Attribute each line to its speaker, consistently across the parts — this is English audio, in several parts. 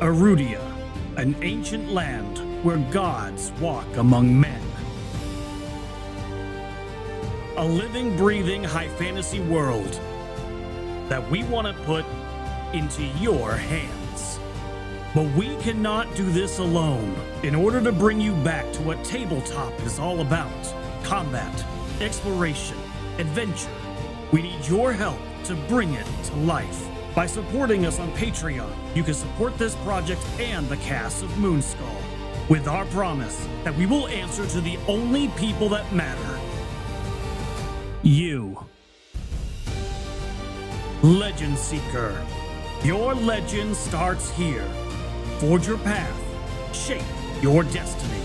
Speaker 1: Erudi, an ancient land where gods walk among men. A living, breathing high fantasy world that we want to put into your hands. But we cannot do this alone. In order to bring you back to what tabletop is all about, combat, exploration, adventure, we need your help to bring it to life. By supporting us on Patreon, you can support this project and the cast of Moonskull, with our promise that we will answer to the only people that matter. You. Legend Seeker. Your legend starts here. Forge your path. Shape your destiny.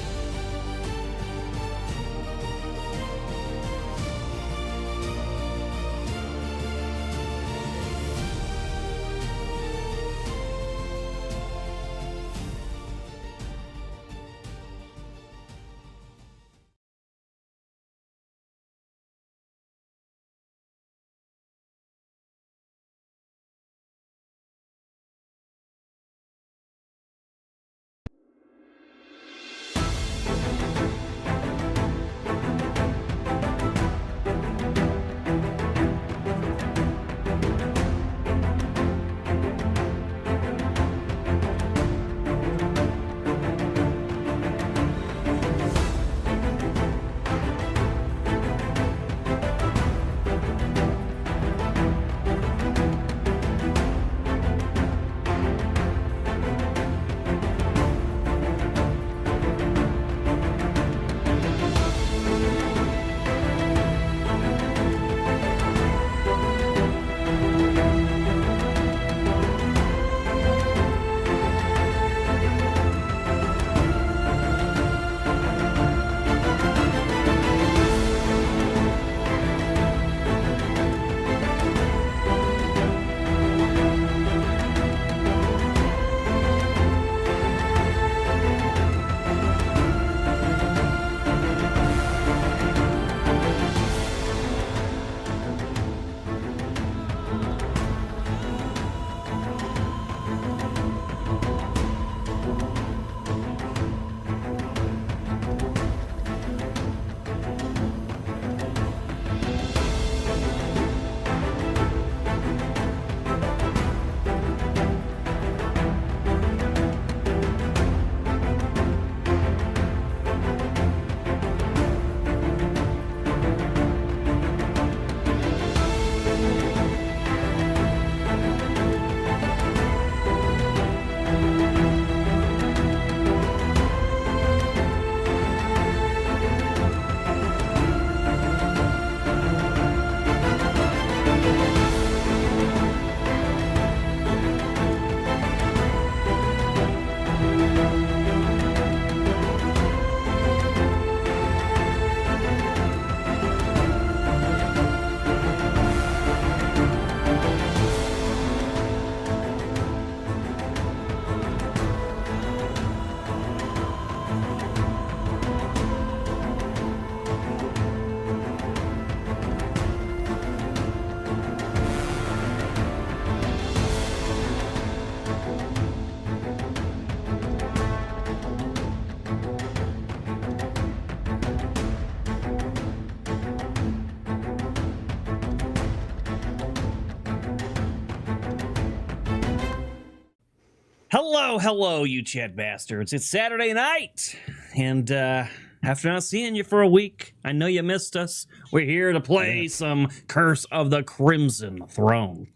Speaker 1: Hello, you Chad bastards. It's Saturday night, and after not seeing you for a week, I know you missed us. We're here to play some Curse of the Crimson Throne.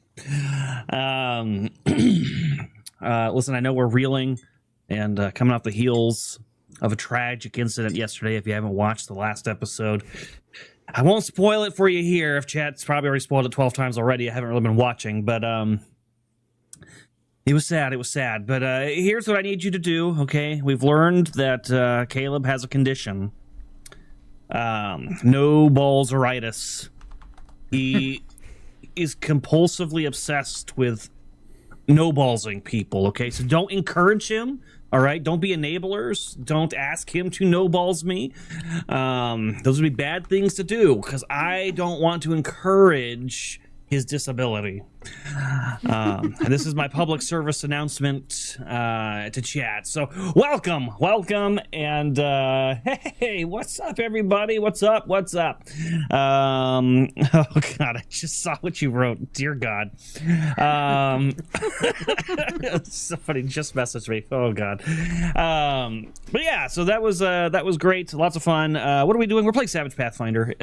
Speaker 1: Listen, I know we're reeling and coming off the heels of a tragic incident yesterday. If you haven't watched the last episode, I won't spoil it for you here. If Chad's probably already spoiled it 12 times already, I haven't really been watching, but it was sad, but here's what I need you to do, okay? We've learned that Caleb has a condition. No balls-aritis. He is compulsively obsessed with no-ballsing people, okay? So don't encourage him, all right? Don't be enablers. Don't ask him to no-balls me. Those would be bad things to do, because I don't want to encourage his disability. And this is my public service announcement to chat. So welcome, and hey, what's up, everybody? What's up? Oh God, I just saw what you wrote. Dear God. Somebody just messaged me. Oh God. But yeah, so that was great. Lots of fun. What are we doing? We're playing Savage Pathfinder.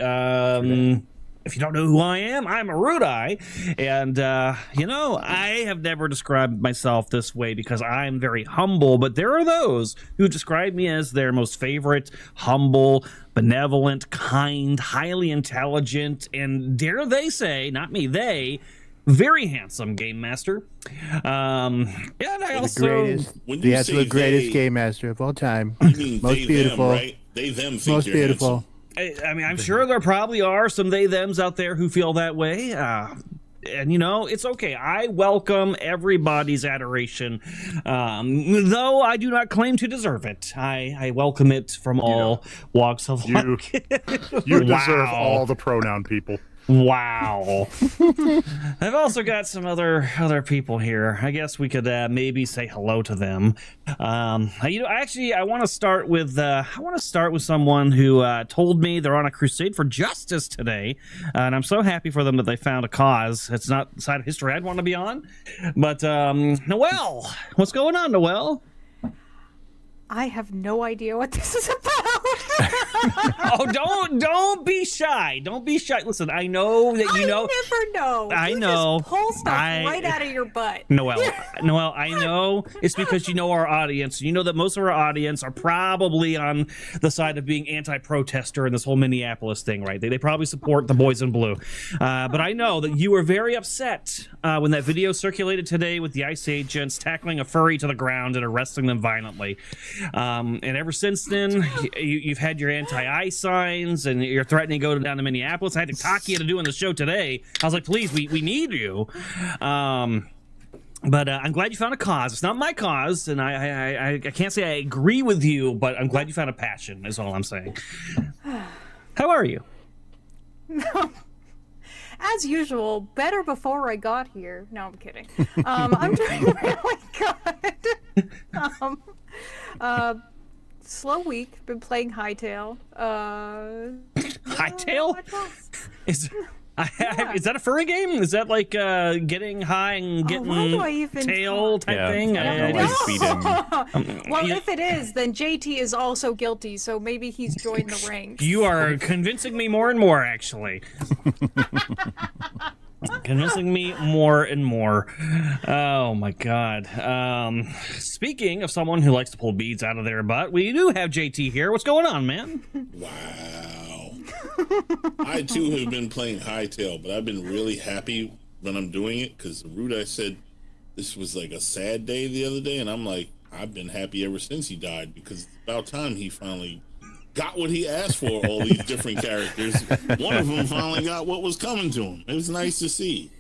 Speaker 1: If you don't know who I am, I'm Erudi, and I have never described myself this way because I'm very humble, but there are those who describe me as their most favorite, humble, benevolent, kind, highly intelligent, and dare they say, not me, they, very handsome game master. And I also
Speaker 2: the absolute greatest game master of all time.
Speaker 3: You mean
Speaker 2: most beautiful,
Speaker 3: them, right? They them think
Speaker 2: most
Speaker 3: you're
Speaker 2: beautiful.
Speaker 3: handsome.
Speaker 1: I mean, I'm sure there probably are some they-thems out there who feel that way. And, it's okay. I welcome everybody's adoration, though I do not claim to deserve it. I welcome it from all walks of life.
Speaker 4: You deserve all the pronoun people.
Speaker 1: Wow. I've also got some other people here. I guess we could maybe say hello to them. I want to start with someone who told me they're on a crusade for justice today, and I'm so happy for them that they found a cause. It's not the side of history I'd want to be on, but Noelle, what's going on, Noelle?
Speaker 5: I have no idea what this is about.
Speaker 1: Oh, don't be shy. Don't be shy. Listen, I know that you know.
Speaker 5: I never know.
Speaker 1: I
Speaker 5: you
Speaker 1: know.
Speaker 5: Just pull stuff right out of your butt.
Speaker 1: Noelle, I know it's because you know our audience. You know that most of our audience are probably on the side of being anti-protester in this whole Minneapolis thing, right? They probably support the boys in blue. But I know that you were very upset when that video circulated today with the ICE agents tackling a furry to the ground and arresting them violently. And ever since then, you've had your anti-ICE signs, and you're threatening to go down to Minneapolis. I had to talk you into doing the show today. I was like, please, we need you. But I'm glad you found a cause. It's not my cause, and I can't say I agree with you, but I'm glad you found a passion, is all I'm saying. How are you?
Speaker 5: As usual, better before I got here. No, I'm kidding. I'm doing really good. Slow week. Been playing Hightail.
Speaker 1: Hightail? Is that a furry game? Is that like getting high and getting tail type thing?
Speaker 5: Well, if it is, then JT is also guilty, so maybe he's joined the ranks.
Speaker 1: You are convincing me more and more, actually. Convincing me more and more. Oh my God. Speaking of someone who likes to pull beads out of their butt, we do have JT here. What's going on, man?
Speaker 3: Wow. I too have been playing Hightail, but I've been really happy when I'm doing it because Erudi said this was like a sad day the other day, and I'm like, I've been happy ever since he died because it's about time he finally got what he asked for, all these different characters. One of them finally got what was coming to him. It was nice to see.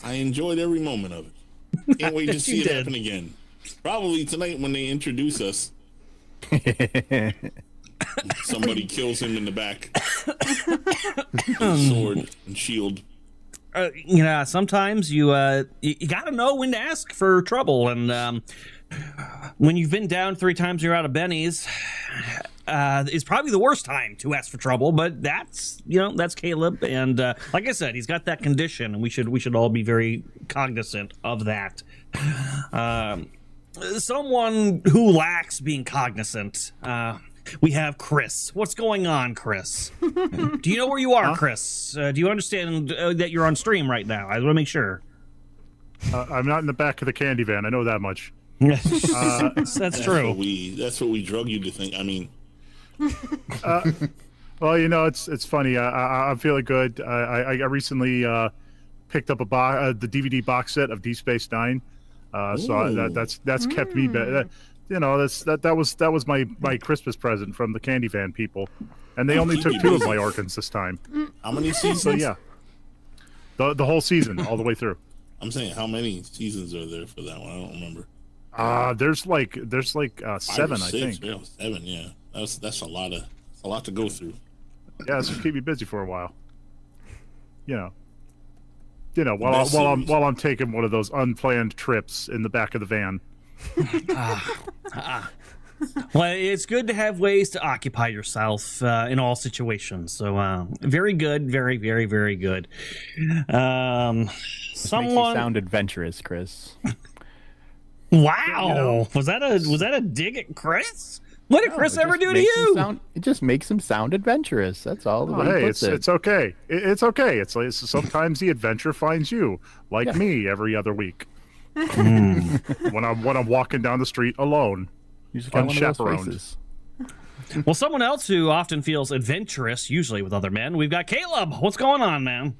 Speaker 3: I enjoyed every moment of it. Can't wait to see it happen again. Probably tonight when they introduce us. Somebody kills him in the back. Sword and shield.
Speaker 1: Sometimes you gotta know when to ask for trouble, and when you've been down 3 times, you're out of bennies. Is probably the worst time to ask for trouble, but that's Caleb, and like I said, he's got that condition, and we should all be very cognizant of that. Someone who lacks being cognizant. We have Chris. What's going on, Chris? Do you know where you are, Chris? Do you understand that you're on stream right now? I want to make sure.
Speaker 4: I'm not in the back of the candy van. I know that much.
Speaker 1: That's true.
Speaker 3: That's what we drug you to think. I mean,
Speaker 4: well, it's funny. I'm feeling good. I recently picked up the DVD box set of Deep Space Nine. So that's kept me. That was my Christmas present from the candy van people, and they only took 2 of my organs this time.
Speaker 3: How many seasons?
Speaker 4: So yeah, the whole season, all the way through.
Speaker 3: I'm saying, how many seasons are there for that one? I don't remember.
Speaker 4: There's like 7, I think.
Speaker 3: Yeah, 7. Yeah, that's a lot to go through.
Speaker 4: Yeah, this will keep me busy for a while. while I'm taking one of those unplanned trips in the back of the van.
Speaker 1: Well, it's good to have ways to occupy yourself in all situations. So, very good, very, very, very good.
Speaker 2: Makes you sound adventurous, Chris.
Speaker 1: Wow, was that a dig at Chris? What did Chris ever do to you?
Speaker 2: It just makes him sound adventurous. That's all.
Speaker 4: It's okay. It's okay. It's like sometimes the adventure finds you, like me, every other week. When I'm walking down the street alone, unchaperoned.
Speaker 1: Well, someone else who often feels adventurous, usually with other men, we've got Caleb. What's going on, man?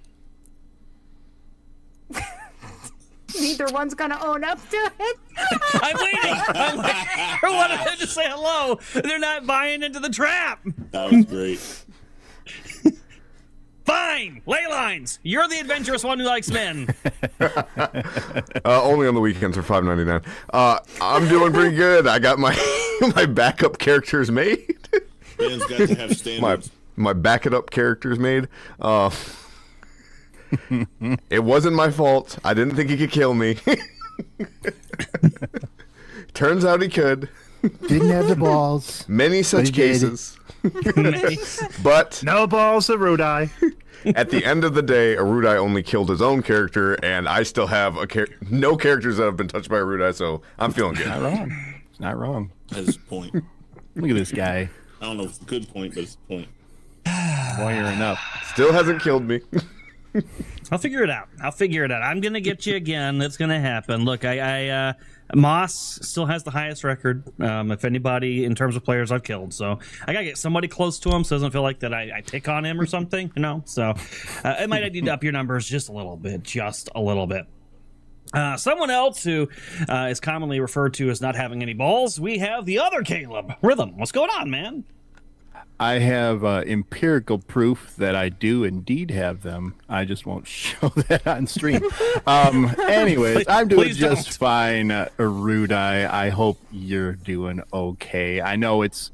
Speaker 5: Neither one's gonna own up to it.
Speaker 1: I'm waiting for one of them to say hello. They're not buying into the trap.
Speaker 3: That was great.
Speaker 1: Fine, ley lines. You're the adventurous one who likes men.
Speaker 6: Only on the weekends for $5.99. I'm doing pretty good. I got my my backup characters made.
Speaker 3: Man's got to have standards.
Speaker 6: My backup characters made. It wasn't my fault. I didn't think he could kill me. Turns out he could.
Speaker 2: Didn't have the balls.
Speaker 6: Many such cases. But
Speaker 4: no balls, Erudi.
Speaker 6: At the end of the day, Erudi only killed his own character, and I still have no characters that have been touched by Erudi, so I'm feeling good.
Speaker 2: Not wrong. It's not wrong.
Speaker 3: That's a point.
Speaker 2: Look at this guy.
Speaker 3: I don't know if it's a good point, but it's a point.
Speaker 2: Wiring up.
Speaker 6: Still hasn't killed me.
Speaker 1: I'll figure it out. I'm gonna get you again. It's gonna happen. Look, Moss still has the highest record. If anybody in terms of players I've killed, so I gotta get somebody close to him so it doesn't feel like that I pick on him or something, So it might need to up your numbers just a little bit. Someone else who is commonly referred to as not having any balls. We have the other Caleb. Rhythm. What's going on, man?
Speaker 2: I have empirical proof that I do indeed have them. I just won't show that on stream. Anyways, I'm doing just fine, Erudi. I hope you're doing okay. I know it's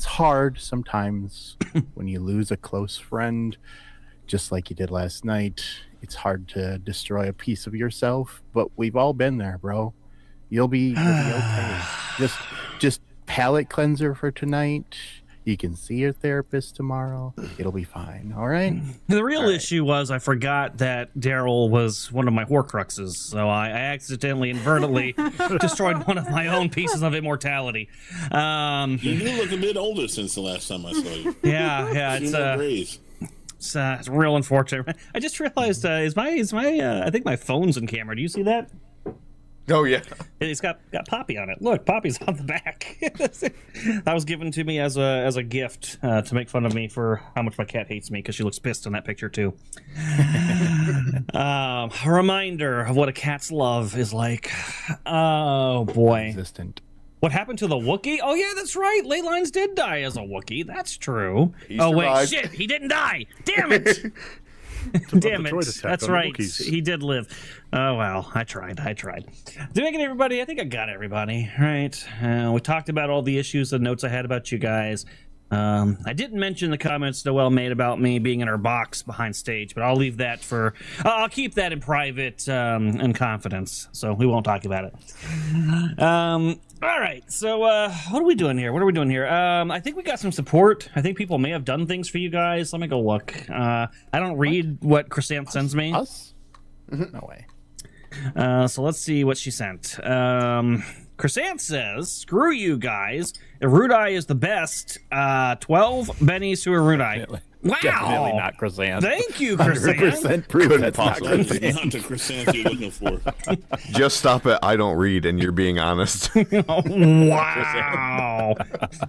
Speaker 2: hard sometimes when you lose a close friend, just like you did last night. It's hard to destroy a piece of yourself, but we've all been there, bro. You'll be okay. Just palate cleanser for tonight. You can see your therapist tomorrow. It'll be fine. All right?
Speaker 1: The real issue was I forgot that Daryl was one of my Horcruxes, so I accidentally, inadvertently destroyed one of my own pieces of immortality.
Speaker 3: You do look a bit older since the last time I saw you.
Speaker 1: Yeah, it's real unfortunate. I just realized I think my phone's in camera. Do you see that?
Speaker 6: Oh, yeah.
Speaker 1: It's got Poppy on it. Look, Poppy's on the back. That was given to me as a gift to make fun of me for how much my cat hates me, because she looks pissed in that picture, too. A reminder of what a cat's love is like. Oh, boy.
Speaker 2: Consistent.
Speaker 1: What happened to the Wookiee? Oh, yeah, that's right. Leylines did die as a Wookiee. That's true. Wait, shit. He didn't die. Damn it. Damn it. That's right. He did live. Oh, well, I tried. Did I get everybody? I think I got everybody. Right. We talked about all the issues and notes I had about you guys. I didn't mention the comments Noelle made about me being in her box behind stage, but I'll leave that for... I'll keep that in private and confidence, so we won't talk about it. All right, so what are we doing here? I think we got some support. I think people may have done things for you guys. Let me go look. I don't read what Chrysanth sends me.
Speaker 2: Us? No way.
Speaker 1: So let's see what she sent. Chrysanth says, screw you guys. Erudi is the best. 12 bennies to Erudi. Wow.
Speaker 2: Definitely not Chrysanth.
Speaker 1: Thank you, Chrysanth.
Speaker 2: 100% proof that's not
Speaker 3: Not
Speaker 2: Chrysanth.
Speaker 3: the Chrysanth you're looking for.
Speaker 6: Just stop at I don't read, and you're being honest.
Speaker 1: Wow.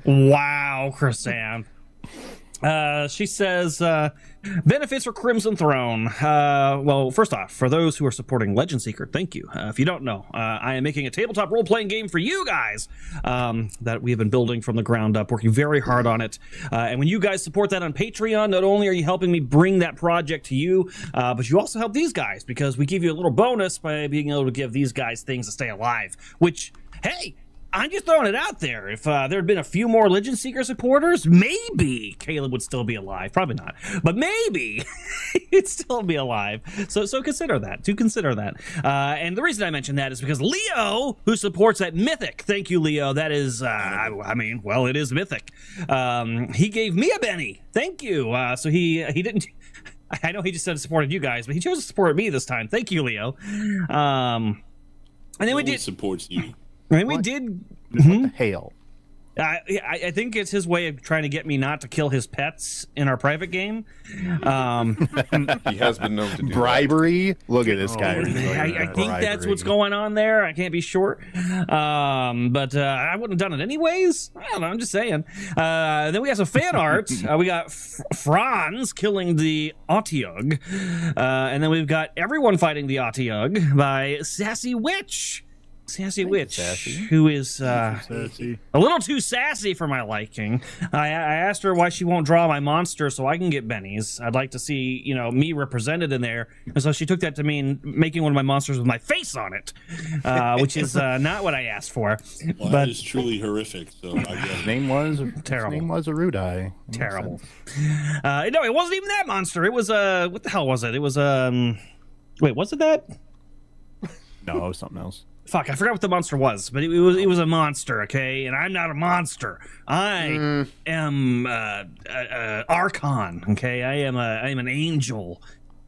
Speaker 1: Wow, Chrysanth. She says, benefits for Crimson Throne. Well, first off, for those who are supporting Legend Seeker, thank you. If you don't know, I am making a tabletop role-playing game for you guys that we have been building from the ground up, working very hard on it. And when you guys support that on Patreon, not only are you helping me bring that project to you, but you also help these guys, because we give you a little bonus by being able to give these guys things to stay alive, which, hey, I'm just throwing it out there. If there had been a few more Legend Seeker supporters, maybe Caleb would still be alive. Probably not, but maybe he'd still be alive. So consider that. Do consider that. And the reason I mention that is because Leo, who supports at Mythic, thank you, Leo. That is, I mean, well, it is Mythic. He gave me a Benny. Thank you. So he didn't. I know he just said supported you guys, but he chose to support me this time. Thank you, Leo. And then we did
Speaker 3: supports you.
Speaker 1: I mean, we did.
Speaker 2: What the hell?
Speaker 1: I think it's his way of trying to get me not to kill his pets in our private game.
Speaker 6: He has been known to do
Speaker 2: Bribery. Look at this guy.
Speaker 1: I think that's what's going on there. I can't be sure, but I wouldn't have done it anyways. I don't know. I'm just saying. Then we got some fan art. We got Franz killing the Otyug, and then we've got everyone fighting the Otyug by Sassy Witch. Sassy Witch, who is a little too sassy for my liking. I asked her why she won't draw my monster so I can get bennies. I'd like to see, me represented in there. And so she took that to mean making one of my monsters with my face on it, which is not what I asked for.
Speaker 3: Well,
Speaker 1: but
Speaker 3: that is truly horrific. So I guess
Speaker 2: His name was
Speaker 1: Terrible.
Speaker 2: His name was Erudi.
Speaker 1: terrible. No, it wasn't even that monster. It was what the hell was it? It was wait, was it that?
Speaker 2: No, it was something else.
Speaker 1: Fuck, I forgot what the monster was, but it was a monster, okay? And I'm not a monster. I am Archon, okay? I am an angel.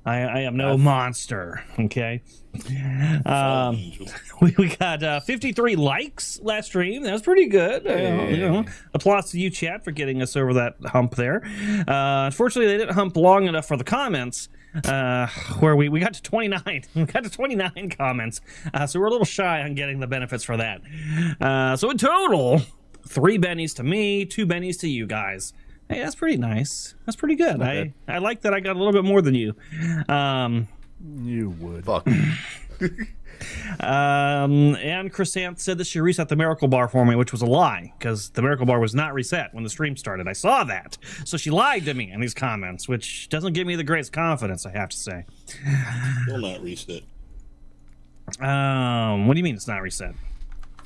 Speaker 1: I am no monster, okay? We got 53 likes last stream. That was pretty good. Applause to you, chat, for getting us over that hump there. Unfortunately, they didn't hump long enough for the comments. Where we got to 29. We got to 29 comments. So we're a little shy on getting the benefits for that. So in total, 3 bennies to me, 2 bennies to you guys. Hey, that's pretty nice. That's pretty good. I like that I got a little bit more than you.
Speaker 2: You would.
Speaker 6: Fuck.
Speaker 1: And Chrysanth said that she reset the miracle bar for me, which was a lie, because the miracle bar was not reset when the stream started. I saw that. So she lied to me in these comments, which doesn't give me the greatest confidence, I have to say.
Speaker 3: still not reset.
Speaker 1: What do you mean it's not reset?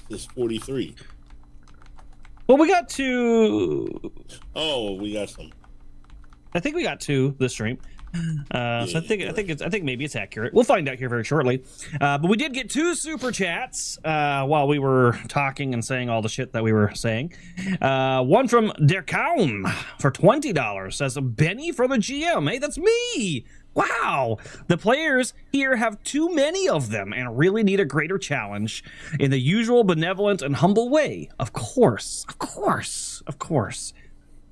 Speaker 3: It's 43.
Speaker 1: Well, we got 2.
Speaker 3: Oh, we got some.
Speaker 1: I think we got 2 this stream. So I think maybe it's accurate. We'll find out here very shortly. But we did get 2 super chats while we were talking and saying all the shit that we were saying. One from Der Kaum for $20 says a Benny for the GM. Hey, that's me. Wow. The players here have too many of them and really need a greater challenge in the usual benevolent and humble way. Of course.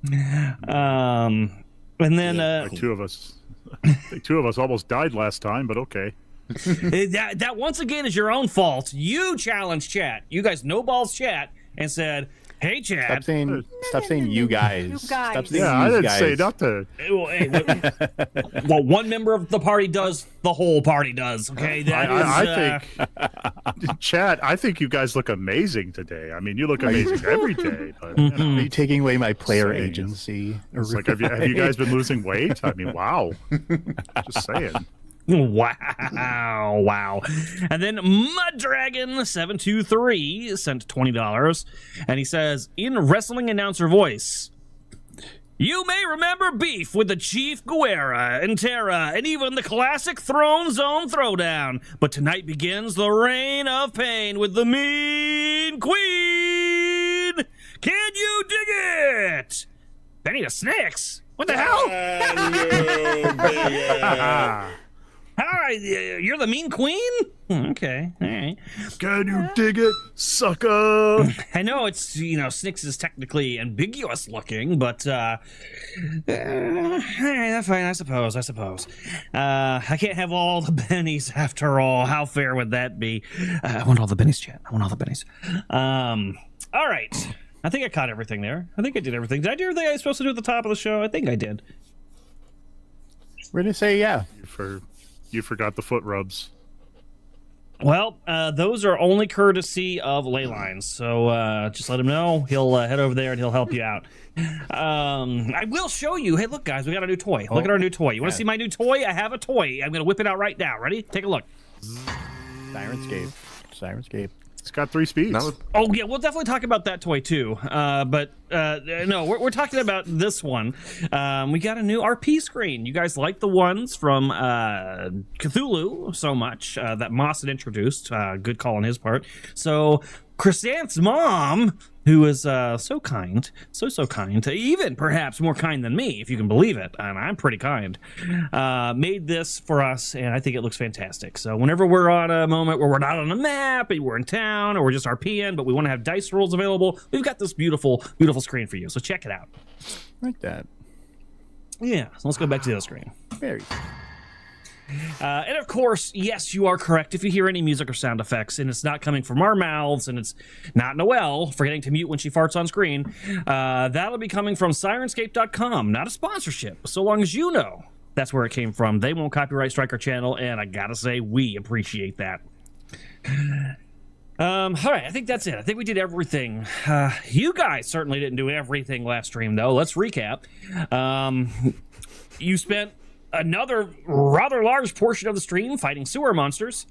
Speaker 1: And then
Speaker 4: Like 2 of us. I think 2 of us almost died last time, but okay.
Speaker 1: that once again is your own fault. You challenged chat. You guys no balls chat and said, "Hey, chat."
Speaker 2: Stop saying you guys.
Speaker 5: You
Speaker 2: Stop
Speaker 5: guys.
Speaker 2: saying
Speaker 4: Yeah, I
Speaker 2: you
Speaker 4: didn't
Speaker 2: guys.
Speaker 4: say nothing.
Speaker 1: Well, one member of the party does. The whole party does. Okay.
Speaker 4: I think, Chad, I think you guys look amazing today. I mean, you look amazing every day. But,
Speaker 2: Are you taking away my player
Speaker 4: Saying.
Speaker 2: agency?
Speaker 4: it's like, have you guys been losing weight? I mean, wow. Just saying.
Speaker 1: Wow. And then Muddragon723 sent $20, and he says, in wrestling announcer voice, you may remember beef with the Chief Guerra and Terra and even the classic Throne Zone Throwdown, but tonight begins the reign of pain with the Mean Queen. Can you dig it? Benny the Snakes? What the hell? Hi, you're the Mean Queen? Okay, all right.
Speaker 4: Can you dig it, sucker?
Speaker 1: I know it's, Snicks is technically ambiguous looking, but, that's fine, I suppose. I can't have all the bennies after all. How fair would that be? I want all the bennies, chat. I want all the bennies. All right. I think I caught everything there. I think I did everything. Did I do everything I was supposed to do at the top of the show? I think I did.
Speaker 2: We're gonna say yeah.
Speaker 4: You forgot the foot rubs.
Speaker 1: Well, those are only courtesy of Leylines, so just let him know. He'll head over there and he'll help you out. I will show you. Hey, look, guys, we got a new toy. Look at our new toy. You want to see my new toy? I have a toy. I'm going to whip it out right now. Ready? Take a look.
Speaker 2: Sirenscape.
Speaker 4: It's got 3 speeds.
Speaker 1: Oh yeah, we'll definitely talk about that toy too. But no, we're talking about this one. We got a new RP screen. You guys like the ones from Cthulhu so much that Moss had introduced. Good call on his part. So Chrysanth's mom, who is so kind, so kind, even perhaps more kind than me, if you can believe it, and I'm pretty kind, made this for us, and I think it looks fantastic. So whenever we're on a moment where we're not on a map, we're in town, or we're just RPing, but we want to have dice rolls available, we've got this beautiful, beautiful screen for you. So check it out.
Speaker 2: Like that.
Speaker 1: Yeah, so let's go back to the other screen.
Speaker 2: Very.
Speaker 1: And of course, yes, you are correct. If you hear any music or sound effects and it's not coming from our mouths and it's not Noelle forgetting to mute when she farts on screen, that'll be coming from Sirenscape.com. Not a sponsorship. So long as you know that's where it came from, they won't copyright strike our channel, and I gotta say, we appreciate that. All right, I think that's it. I think we did everything. You guys certainly didn't do everything last stream, though. Let's recap. You spent another rather large portion of the stream fighting sewer monsters.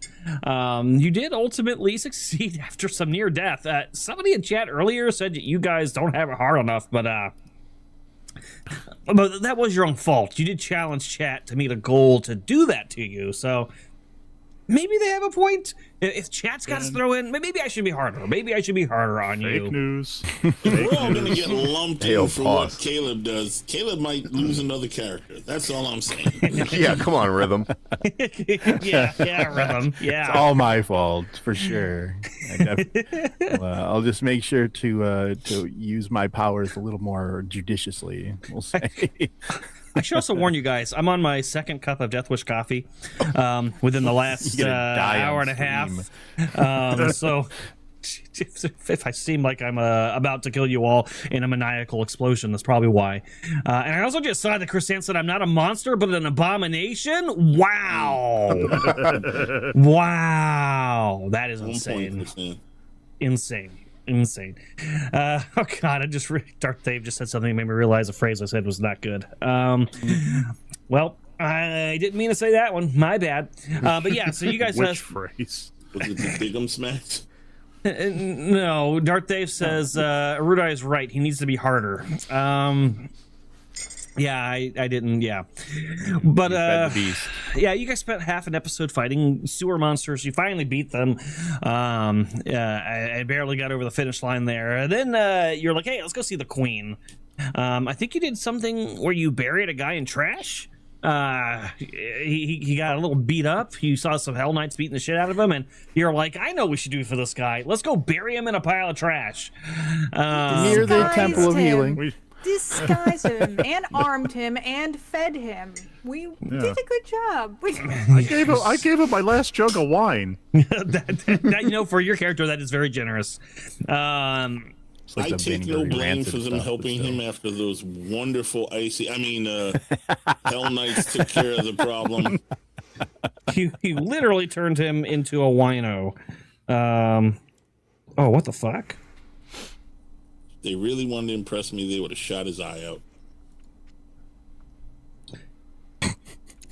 Speaker 1: You did ultimately succeed after some near death. Somebody in chat earlier said that you guys don't have it hard enough, but that was your own fault. You did challenge chat to meet a goal to do that to you, so maybe they have a point. If chat's got to throw in, maybe I should be harder. Maybe I should be harder on you.
Speaker 4: Fake news.
Speaker 3: We're all going to get lumped in for what Caleb does. Caleb might lose another character. That's all I'm saying.
Speaker 6: Yeah, come on, Rhythm.
Speaker 1: yeah, Rhythm. Yeah.
Speaker 2: It's all my fault, for sure. I'll just make sure to use my powers a little more judiciously, we'll say.
Speaker 1: I should also warn you guys, I'm on my second cup of Death Wish coffee within the last hour and a half. So if I seem like I'm about to kill you all in a maniacal explosion, that's probably why. And I also just saw that Chrysanth said I'm not a monster, but an abomination? Wow. Wow. That is insane. Insane. Oh god, Darth Dave just said something that made me realize a phrase I said was not good. Well, I didn't mean to say that one. My bad. But yeah, so you guys
Speaker 4: Which phrase?
Speaker 3: Was it the Dig'em smacks?
Speaker 1: No, Darth Dave says Erudi is right. He needs to be harder. Yeah, I didn't. Yeah, but yeah, you guys spent half an episode fighting sewer monsters. You finally beat them. I barely got over the finish line there. And then you're like, "Hey, let's go see the Queen." I think you did something where you buried a guy in trash. He got a little beat up. You saw some Hell Knights beating the shit out of him, and you're like, "I know what we should do for this guy. Let's go bury him in a pile of trash."
Speaker 2: Near the Temple of Healing.
Speaker 5: Disguised him and armed him and fed him. We did a good job.
Speaker 4: I gave him my last jug of wine.
Speaker 1: that, for your character, that is very generous.
Speaker 3: I take no blame for them helping him after those wonderful Hell Knights took care of the problem.
Speaker 1: He literally turned him into a wino. Oh, what the fuck?
Speaker 3: They really wanted to impress me, they would have shot his eye out.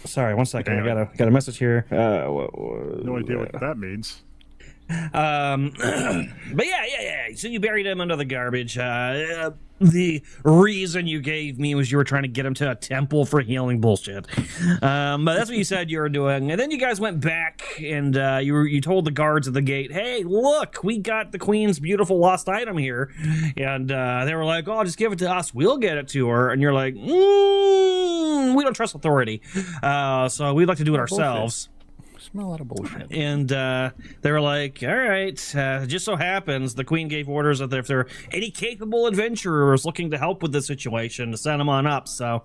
Speaker 1: Sorry, one second. I got a message here.
Speaker 4: No idea what that means.
Speaker 1: But yeah. So you buried him under the garbage. The reason you gave me was you were trying to get him to a temple for healing bullshit. But that's what you said you were doing. And then you guys went back and you told the guards at the gate, "Hey, look, we got the Queen's beautiful lost item here." And they were like, "Oh, just give it to us. We'll get it to her." And you're like, "We don't trust authority. So we'd like to do it ourselves."
Speaker 2: Smell a lot of bullshit.
Speaker 1: And they were like, "All right, just so happens the Queen gave orders that if there are any capable adventurers looking to help with the situation, to send them on up. So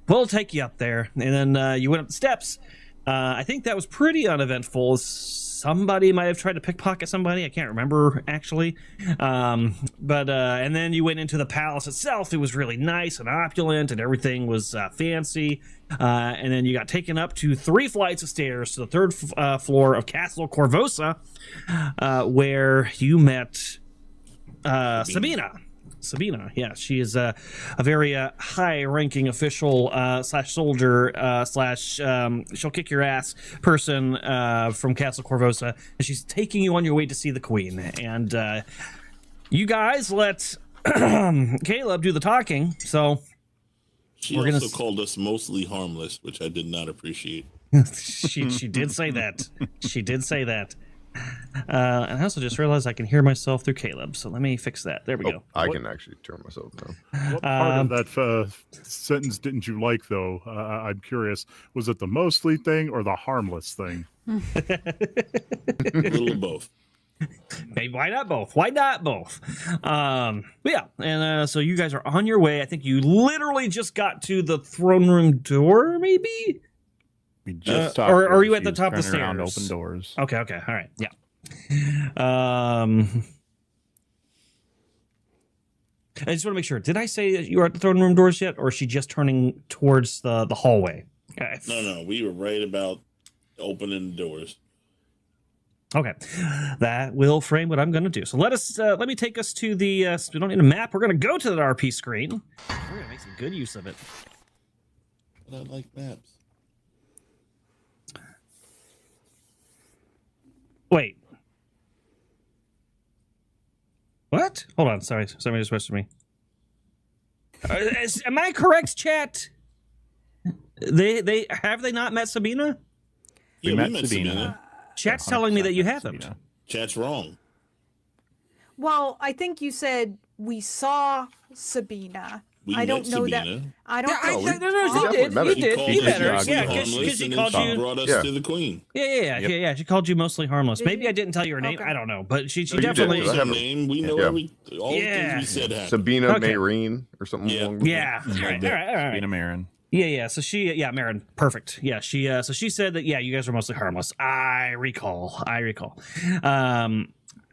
Speaker 1: we'll take you up there." And then you went up the steps. I think that was pretty uneventful. Somebody might have tried to pickpocket somebody. I can't remember, actually. But and then you went into the palace itself. It was really nice and opulent, and everything was fancy. And then you got taken up to 3 flights of stairs to the 3rd floor of Castle Corvosa, where you met Sabina. Sabina. Yeah, she is a very high-ranking official slash soldier slash she'll kick your ass person from Castle Corvosa, and she's taking you on your way to see the Queen. And you guys let Caleb do the talking. So
Speaker 3: she also called us mostly harmless, which I did not appreciate.
Speaker 1: she did say that. She did say that. And I also just realized I can hear myself through Caleb, so let me fix that. There we go.
Speaker 6: I can actually turn myself down.
Speaker 4: What part of that sentence didn't you like, though? I'm curious. Was it the mostly thing or the harmless thing?
Speaker 3: A little of both.
Speaker 1: Maybe why not both? Why not both? But yeah, and so you guys are on your way. I think you literally just got to the throne room door, maybe.
Speaker 2: We just
Speaker 1: or are you at the top of the stairs?
Speaker 2: Around open doors.
Speaker 1: Okay, all right, yeah. I just want to make sure. Did I say that you were at the throne room doors yet, or is she just turning towards the hallway? Okay.
Speaker 3: No, we were right about opening the doors.
Speaker 1: Okay, that will frame what I'm going to do. So let me take us to the. We don't need a map. We're going to go to the RP screen. We're going to make some good use of it.
Speaker 3: But I like maps.
Speaker 1: Wait. What? Hold on. Sorry. Somebody just messaged me. Am I correct, chat? They have they not met Sabina?
Speaker 3: Yeah, we met Sabina.
Speaker 1: Chat's telling me that you haven't.
Speaker 2: Sabina.
Speaker 3: Chat's wrong.
Speaker 5: Well, I think you said we saw Sabina. I don't know
Speaker 3: Sabina.
Speaker 5: that. I don't know.
Speaker 1: No, you did. You did. You better. Yeah, because she called you.
Speaker 3: Brought us to the Queen.
Speaker 1: Yeah. She called you mostly harmless. Maybe I didn't tell you her name.
Speaker 5: Okay.
Speaker 1: I don't know, but she
Speaker 6: No, you
Speaker 1: definitely.
Speaker 6: did.
Speaker 3: Her name. We know all the things we said happened.
Speaker 6: Sabina
Speaker 1: Okay.
Speaker 6: Mayreen or something.
Speaker 3: Yeah.
Speaker 6: Along those
Speaker 1: Yeah. All right.
Speaker 2: Sabina Marin.
Speaker 1: Yeah. So Marin, perfect. Yeah, so she said that. Yeah, you guys were mostly harmless. I recall. All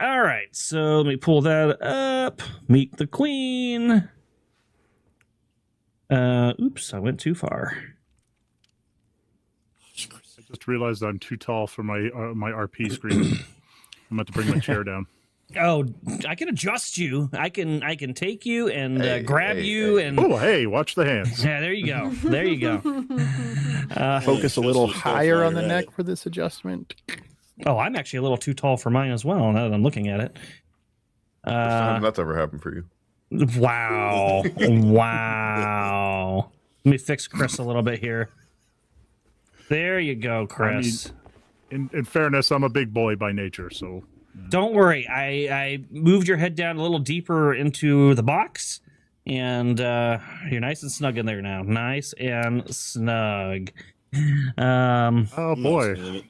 Speaker 1: right. So let me pull that up. Meet the Queen. Oops, I went too far.
Speaker 4: I just realized I'm too tall for my RP screen. I'm about to bring my chair down.
Speaker 1: Oh, I can adjust you. I can take you and grab you and.
Speaker 4: Oh, hey, watch the hands.
Speaker 1: Yeah, there you go.
Speaker 2: Focus a little
Speaker 3: Just was
Speaker 2: higher on the
Speaker 3: at
Speaker 2: neck
Speaker 3: it.
Speaker 2: for this adjustment.
Speaker 1: Oh, I'm actually a little too tall for mine as well. Now that I'm looking at it.
Speaker 6: First time that's ever happened for you.
Speaker 1: Wow. Let me fix Chris a little bit here. There you go, Chris.
Speaker 4: In fairness, I'm a big boy by nature, so.
Speaker 1: Don't worry. I moved your head down a little deeper into the box, and you're nice and snug in there now. Nice and snug.
Speaker 4: Oh boy,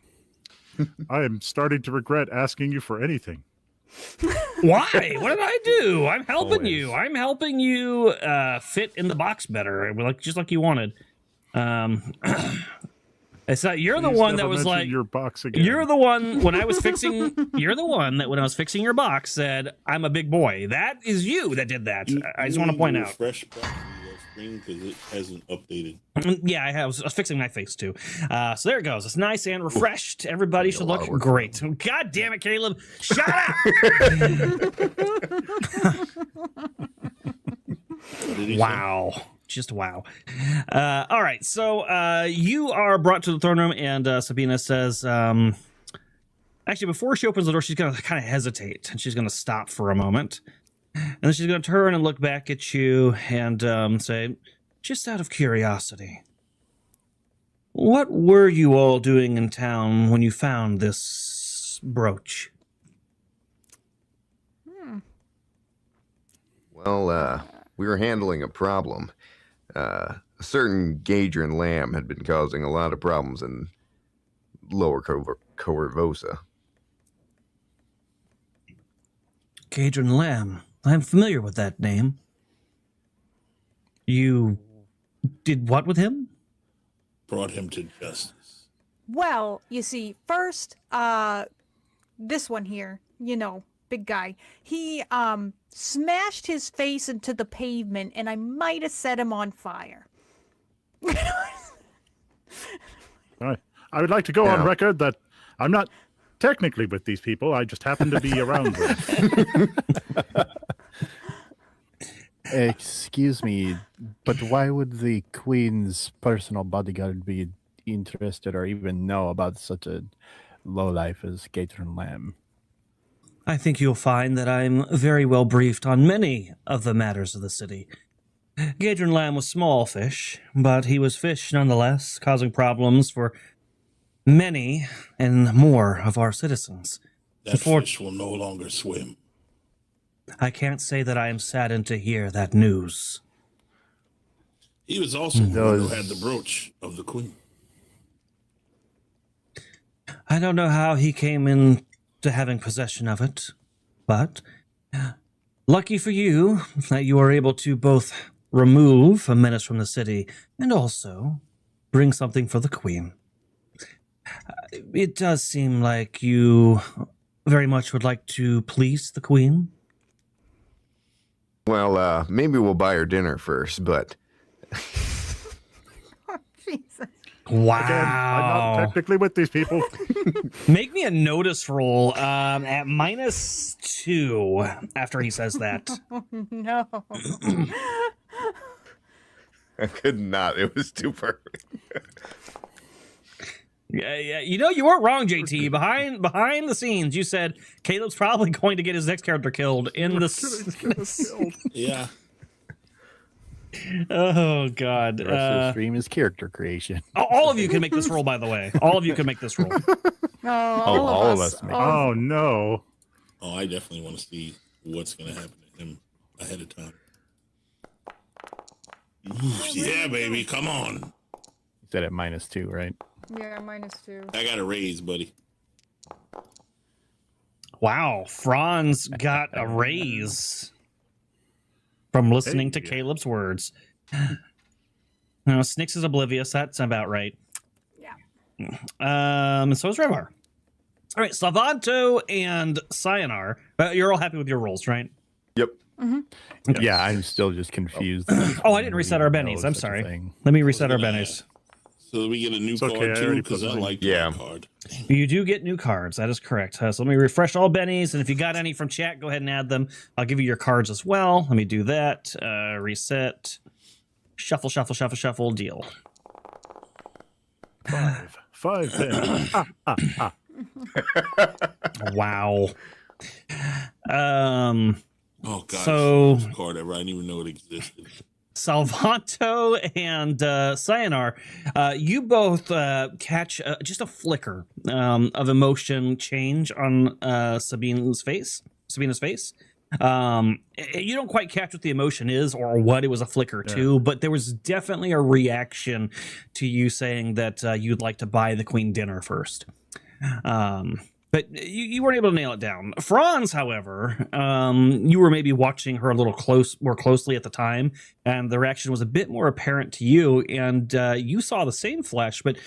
Speaker 4: I am starting to regret asking you for anything.
Speaker 1: Why? What did I do? I'm helping
Speaker 2: Always.
Speaker 1: you. I'm helping you fit in the box better, just like you wanted. It's not. You're the
Speaker 4: Please
Speaker 1: one that
Speaker 4: never
Speaker 1: was
Speaker 4: mention
Speaker 1: like.
Speaker 4: your box again.
Speaker 1: You're the one when I was fixing. You're the one that when I was fixing your box said, "I'm a big boy." That is you that did that. I just want to point out.
Speaker 3: Refresh screen because it hasn't updated.
Speaker 1: Yeah, I was fixing my face too. So there it goes. It's nice and refreshed. Everybody should
Speaker 6: a lot
Speaker 1: look
Speaker 6: of work.
Speaker 1: great. God damn it, Caleb! Shut up.
Speaker 3: What did he say?
Speaker 1: Wow. Just wow. All right. So you are brought to the throne room, and Sabina says, actually, before she opens the door, she's going to kind of hesitate, and she's going to stop for a moment. And then she's going to turn and look back at you and say, just out of curiosity, what were you all doing in town when you found this brooch?
Speaker 6: Well, we were handling a problem. A certain Gadron lamb had been causing a lot of problems in Lower Corvosa.
Speaker 1: Gadron Lamb. I'm familiar with that name. You did what with him?
Speaker 3: Brought him to justice.
Speaker 5: Well, you see, first, this one here, big guy, he smashed his face into the pavement, and I might have set him on fire.
Speaker 4: All right. I would like to go on
Speaker 6: Yeah.
Speaker 4: record that I'm not technically with these people. I just happen to be around them.
Speaker 2: Excuse me, but why would the Queen's personal bodyguard be interested or even know about such a lowlife as Gator and Lamb?
Speaker 1: I think you'll find that I'm very well briefed on many of the matters of the city. Gadron Lamb was small fish, but he was fish nonetheless, causing problems for many and more of our citizens.
Speaker 3: That fish will no longer swim.
Speaker 1: I can't say that I am saddened to hear that news.
Speaker 3: He was also the one who had the brooch of the Queen.
Speaker 1: I don't know how he came into having possession of it, but lucky for you that you are able to both remove a menace from the city and also bring something for the Queen. It does seem like you very much would like to please the Queen.
Speaker 6: Well, maybe we'll buy her dinner first, but...
Speaker 5: Jesus.
Speaker 1: Wow.
Speaker 4: Again, I'm not technically with these people.
Speaker 1: Make me a notice roll at -2 after he says that.
Speaker 5: No.
Speaker 6: I could not. It was too perfect.
Speaker 1: Yeah. You know, you weren't wrong, JT. Behind the scenes, you said Caleb's probably going to get his next character killed in this.
Speaker 3: Yeah.
Speaker 1: Oh, God.
Speaker 2: The rest of the stream is character creation.
Speaker 1: All of you can make this roll, by the way. All of you can make this roll.
Speaker 5: No,
Speaker 2: all of us make
Speaker 4: Oh, no.
Speaker 3: Oh, I definitely want to see what's going to happen to him ahead of time. Yeah, baby, come on.
Speaker 2: You said at -2, right?
Speaker 5: Yeah, -2.
Speaker 3: I got a raise, buddy.
Speaker 1: Wow, Franz got a raise from listening to Caleb's words. No, Snicks is oblivious. That's about right.
Speaker 5: Yeah.
Speaker 1: And so is Revar. All right, Salvanto and Cyanar. You're all happy with your rolls, right?
Speaker 6: Yep.
Speaker 1: Okay.
Speaker 2: Yeah, I'm still just confused.
Speaker 1: Oh, I didn't reset our bennies. I'm sorry. Let me reset our bennies.
Speaker 3: So we get a new
Speaker 4: okay,
Speaker 3: card
Speaker 4: I
Speaker 3: too,
Speaker 4: already
Speaker 3: because
Speaker 4: put
Speaker 3: I
Speaker 4: mine.
Speaker 3: like
Speaker 6: Yeah.
Speaker 3: that card.
Speaker 1: You do get new cards. That is correct. So let me refresh all bennies, and if you got any from chat, go ahead and add them. I'll give you your cards as well. Let me do that. Reset. Shuffle. Deal.
Speaker 4: Five pennies.
Speaker 1: Wow.
Speaker 3: Oh god,
Speaker 1: So-
Speaker 3: this card ever. I didn't even know it existed.
Speaker 1: Salvato and Cyanar, you both catch just a flicker of emotion change on Sabina's face. You don't quite catch what the emotion is or what it was a flicker to, but there was definitely a reaction to you saying that you'd like to buy the Queen dinner first. But you weren't able to nail it down. Franz, however, you were maybe watching her a little more closely at the time, and the reaction was a bit more apparent to you, and you saw the same flash, but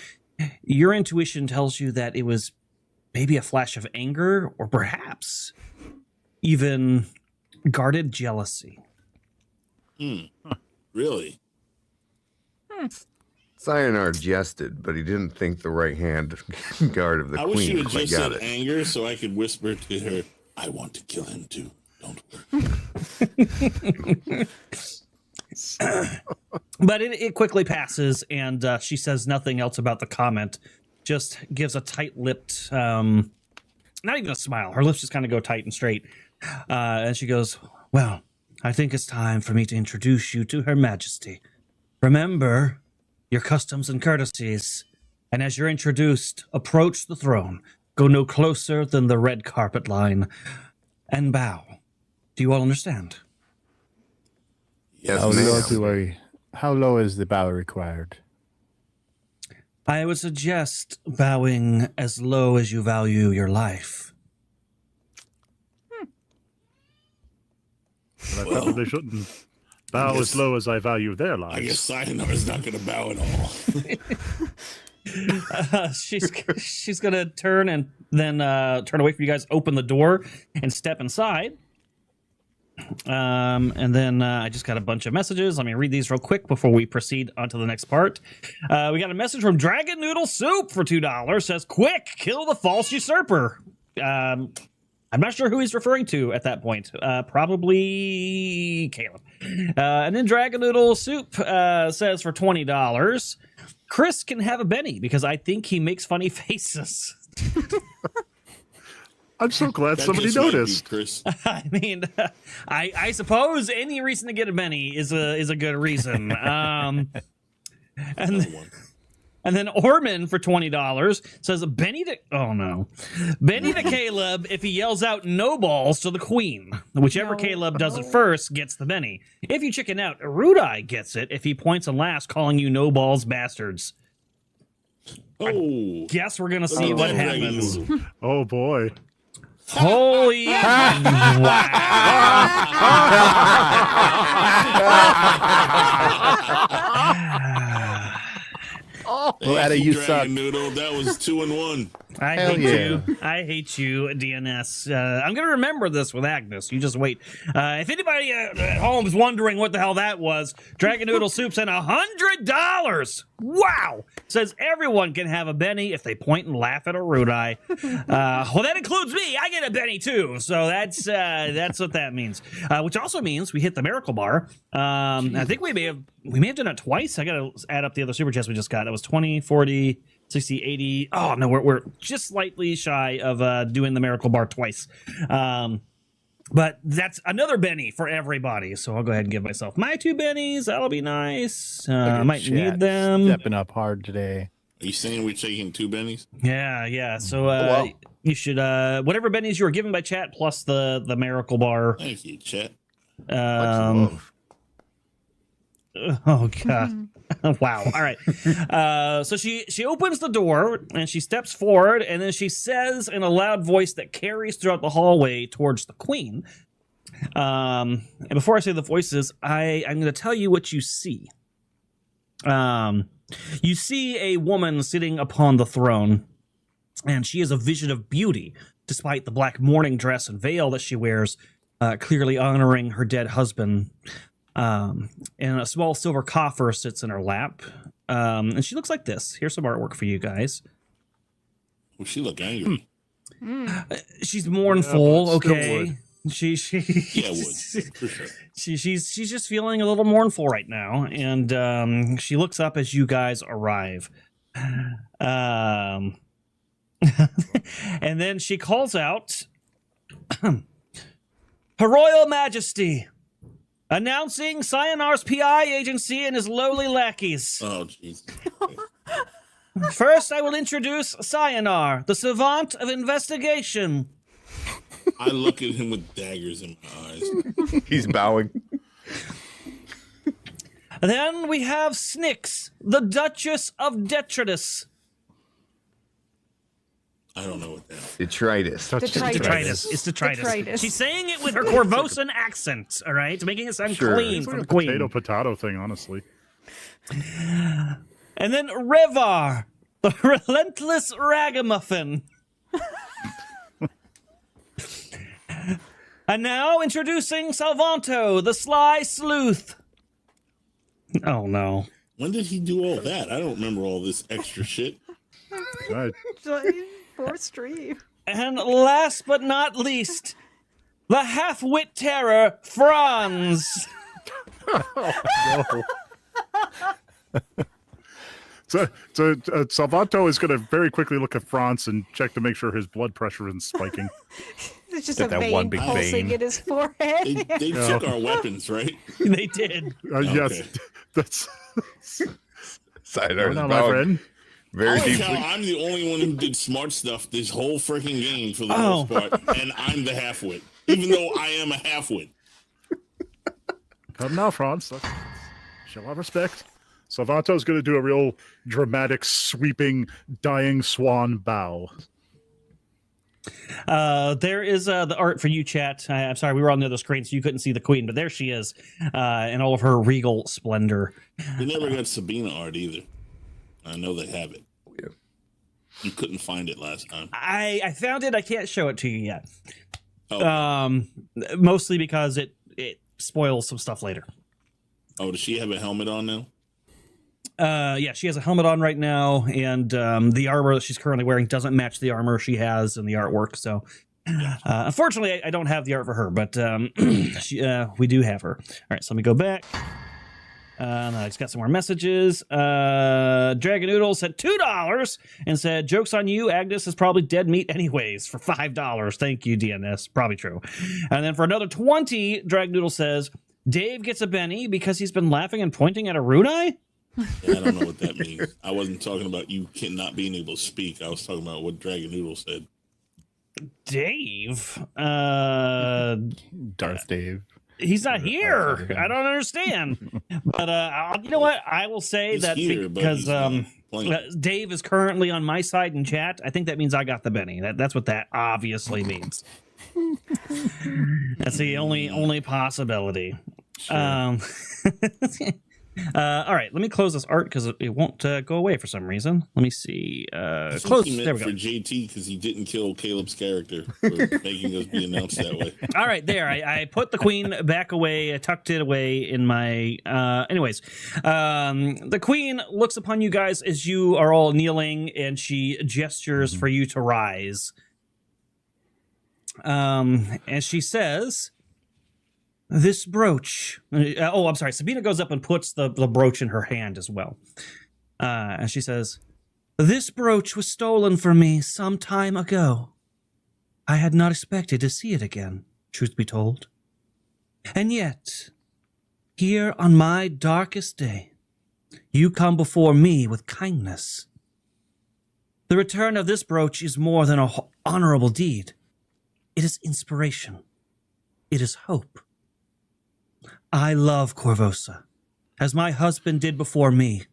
Speaker 1: your intuition tells you that it was maybe a flash of anger, or perhaps even guarded jealousy.
Speaker 3: Really?
Speaker 6: Cyanar jested, but he didn't think the right hand guard of the
Speaker 3: I wish you
Speaker 6: Queen
Speaker 3: had
Speaker 6: quite
Speaker 3: just
Speaker 6: got
Speaker 3: said
Speaker 6: it.
Speaker 3: anger so I could whisper to her, I want to kill him too. Don't worry.
Speaker 1: But it quickly passes, and she says nothing else about the comment. Just gives a tight-lipped, not even a smile. Her lips just kind of go tight and straight. And she goes, well, I think it's time for me to introduce you to Her Majesty. Remember your customs and courtesies, and as you're introduced, approach the throne. Go no closer than the red carpet line, and bow. Do you all understand?
Speaker 6: Yes, ma'am.
Speaker 2: How low is the bow required?
Speaker 1: I would suggest bowing as low as you value your life.
Speaker 4: But I probably shouldn't bow as low as I value their lives.
Speaker 3: I guess Sayonara's not going to bow at all.
Speaker 1: She's gonna turn and then turn away from you guys, open the door, and step inside. And then I just got a bunch of messages. Let me read these real quick before we proceed on to the next part. We got a message from Dragon Noodle Soup for $2. Says, quick, kill the false usurper. I
Speaker 7: I'm not sure who he's referring to at that point. Probably Caleb. And then Dragonoodle Soup says for $20, Chris can have a Benny because I think he makes funny faces.
Speaker 4: I'm so glad
Speaker 3: That
Speaker 4: somebody
Speaker 3: just might be
Speaker 4: noticed.
Speaker 3: Chris.
Speaker 7: I mean, I suppose any reason to get a Benny is a good reason. And then Orman for $20 says Benny to Caleb if he yells out no balls to the queen. Whichever Caleb does it first gets the Benny. If you chicken out, Erudi gets it if he points and laughs, calling you no balls bastards.
Speaker 3: Oh,
Speaker 7: Guess we're gonna see what happens.
Speaker 4: Oh boy.
Speaker 7: Holy
Speaker 2: Glad you suck.
Speaker 3: Dragon Noodle. That was 2 and 1.
Speaker 7: I
Speaker 2: Hell
Speaker 7: hate
Speaker 2: yeah.
Speaker 7: you. I hate you, DNS. I'm going to remember this with Agnes. You just wait. If anybody at home is wondering what the hell that was, Dragon Noodle Soup sent $100. Wow. Says everyone can have a Benny if they point and laugh at a Erudi. Well, that includes me. I get a Benny too. So that's what that means. Which also means we hit the Miracle Bar. I think we may have done it twice. I got to add up the other super chats we just got. That was 20, 40, 60, 80. Oh, no, we're just slightly shy of doing the Miracle Bar twice. But that's another Benny for everybody. So I'll go ahead and give myself my 2 Bennies. That'll be nice. I might need them.
Speaker 2: Stepping up hard today.
Speaker 3: Are you saying we're taking 2 bennies?
Speaker 7: Yeah. So you should, whatever Bennies you were given by chat plus the Miracle Bar.
Speaker 3: Thank you, chat.
Speaker 7: Oh god. Wow. All right. So she opens the door and she steps forward and then she says in a loud voice that carries throughout the hallway towards the queen. And before I say the voices, I'm going to tell you what you see. You see a woman sitting upon the throne, and she is a vision of beauty, despite the black mourning dress and veil that she wears, clearly honoring her dead husband. And a small silver coffer sits in her lap. And she looks like this. Here's some artwork for you guys.
Speaker 3: Well, she look angry.
Speaker 7: She's mournful,
Speaker 4: but still
Speaker 7: okay.
Speaker 4: would.
Speaker 3: Yeah, would for sure.
Speaker 7: She's just feeling a little mournful right now, and she looks up as you guys arrive. And then she calls out, Her Royal Majesty, announcing Sayonar's PI agency and his lowly lackeys.
Speaker 3: Oh, jeez.
Speaker 7: First, I will introduce Sayonar, the savant of investigation.
Speaker 3: I look at him with daggers in my eyes.
Speaker 6: He's bowing.
Speaker 7: Then we have Snix, the Duchess of Detritus.
Speaker 3: I don't know what that is.
Speaker 6: Detritus.
Speaker 7: Detritus. It's detritus.
Speaker 5: Detritus.
Speaker 7: She's saying it with her Corvosan accent, all right? Making it sound clean
Speaker 4: It's
Speaker 7: for
Speaker 4: like
Speaker 7: the
Speaker 4: a
Speaker 7: queen.
Speaker 4: potato thing, honestly.
Speaker 7: And then Revar, the relentless ragamuffin. And now introducing Salvanto, the sly sleuth. Oh, no.
Speaker 3: When did he do all that? I don't remember all this extra shit.
Speaker 4: Right.
Speaker 5: Poor stream.
Speaker 7: And last but not least, the half-wit terror, Franz.
Speaker 4: So Salvato is going to very quickly look at Franz and check to make sure his blood pressure isn't spiking.
Speaker 5: It's just
Speaker 2: Got
Speaker 5: a
Speaker 2: that
Speaker 5: vein
Speaker 2: one big
Speaker 5: pulsing
Speaker 2: vein.
Speaker 5: in his forehead.
Speaker 3: They took our weapons, right?
Speaker 7: They did.
Speaker 4: Yes, that's
Speaker 6: Sayonar's
Speaker 4: now, my
Speaker 6: bowing
Speaker 4: friend.
Speaker 3: I
Speaker 6: very
Speaker 3: like
Speaker 6: deeply.
Speaker 3: how I'm the only one who did smart stuff this whole freaking game for the most part, and I'm the halfwit, even though I am a halfwit.
Speaker 4: Come now, Franz. Let's show our respect. Salvato's going to do a real dramatic, sweeping, dying swan bow.
Speaker 7: There is the art for you, chat. I'm sorry, we were on the other screen, so you couldn't see the queen, but there she is in all of her regal splendor.
Speaker 3: They never got Sabina art either. I know they have it.
Speaker 6: Yeah.
Speaker 3: You couldn't find it last time.
Speaker 7: I found it. I can't show it to you yet.
Speaker 3: Oh,
Speaker 7: Mostly because it spoils some stuff later.
Speaker 3: oh, does she have a helmet on now?
Speaker 7: Yeah, she has a helmet on right now, and the armor that she's currently wearing doesn't match the armor she has in the artwork. So Unfortunately, I don't have the art for her, but we do have her. All right, so let me go back. I just got some more messages. Dragon Noodle said $2 and said, "Joke's on you. Agnes is probably dead meat anyways," for $5. Thank you, DNS. Probably true. And then for another 20, Dragon Noodle says, "Dave gets a Benny because he's been laughing and pointing at Erudi."
Speaker 3: Yeah, I don't know what that means. I wasn't talking about you not being able to speak. I was talking about what Dragon Noodle said.
Speaker 7: Dave?
Speaker 2: Darth Dave.
Speaker 7: He's not here. I don't understand. But you know what? I will say
Speaker 3: He's
Speaker 7: that
Speaker 3: here, but
Speaker 7: because
Speaker 3: he's not playing.
Speaker 7: Dave is currently on my side in chat, I think that means I got the Benny. That's what that obviously means. That's the only possibility.
Speaker 2: Sure.
Speaker 7: All right, let me close this art because it won't go away for some reason. Let me see.
Speaker 3: I think
Speaker 7: Close.
Speaker 3: he meant
Speaker 7: There we go.
Speaker 3: for JT because he didn't kill Caleb's character for making us be announced that way.
Speaker 7: All right, there. I put the queen back away. I tucked it away in my. Anyways, the queen looks upon you guys as you are all kneeling, and she gestures for you to rise. And she says, "This brooch." I'm sorry. Sabina goes up and puts the brooch in her hand as well. And she says, "This brooch was stolen from me some time ago. I had not expected to see it again, truth be told. And yet, here on my darkest day, you come before me with kindness. The return of this brooch is more than an honorable deed. It is inspiration. It is hope. I love Corvosa, as my husband did before me.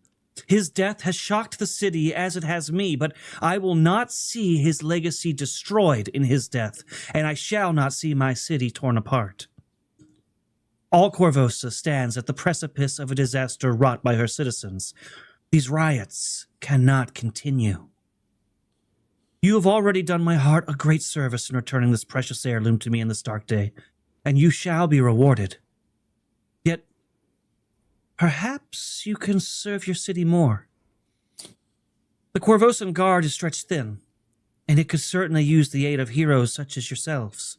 Speaker 7: His death has shocked the city as it has me, but I will not see his legacy destroyed in his death, and I shall not see my city torn apart. All Corvosa stands at the precipice of a disaster wrought by her citizens. These riots cannot continue. You have already done my heart a great service in returning this precious heirloom to me in this dark day, and you shall be rewarded. Yet, perhaps you can serve your city more. The Corvosan Guard is stretched thin, and it could certainly use the aid of heroes such as yourselves.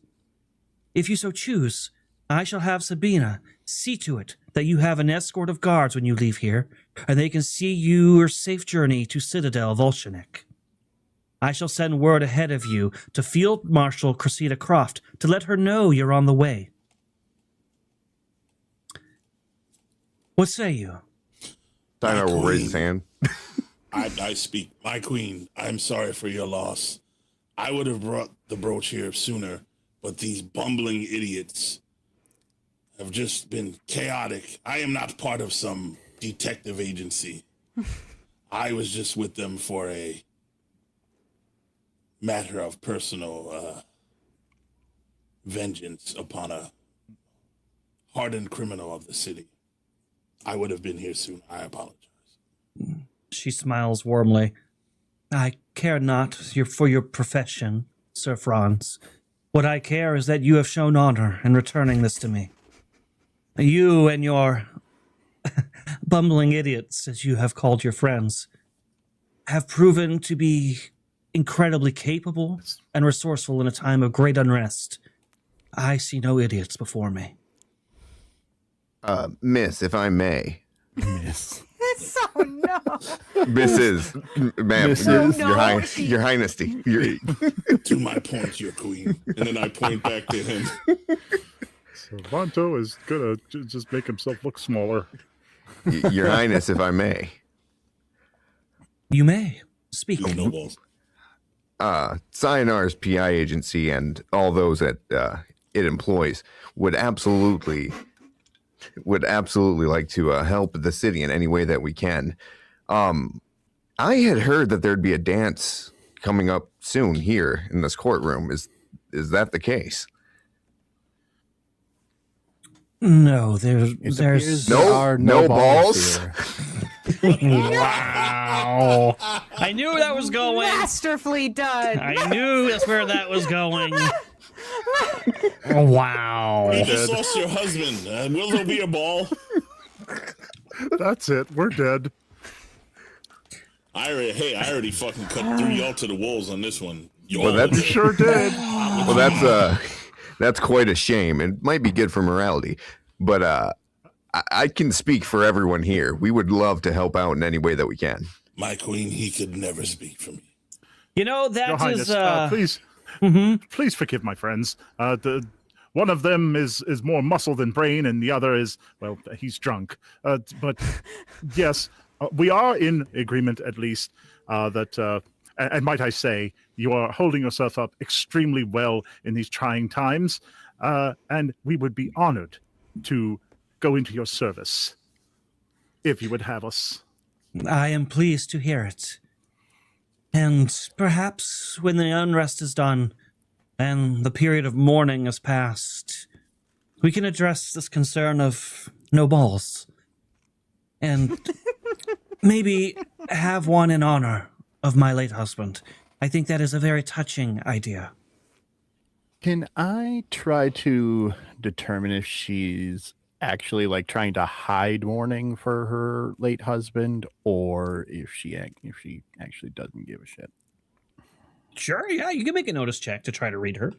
Speaker 7: If you so choose, I shall have Sabina see to it that you have an escort of guards when you leave here, and they can see your safe journey to Citadel Volshenik. I shall send word ahead of you to Field Marshal Cressida Croft to let her know you're on the way. What say you?"
Speaker 6: Steinar will raise his hand.
Speaker 3: I speak. My queen, I'm sorry for your loss. I would have brought the brooch here sooner, but these bumbling idiots have just been chaotic. I am not part of some detective agency. I was just with them for a matter of personal vengeance upon a hardened criminal of the city. I would have been here soon. I apologize.
Speaker 7: She smiles warmly. "I care not for your profession, Sir Franz. What I care is that you have shown honor in returning this to me. You and your bumbling idiots, as you have called your friends, have proven to be incredibly capable and resourceful in a time of great unrest. I see no idiots before me."
Speaker 6: Miss, if I may.
Speaker 2: Miss.
Speaker 5: So no.
Speaker 6: Mrs. Ma'am,
Speaker 2: Mrs.
Speaker 6: Your Highnessty.
Speaker 3: To my point, your queen. And then I point back to him.
Speaker 4: So Vanto is gonna just make himself look smaller.
Speaker 6: Your Highness, if I may.
Speaker 7: You may. Speak.
Speaker 3: You no balls.
Speaker 6: Sayonara's PI agency and all those that it employs would absolutely like to help the city in any way that we can. I had heard that there'd be a dance coming up soon here in this courtroom. Is that the case?
Speaker 7: No,
Speaker 2: It
Speaker 7: there's
Speaker 2: appears there are no
Speaker 6: balls?
Speaker 2: here.
Speaker 7: Wow. I knew that was going.
Speaker 5: Masterfully done.
Speaker 7: I knew that's where that was going. Wow.
Speaker 3: You just lost your husband. Will there be a ball?
Speaker 4: That's it. We're dead.
Speaker 3: I already fucking cut through y'all to the wolves on this one.
Speaker 6: Well,
Speaker 4: You sure did.
Speaker 6: Well, that's quite a shame. It might be good for morality, but I can speak for everyone here. We would love to help out in any way that we can.
Speaker 3: My queen, he could never speak for me.
Speaker 7: You know, that
Speaker 4: Your Highness,
Speaker 7: is
Speaker 4: please forgive my friends. One of them is more muscle than brain, and the other is, well, he's drunk. But yes, we are in agreement at least that, and might I say, you are holding yourself up extremely well in these trying times, and we would be honored to go into your service if you would have us.
Speaker 7: I am pleased to hear it. And perhaps when the unrest is done and the period of mourning is past, we can address this concern of no balls. And maybe have one in honor of my late husband. I think that is a very touching idea.
Speaker 2: Can I try to determine if she's actually like trying to hide mourning for her late husband, or if she actually doesn't give a shit?
Speaker 7: Sure, yeah, you can make a notice check to try to read her.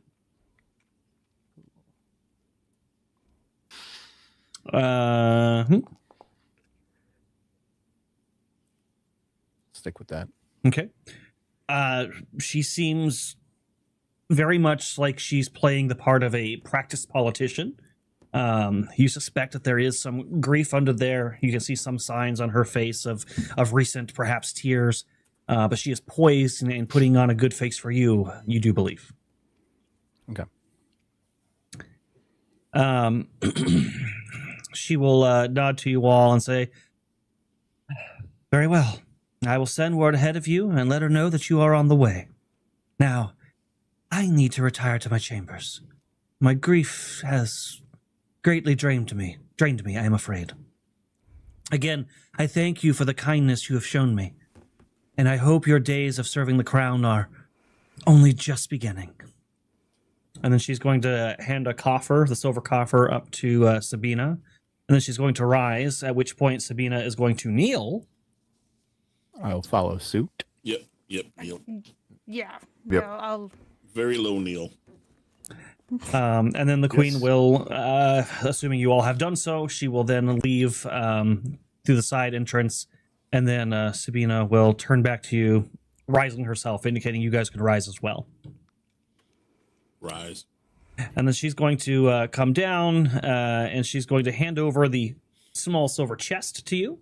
Speaker 2: Stick with that.
Speaker 7: Okay. She seems very much like she's playing the part of a practiced politician. You suspect that there is some grief under there. You can see some signs on her face of recent, perhaps, tears. But she is poised and putting on a good face for you, you do believe.
Speaker 2: Okay.
Speaker 7: She will nod to you all and say, very well. I will send word ahead of you and let her know that you are on the way. Now, I need to retire to my chambers. My grief has greatly drained me, I am afraid. Again, I thank you for the kindness you have shown me, and I hope your days of serving the crown are only just beginning. And then she's going to hand a coffer, the silver coffer, up to Sabina, and then she's going to rise, at which point Sabina is going to kneel.
Speaker 2: I'll follow suit.
Speaker 3: Yep.
Speaker 5: Yeah.
Speaker 6: Yep.
Speaker 5: I'll
Speaker 3: Very low kneel.
Speaker 7: And then the queen will, assuming you all have done so, she will then leave through the side entrance, and then Sabina will turn back to you, rising herself, indicating you guys could rise as well.
Speaker 3: Rise.
Speaker 7: And then she's going to come down, and she's going to hand over the small silver chest to you.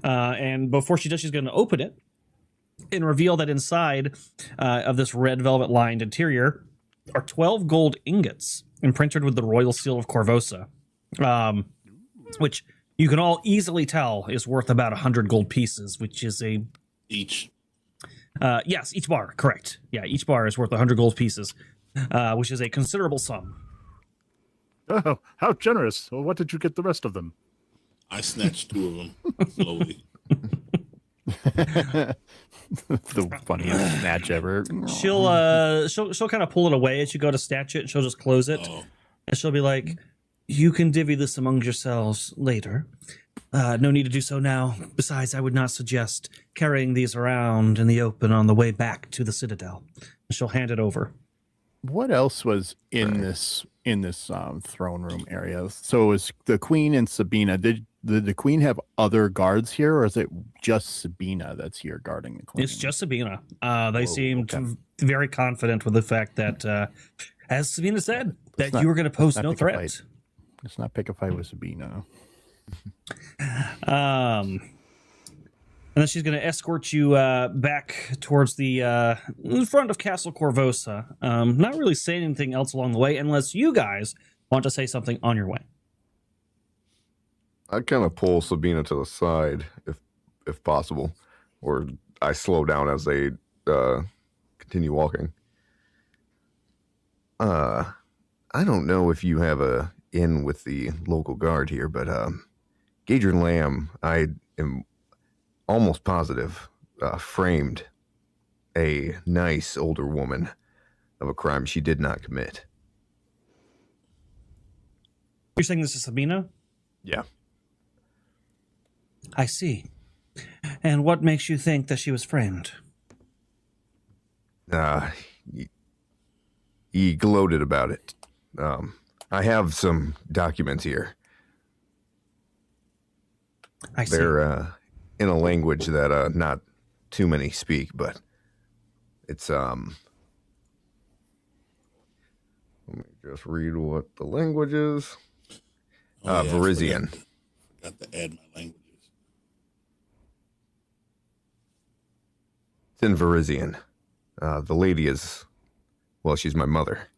Speaker 7: And before she does, she's going to open it and reveal that inside of this red velvet lined interior are 12 gold ingots imprinted with the royal seal of Corvosa, which you can all easily tell is worth about 100 gold pieces, which is
Speaker 3: Each.
Speaker 7: Yes, each bar, correct. Yeah, each bar is worth 100 gold pieces, which is a considerable sum.
Speaker 4: Oh, how generous. Well, what did you get the rest of them?
Speaker 3: I snatched 2 of them slowly.
Speaker 2: The funniest snatch ever.
Speaker 7: She'll kind of pull it away as you go to snatch it, and she'll just close it.
Speaker 3: Oh.
Speaker 7: And she'll be like, you can divvy this among yourselves later. No need to do so now. Besides, I would not suggest carrying these around in the open on the way back to the Citadel. And she'll hand it over.
Speaker 2: What else was in this throne room area? So it was the queen and Sabina. Did the queen have other guards here, or is it just Sabina that's here guarding the queen?
Speaker 7: It's just Sabina. They seemed very confident with the fact that, as Sabina said, that you were going to pose no threat.
Speaker 2: Let's not pick a fight with Sabina.
Speaker 7: And then she's going to escort you back towards the front of Castle Corvosa. Not really saying anything else along the way, unless you guys want to say something on your way.
Speaker 6: I'd kind of pull Sabina to the side, if possible, or I slow down as they continue walking. I don't know if you have a in with the local guard here, but Gadrian Lamb, I am almost positive, framed a nice older woman of a crime she did not commit.
Speaker 7: You're saying this is Sabina?
Speaker 6: Yeah.
Speaker 7: I see. And what makes you think that she was framed?
Speaker 6: he gloated about it. I have some documents here.
Speaker 7: I see.
Speaker 6: They're in a language that not too many speak, but it's let me just read what the language is.
Speaker 3: Oh, yeah, I
Speaker 6: Verizian.
Speaker 3: Got to add my languages.
Speaker 6: It's in Verizian. The lady is, well, she's my mother.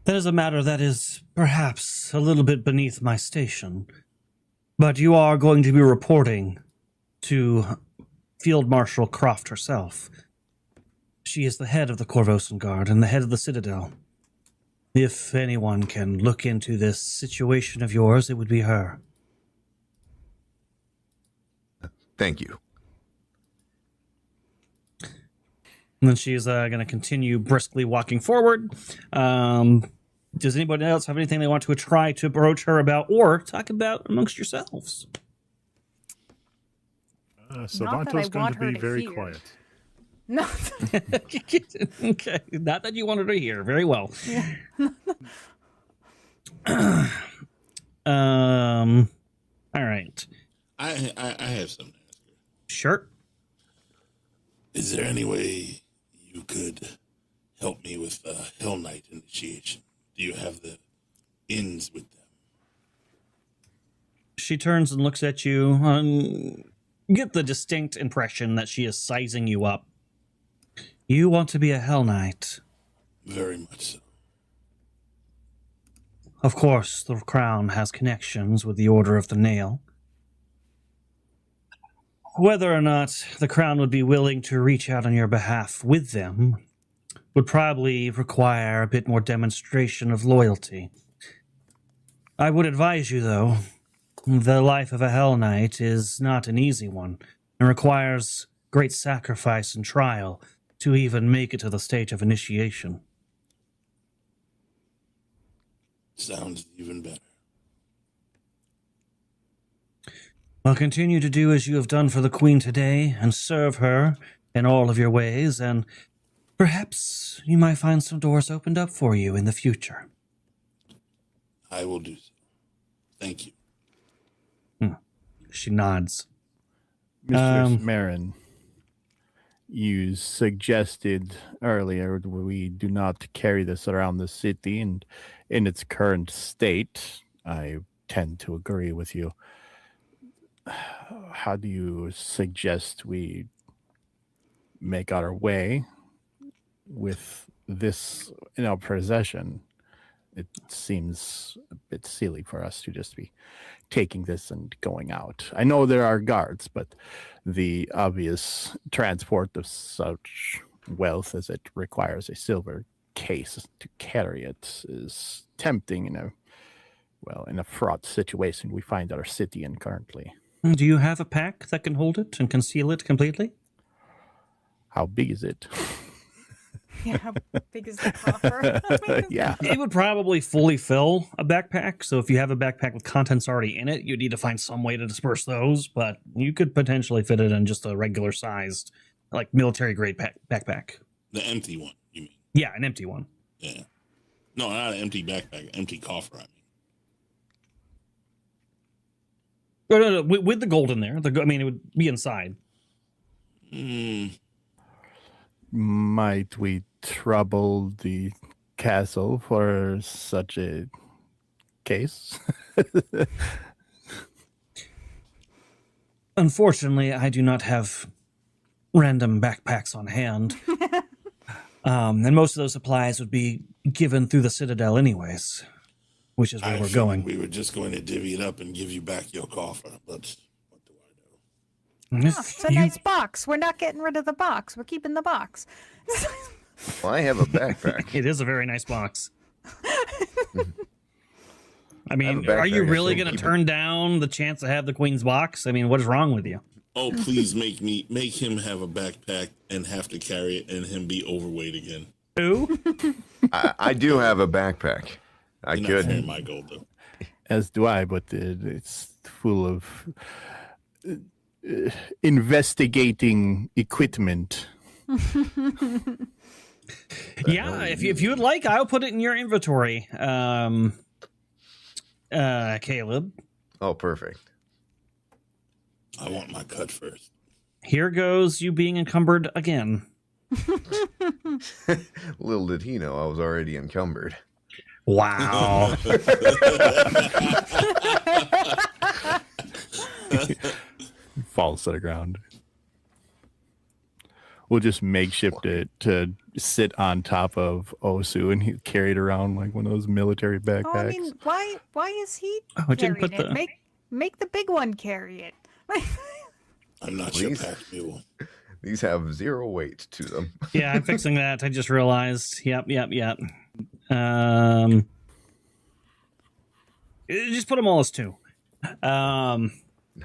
Speaker 7: That is a matter that is perhaps a little bit beneath my station. But you are going to be reporting to Field Marshal Croft herself. She is the head of the Corvosan Guard and the head of the Citadel. If anyone can look into this situation of yours, it would be her.
Speaker 6: Thank you.
Speaker 7: And then she is going to continue briskly walking forward. Does anybody else have anything they want to try to approach her about or talk about amongst yourselves?
Speaker 4: Silvanto's going to be very quiet.
Speaker 5: No.
Speaker 7: Okay, not that you wanted to hear. Very well.
Speaker 5: Yeah.
Speaker 7: All right.
Speaker 3: I have something to ask her.
Speaker 7: Sure.
Speaker 3: Is there any way you could help me with Hell Knight initiation? Do you have the ins with them?
Speaker 7: She turns and looks at you. You get the distinct impression that she is sizing you up. You want to be a Hell Knight.
Speaker 3: Very much so.
Speaker 7: Of course, the Crown has connections with the Order of the Nail. Whether or not the Crown would be willing to reach out on your behalf with them would probably require a bit more demonstration of loyalty. I would advise you, though, the life of a Hell Knight is not an easy one and requires great sacrifice and trial to even make it to the stage of initiation.
Speaker 3: Sounds even better.
Speaker 7: Well, continue to do as you have done for the Queen today and serve her in all of your ways, and perhaps you might find some doors opened up for you in the future.
Speaker 3: I will do so. Thank you.
Speaker 7: She nods.
Speaker 2: Mr. Marin, you suggested earlier we do not carry this around the city, and in its current state, I tend to agree with you. How do you suggest we make our way with this in our possession? It seems a bit silly for us to just be taking this and going out. I know there are guards, but the obvious transport of such wealth as it requires a silver case to carry it is tempting in a fraught situation we find our city in currently.
Speaker 7: Do you have a pack that can hold it and conceal it completely?
Speaker 2: How big is it?
Speaker 5: Yeah, how big is the coffer?
Speaker 2: Yeah.
Speaker 7: It would probably fully fill a backpack, so if you have a backpack with contents already in it, you'd need to find some way to disperse those, but you could potentially fit it in just a regular sized, like military-grade backpack.
Speaker 3: The empty one, you mean?
Speaker 7: Yeah, an empty one.
Speaker 3: Yeah. No, not an empty backpack, an empty coffer, I mean.
Speaker 7: No, with the gold in there. It would be inside.
Speaker 2: Might we trouble the castle for such a case?
Speaker 7: Unfortunately, I do not have random backpacks on hand. And most of those supplies would be given through the Citadel anyways, which is where we're going.
Speaker 3: We were just going to divvy it up and give you back your coffer, but what do I know?
Speaker 5: Oh, it's a nice box. We're not getting rid of the box. We're keeping the box.
Speaker 6: Well, I have a backpack.
Speaker 7: It is a very nice box. I
Speaker 6: have
Speaker 7: mean,
Speaker 6: a
Speaker 7: are you
Speaker 6: backpack, I
Speaker 7: really
Speaker 6: still
Speaker 7: going to
Speaker 6: keep
Speaker 7: turn down the chance to have the Queen's box? I mean, what is wrong with you?
Speaker 3: Oh, please make him have a backpack and have to carry it and him be overweight again.
Speaker 7: Who?
Speaker 6: I do have a backpack. I
Speaker 3: You're not carrying
Speaker 6: could.
Speaker 3: my gold, though.
Speaker 2: As do I, but it's full of investigating equipment
Speaker 7: Yeah, if you would like, I'll put it in your inventory. Caleb.
Speaker 6: Oh, perfect.
Speaker 3: I want my cut first.
Speaker 7: Here goes you being encumbered again.
Speaker 6: Little did he know I was already encumbered.
Speaker 7: Wow.
Speaker 2: Falls to the ground. We'll just makeshift it to sit on top of Osu, and he's carried around like one of those military backpacks.
Speaker 5: Oh, I mean, why is he
Speaker 7: I didn't
Speaker 5: carrying
Speaker 7: put
Speaker 5: it?
Speaker 7: the-
Speaker 5: Make the big one carry it.
Speaker 3: I'm not your
Speaker 6: Please.
Speaker 3: pack mule.
Speaker 6: These have 0 weight to them.
Speaker 7: Yeah, I'm fixing that. I just realized. Yep. Just put them all as 2.
Speaker 6: How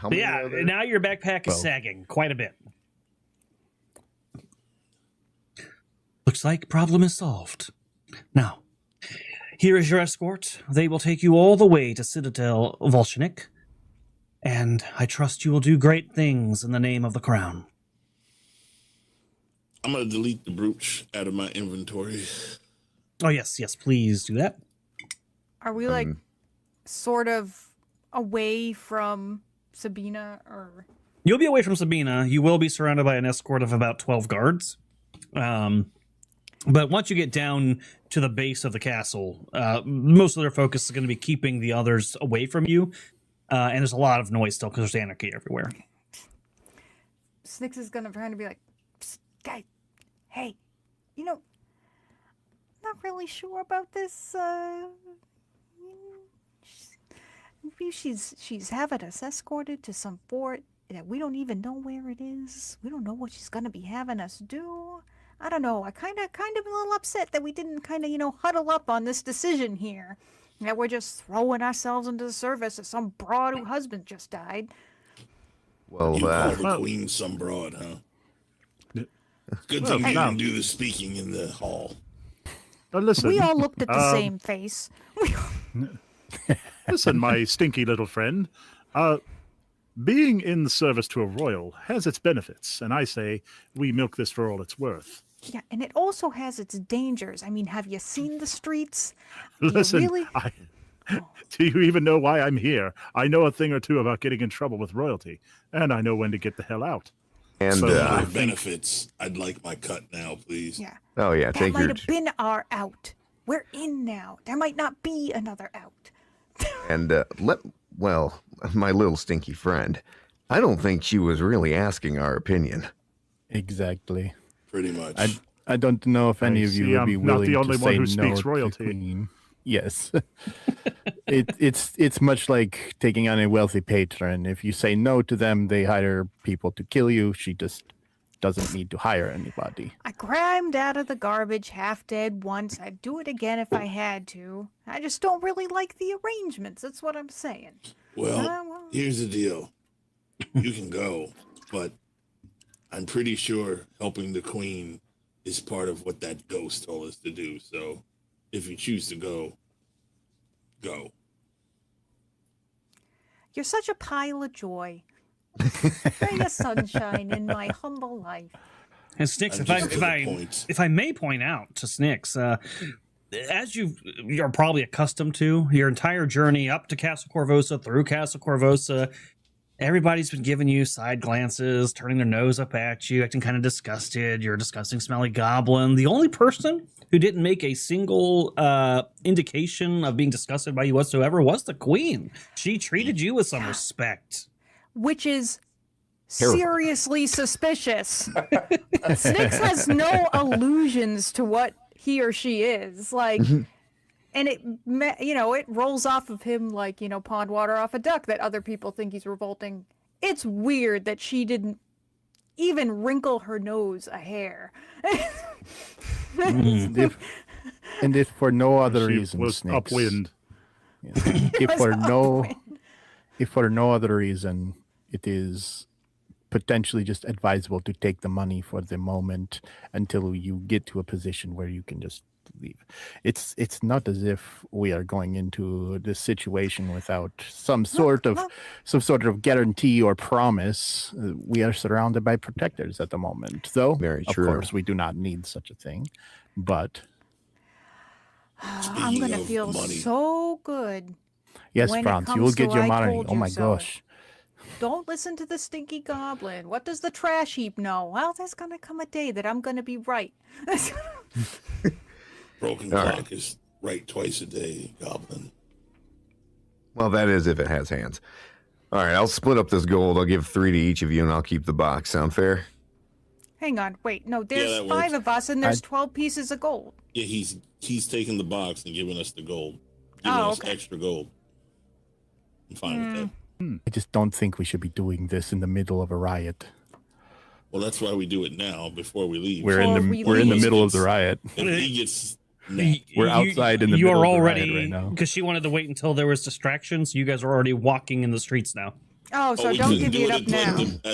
Speaker 7: But
Speaker 6: many
Speaker 7: yeah,
Speaker 6: are there?
Speaker 7: now your backpack is
Speaker 2: Well.
Speaker 7: sagging quite a bit. Looks like problem is solved. Now, here is your escort. They will take you all the way to Citadel Volshenik, and I trust you will do great things in the name of the crown.
Speaker 3: I'm gonna delete the brooch out of my inventory.
Speaker 7: Oh yes, please do that.
Speaker 5: Are we like sort of away from Sabina or?
Speaker 7: You'll be away from Sabina. You will be surrounded by an escort of about 12 guards. But once you get down to the base of the castle, most of their focus is going to be keeping the others away from you. And there's a lot of noise still because there's anarchy everywhere.
Speaker 5: Snix is gonna try to be like, "Psst, guy, hey, you know, not really sure about this. Maybe she's having us escorted to some fort that we don't even know where it is. We don't know what she's gonna be having us do. I don't know. I kind of a little upset that we didn't kind of huddle up on this decision here. That we're just throwing ourselves into the service of some broad whose husband just died.
Speaker 6: Well,
Speaker 3: You call the
Speaker 4: well-
Speaker 3: queen some broad, huh?
Speaker 4: Yeah.
Speaker 3: Good
Speaker 4: Well,
Speaker 3: thing you
Speaker 4: no.
Speaker 3: didn't do the speaking in the hall.
Speaker 4: But listen,
Speaker 5: We all looked at the same face.
Speaker 4: listen, my stinky little friend. Being in the service to a royal has its benefits, and I say we milk this for all it's worth.
Speaker 5: Yeah, and it also has its dangers. I mean, have you seen the streets? Do you
Speaker 4: Listen,
Speaker 5: really?
Speaker 4: do you even know why I'm here? I know a thing or two about getting in trouble with royalty, and I know when to get the hell out.
Speaker 6: and
Speaker 4: So,
Speaker 3: For
Speaker 4: I think-
Speaker 3: benefits, I'd like my cut now, please.
Speaker 5: Yeah,
Speaker 6: oh yeah,
Speaker 5: that
Speaker 6: take
Speaker 5: might
Speaker 6: your
Speaker 5: have been our out. We're in now. There might not be another out.
Speaker 6: and my little stinky friend. I don't think she was really asking our opinion.
Speaker 2: Exactly.
Speaker 3: Pretty much.
Speaker 2: I don't know if any
Speaker 4: I
Speaker 2: of you
Speaker 4: see
Speaker 2: would be
Speaker 4: I'm not
Speaker 2: willing
Speaker 4: the only
Speaker 2: to
Speaker 4: one
Speaker 2: say
Speaker 4: who
Speaker 2: no
Speaker 4: speaks
Speaker 2: to the
Speaker 4: royalty.
Speaker 2: queen. Yes. It's much like taking on a wealthy patron. If you say no to them, they hire people to kill you. She just doesn't need to hire anybody.
Speaker 5: I climbed out of the garbage half dead once. I'd do it again if I had to. I just don't really like the arrangements. That's what I'm saying.
Speaker 3: Well, here's the deal. You can go, but I'm pretty sure helping the queen is part of what that ghost told us to do. So if you choose to go, go.
Speaker 5: You're such a pile of joy. Ray of sunshine in my humble life.
Speaker 7: And Snix,
Speaker 3: I'm just to the point.
Speaker 7: if I may point out to Snix, as you're probably accustomed to your entire journey up to Castle Corvosa, through Castle Corvosa, everybody's been giving you side glances, turning their nose up at you, acting kind of disgusted. You're a disgusting, smelly goblin. The only person who didn't make a single indication of being disgusted by you whatsoever was the queen. She treated you with some respect.
Speaker 5: Which is
Speaker 6: Terrible.
Speaker 5: seriously suspicious. Snix has no allusions to what he or she is. Like, and it rolls off of him like, pond water off a duck that other people think he's revolting. It's weird that she didn't even wrinkle her nose a hair.
Speaker 2: If for no other
Speaker 4: She
Speaker 2: reason,
Speaker 4: was
Speaker 2: Snix.
Speaker 4: upwind.
Speaker 2: Yeah. If for no other reason, it is potentially just advisable to take the money for the moment until you get to a position where you can just leave. It's not as if we are going into this situation without some sort of guarantee or promise. We are surrounded by protectors at the moment, though.
Speaker 6: Very
Speaker 2: of
Speaker 6: true.
Speaker 2: course, we do not need such a thing. But
Speaker 5: I'm gonna
Speaker 3: of
Speaker 5: feel
Speaker 3: money.
Speaker 5: so good.
Speaker 2: yes,
Speaker 5: When it
Speaker 2: Franz, you
Speaker 5: comes
Speaker 2: will get
Speaker 5: to
Speaker 2: your
Speaker 5: I
Speaker 2: money.
Speaker 5: told
Speaker 2: Oh
Speaker 5: you
Speaker 2: my
Speaker 5: so.
Speaker 2: gosh.
Speaker 5: Don't listen to the stinky goblin. What does the trash heap know? Well, there's gonna come a day that I'm gonna be right.
Speaker 3: Broken
Speaker 6: All
Speaker 3: clock is right twice a day, Goblin.
Speaker 6: Well, that is if it has hands. All right, I'll split up this gold. I'll give 3 to each of you, and I'll keep the box. Sound fair?
Speaker 5: Hang on, wait, no, there's
Speaker 3: that
Speaker 5: 5
Speaker 3: works.
Speaker 5: of us and there's 12 pieces of gold.
Speaker 3: Yeah, he's taking the box and giving us the gold. Giving us
Speaker 5: okay.
Speaker 3: extra gold. I'm fine with that.
Speaker 2: I just don't think we should be doing this in the middle of a riot.
Speaker 3: Well, that's why we do it now before we leave.
Speaker 2: We're in
Speaker 5: Before
Speaker 2: the
Speaker 5: we leave.
Speaker 2: middle of the riot.
Speaker 3: If he gets napped,
Speaker 2: We're outside in the
Speaker 7: You're
Speaker 2: middle of the riot
Speaker 7: already
Speaker 2: right now.
Speaker 7: because she wanted to wait until there was distractions. You guys are already walking in the streets now.
Speaker 5: Oh, so
Speaker 3: we
Speaker 5: don't
Speaker 3: couldn't
Speaker 5: divvy
Speaker 3: do
Speaker 5: it up now.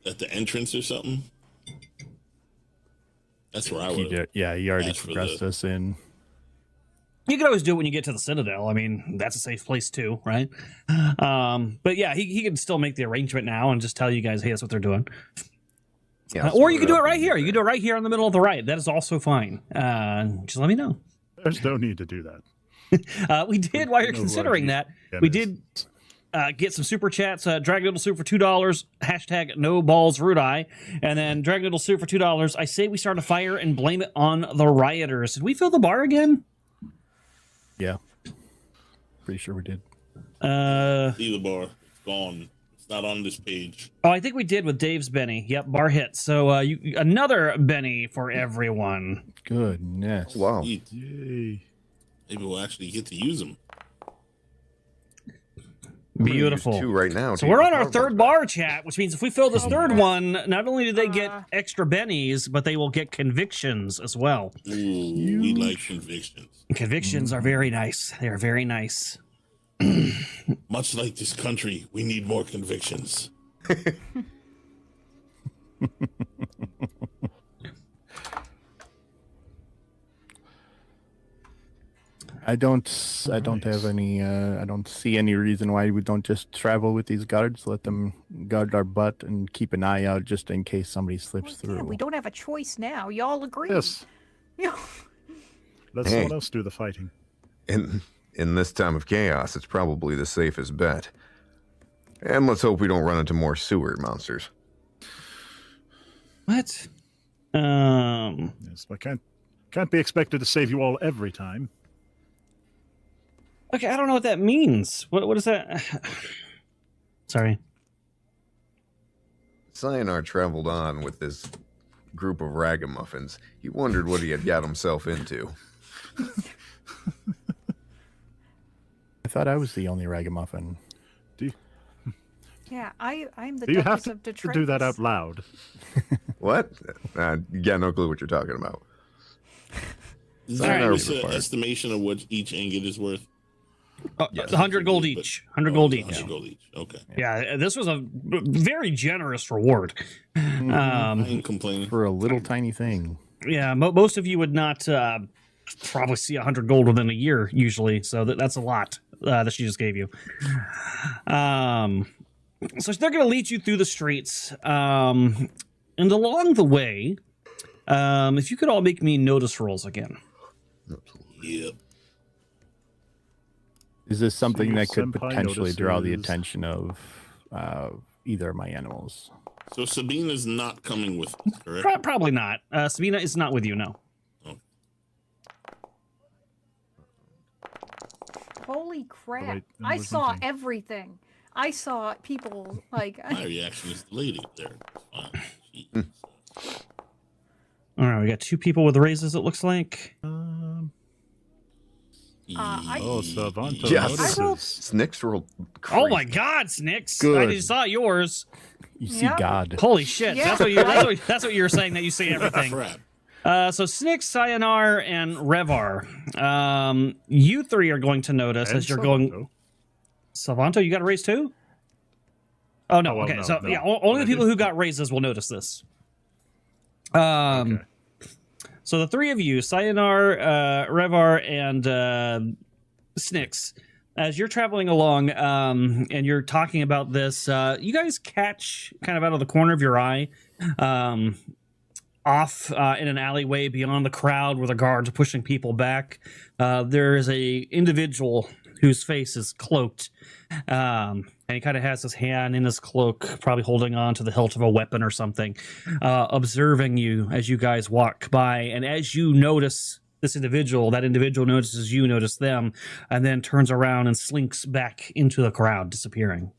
Speaker 3: at the entrance or something. That's where I would.
Speaker 2: He already
Speaker 3: asked for
Speaker 2: progressed
Speaker 3: the-
Speaker 2: us in.
Speaker 7: You could always do it when you get to the Citadel. I mean, that's a safe place too, right? But yeah, he could still make the arrangement now and just tell you guys, hey, that's what they're doing.
Speaker 6: Yeah.
Speaker 7: Or you could do it right here. You could do it right here in the middle of the riot. That is also fine. Just let me know.
Speaker 4: There's no need to do that.
Speaker 7: We did, while you're
Speaker 4: No
Speaker 7: considering
Speaker 4: worries.
Speaker 7: that, we did get some super chats. Dragon Noodle Soup for $2. Hashtag no balls Erudi. And then Dragon Noodle Soup for $2. I say we start a fire and blame it on the rioters. Did we fill the bar again?
Speaker 2: Yeah. Pretty sure we did.
Speaker 3: See the bar. It's gone. It's not on this page.
Speaker 7: Oh, I think we did with Dave's Benny. Yep, bar hit. So another Benny for everyone.
Speaker 2: Goodness.
Speaker 6: Wow.
Speaker 3: Sweet.
Speaker 4: Yay.
Speaker 3: Maybe we'll actually get to use them.
Speaker 6: I'm gonna use
Speaker 7: Beautiful.
Speaker 6: 2 right now.
Speaker 7: So
Speaker 6: to
Speaker 7: we're
Speaker 6: get
Speaker 7: on
Speaker 6: the
Speaker 7: our
Speaker 6: power
Speaker 7: third
Speaker 6: back.
Speaker 7: bar chat, which means if we fill this third one, not only do they get extra bennies, but they will get convictions as well.
Speaker 3: Ooh, we like convictions.
Speaker 7: Convictions are very nice. They are very nice.
Speaker 3: Much like this country, we need more convictions.
Speaker 2: I don't have any. I don't see any reason why we don't just travel with these guards. Let them guard our butt and keep an eye out just in case somebody slips
Speaker 5: Yeah,
Speaker 2: through.
Speaker 5: we don't have a choice now. Y'all agree.
Speaker 4: Yes.
Speaker 5: Yeah.
Speaker 4: Let
Speaker 6: Hey.
Speaker 4: someone else do the fighting.
Speaker 6: In this time of chaos, it's probably the safest bet. And let's hope we don't run into more sewer monsters.
Speaker 7: What?
Speaker 4: Yes, but can't be expected to save you all every time.
Speaker 7: Okay, I don't know what that means. What is that? Sorry.
Speaker 6: Cyanar traveled on with this group of ragamuffins. He wondered what he had got himself into.
Speaker 2: I thought I was the only ragamuffin.
Speaker 5: Yeah, I'm the
Speaker 4: Do you have
Speaker 5: Duchess
Speaker 4: to,
Speaker 5: of
Speaker 4: to do that
Speaker 5: Detritus.
Speaker 4: out loud?
Speaker 6: What? You got no clue what you're talking about.
Speaker 3: Is
Speaker 6: All right.
Speaker 3: there an estimation of what each ingot is worth?
Speaker 6: Yes.
Speaker 7: 100 gold each. 100 gold each.
Speaker 3: 100 gold each. Okay.
Speaker 7: Yeah, this was a very generous reward.
Speaker 3: I ain't complaining.
Speaker 2: For a little tiny thing.
Speaker 7: Yeah, most of you would not probably see 100 gold within a year usually, so that's a lot that she just gave you. So they're going to lead you through the streets, and along the way, if you could all make me notice rolls again.
Speaker 3: Yep.
Speaker 2: Is this something that could
Speaker 4: Senpai
Speaker 2: potentially draw the
Speaker 4: notices.
Speaker 2: attention of either of my animals?
Speaker 3: So Sabina's not coming with us, correct?
Speaker 7: Probably not. Sabina is not with you, no.
Speaker 5: Holy crap!
Speaker 4: wait,
Speaker 5: I
Speaker 4: there's
Speaker 5: saw
Speaker 4: nothing.
Speaker 5: everything. I saw people like.
Speaker 3: My reaction is the lady there. It's fine. Jeez.
Speaker 7: All right, we got 2 people with raises, it looks like.
Speaker 4: Oh, Savanto
Speaker 6: Yes.
Speaker 5: I rolled-
Speaker 4: notices.
Speaker 6: Snicks rolled
Speaker 7: Oh
Speaker 6: crazy.
Speaker 7: my God, Snicks!
Speaker 2: Good.
Speaker 7: I just saw yours.
Speaker 2: You see
Speaker 5: Yep.
Speaker 2: God.
Speaker 7: Holy shit!
Speaker 5: Yeah.
Speaker 7: That's what you're saying that you see everything.
Speaker 3: Crap.
Speaker 7: So Snicks, Cyanar, and Revar, you 3 are going to notice
Speaker 4: And
Speaker 7: as you're going.
Speaker 4: Savanto.
Speaker 7: Salvanto, you got a raise too? Oh no.
Speaker 4: Oh, well,
Speaker 7: okay,
Speaker 4: no,
Speaker 7: so
Speaker 4: no.
Speaker 7: yeah, only
Speaker 4: I
Speaker 7: the people
Speaker 4: did.
Speaker 7: who got raises will notice this.
Speaker 4: Okay.
Speaker 7: So the three of you, Sayonara, Revar, and Snicks, as you're traveling along and you're talking about this, you guys catch kind of out of the corner of your eye, off in an alleyway beyond the crowd where the guards are pushing people back. There is a individual whose face is cloaked, and he kind of has his hand in his cloak, probably holding on to the hilt of a weapon or something, observing you as you guys walk by. And as you notice this individual, that individual notices you, notice them, and then turns around and slinks back into the crowd, disappearing.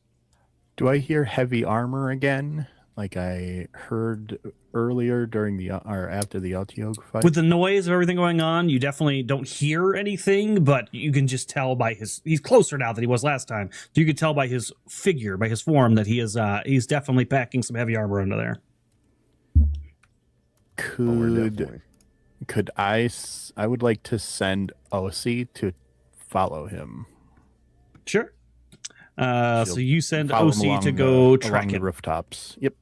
Speaker 2: Do I hear heavy armor again, like I heard earlier during the or after the Altiog fight?
Speaker 7: With the noise of everything going on, you definitely don't hear anything, but you can just tell by he's closer now than he was last time. So you can tell by his figure, by his form, that he's definitely packing some heavy armor under there.
Speaker 2: Could I would like to send OC to follow him.
Speaker 7: Sure. So you send
Speaker 2: Follow him
Speaker 7: OC
Speaker 2: along
Speaker 7: to go
Speaker 2: the,
Speaker 7: track
Speaker 2: along the
Speaker 7: him.
Speaker 2: rooftops. Yep.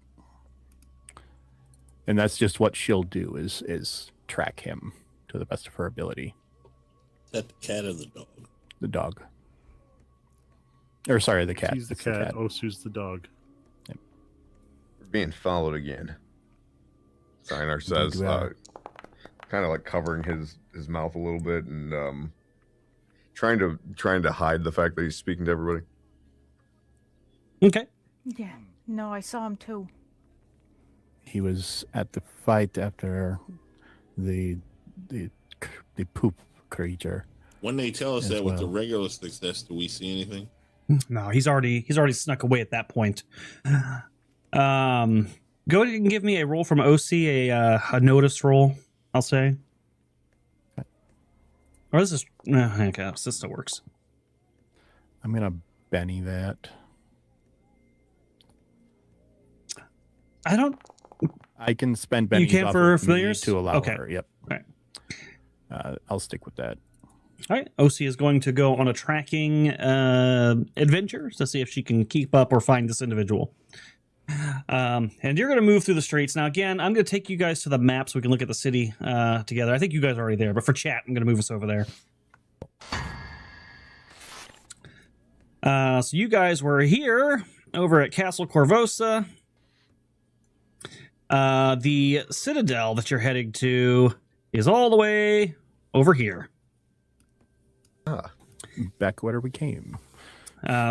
Speaker 2: And that's just what she'll do is track him to the best of her ability.
Speaker 3: Is that the cat or the dog?
Speaker 2: The dog. Or sorry, the cat.
Speaker 4: He's the
Speaker 2: It's
Speaker 4: cat. Osu's the dog.
Speaker 6: We're being followed again. Sayonara says, kind of like covering his mouth a little bit and trying to hide the fact that he's speaking to everybody.
Speaker 7: Okay.
Speaker 5: Yeah. No, I saw him too.
Speaker 2: He was at the fight after the poop creature.
Speaker 3: When they tell us
Speaker 2: As
Speaker 3: that with the
Speaker 2: well.
Speaker 3: regular success, do we see anything?
Speaker 7: No, he's already snuck away at that point. Go ahead and give me a roll from OC, a notice roll, I'll say. Or this is okay, this still works.
Speaker 2: I'm gonna Benny that. I can spend Benny's
Speaker 7: can't
Speaker 2: off
Speaker 7: for
Speaker 2: of me
Speaker 7: familiars?
Speaker 2: to allow
Speaker 7: Okay.
Speaker 2: her. Yep.
Speaker 7: All right.
Speaker 2: I'll stick with that.
Speaker 7: All right. OC is going to go on a tracking adventure to see if she can keep up or find this individual. And you're going to move through the streets. Now, again, I'm going to take you guys to the map so we can look at the city together. I think you guys are already there, but for chat, I'm going to move us over there. So you guys were here over at Castle Corvosa. The citadel that you're heading to is all the way over here.
Speaker 2: Back where we came.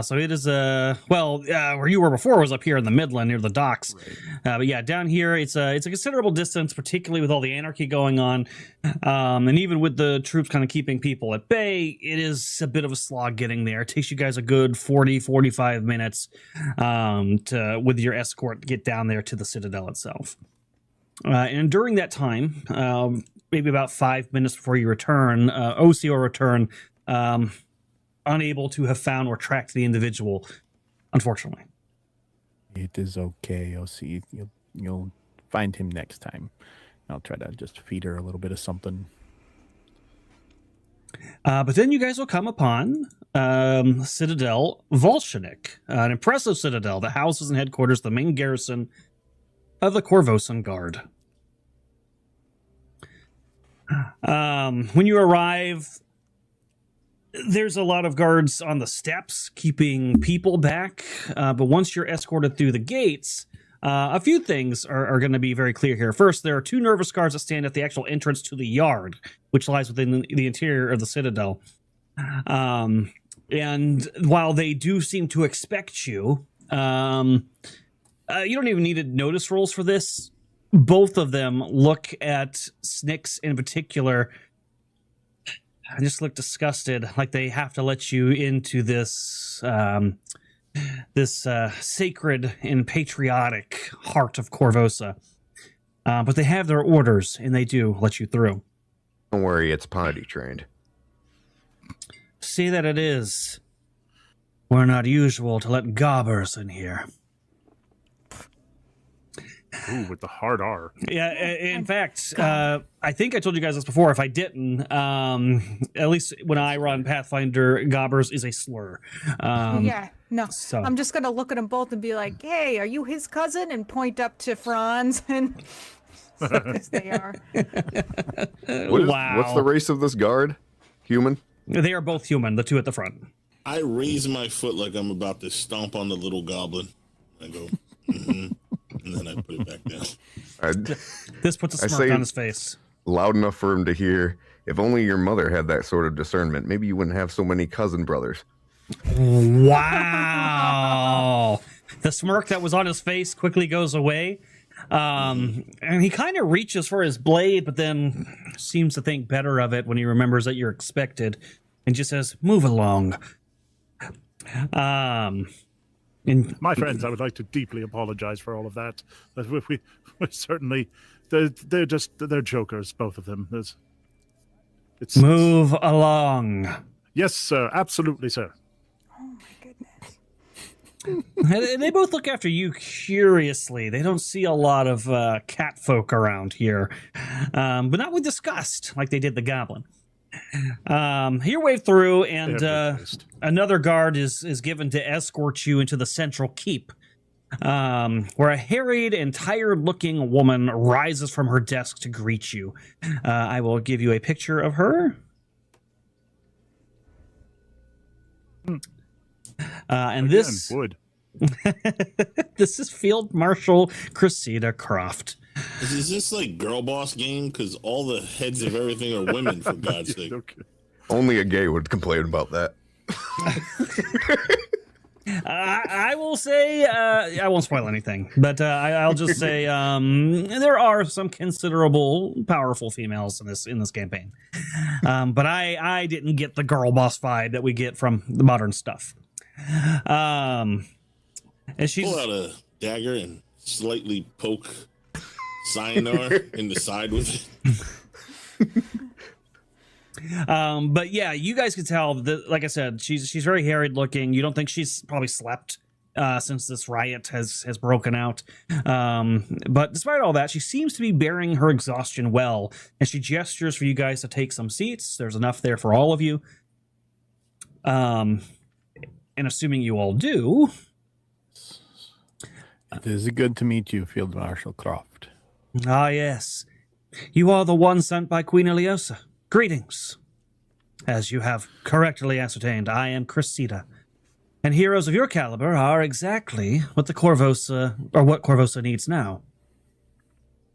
Speaker 7: So it is where you were before was up here in the Midland near the docks.
Speaker 2: Right.
Speaker 7: But yeah, down here it's a considerable distance, particularly with all the anarchy going on, and even with the troops kind of keeping people at bay. It is a bit of a slog getting there. It takes you guys a good 40-45 minutes to with your escort get down there to the citadel itself. And during that time, maybe about 5 minutes before you return, OC will return. Unable to have found or tracked the individual, unfortunately.
Speaker 2: It is okay, OC. You'll find him next time. I'll try to just feed her a little bit of something.
Speaker 7: But then you guys will come upon Citadel Volshenik, an impressive citadel that houses and headquarters the main garrison of the Corvosan Guard. When you arrive, there's a lot of guards on the steps keeping people back, but once you're escorted through the gates, a few things are going to be very clear here. First, there are 2 nervous guards that stand at the actual entrance to the yard, which lies within the interior of the citadel. And while they do seem to expect you, you don't even need notice rolls for this. Both of them look at Snicks in particular and just look disgusted, like they have to let you into this sacred and patriotic heart of Corvosa. But they have their orders, and they do let you through.
Speaker 6: Don't worry, it's potty trained.
Speaker 7: See that it is. We're not usual to let gobbers in here.
Speaker 4: Ooh, with the hard R.
Speaker 7: Yeah, in fact, I think I told you guys this before. If I didn't, at least when I run Pathfinder, gobbers is a slur.
Speaker 5: Yeah, no.
Speaker 7: so-
Speaker 5: I'm just gonna look at them both and be like, "Hey, are you his cousin?" And point up to Franz and Suckers they are.
Speaker 7: Wow.
Speaker 6: What's the race of this guard? Human?
Speaker 7: They are both human, the two at the front.
Speaker 3: I raise my foot like I'm about to stomp on the little goblin. I go, and then I put it back down.
Speaker 7: This puts a
Speaker 6: I
Speaker 7: smirk
Speaker 6: say-
Speaker 7: on his face.
Speaker 6: Loud enough for him to hear. If only your mother had that sort of discernment, maybe you wouldn't have so many cousin brothers.
Speaker 7: Wow. The smirk that was on his face quickly goes away. And he kind of reaches for his blade, but then seems to think better of it when he remembers that you're expected and just says, "Move along." And
Speaker 4: My friends, I would like to deeply apologize for all of that. But we certainly, they're jokers, both of them. It's
Speaker 7: move along.
Speaker 4: yes, sir. Absolutely, sir.
Speaker 5: Oh my goodness.
Speaker 7: They both look after you curiously. They don't see a lot of cat folk around here, but not with disgust like they did the goblin. Here wave through, and
Speaker 4: They have no taste.
Speaker 7: another guard is given to escort you into the central keep, where a harried and tired-looking woman rises from her desk to greet you. I will give you a picture of her. And this
Speaker 4: Wood.
Speaker 7: this is Field Marshal Cressida Croft.
Speaker 3: Is this like girl boss game? Because all the heads of everything are women, for God's sake.
Speaker 4: Okay.
Speaker 6: Only a gay would complain about that.
Speaker 7: I will say, I won't spoil anything, but I'll just say there are some considerable powerful females in this campaign. But I didn't get the girl boss vibe that we get from the modern stuff. And she's
Speaker 3: Pull out a dagger and slightly poke Sayonara in the side with it.
Speaker 7: but yeah, you guys can tell that, like I said, she's very harried looking. You don't think she's probably slept since this riot has broken out. But despite all that, she seems to be bearing her exhaustion well, and she gestures for you guys to take some seats. There's enough there for all of you. And assuming you all do,
Speaker 2: It is good to meet you, Field Marshal Croft.
Speaker 7: ah yes, you are the one sent by Queen Iliosa. Greetings. As you have correctly ascertained, I am Cressida, and heroes of your caliber are exactly what what Corvosa needs now.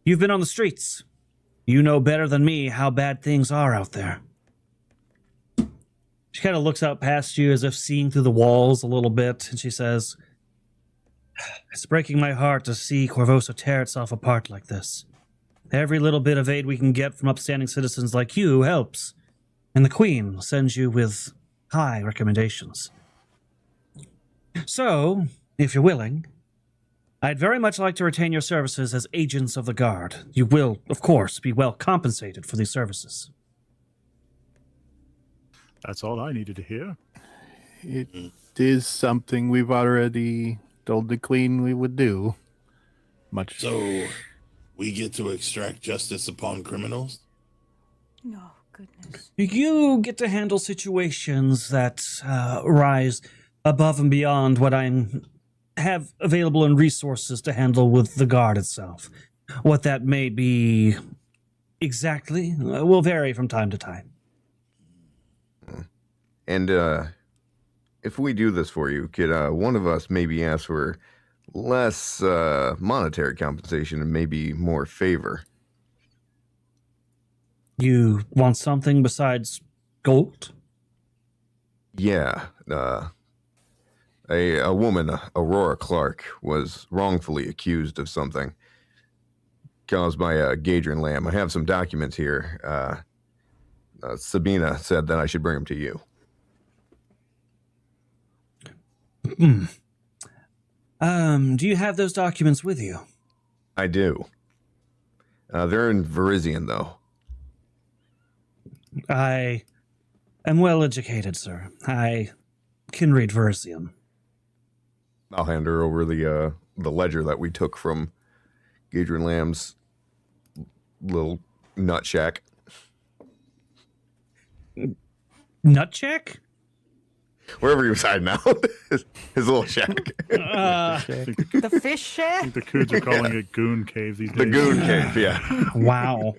Speaker 7: You've been on the streets. You know better than me how bad things are out there. She kind of looks out past you as if seeing through the walls a little bit, and she says, "It's breaking my heart to see Corvosa tear itself apart like this. Every little bit of aid we can get from upstanding citizens like you helps, and the Queen sends you with high recommendations. So, if you're willing, I'd very much like to retain your services as agents of the Guard. You will, of course, be well compensated for these services."
Speaker 4: That's all I needed to hear.
Speaker 2: It is something we've already told the Queen we would do. Much
Speaker 3: So we get to extract justice upon criminals?
Speaker 5: No, goodness.
Speaker 7: You get to handle situations that rise above and beyond what I have available in resources to handle with the Guard itself. What that may be exactly will vary from time to time.
Speaker 6: And if we do this for you, could one of us maybe ask for less monetary compensation and maybe more favor?
Speaker 7: You want something besides gold?
Speaker 6: Yeah. A woman, Aurora Clark, was wrongfully accused of something caused by a Gadron lamb. I have some documents here. Sabina said that I should bring them to you.
Speaker 7: Do you have those documents with you?
Speaker 6: I do. They're in Verizian, though.
Speaker 7: I am well educated, sir. I can read Versium.
Speaker 6: I'll hand her over the ledger that we took from Gadron Lamb's little nut shack.
Speaker 7: Nut check?
Speaker 6: wherever he was hiding out, his little shack.
Speaker 5: The fish shack?
Speaker 4: The Coods are calling it Goon Cave these days.
Speaker 6: The Goon Cave, yeah.
Speaker 7: Wow.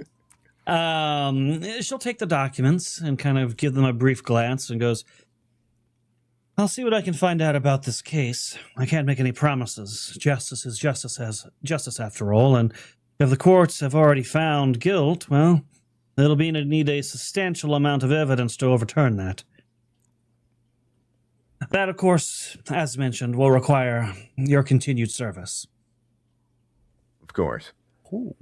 Speaker 7: She'll take the documents and kind of give them a brief glance and goes, I'll see what I can find out about this case. I can't make any promises. Justice is justice after all, and if the courts have already found guilt, well, it'll be to need a substantial amount of evidence to overturn that. That, of course, as mentioned, will require your continued service.
Speaker 6: Of course.
Speaker 7: Ooh.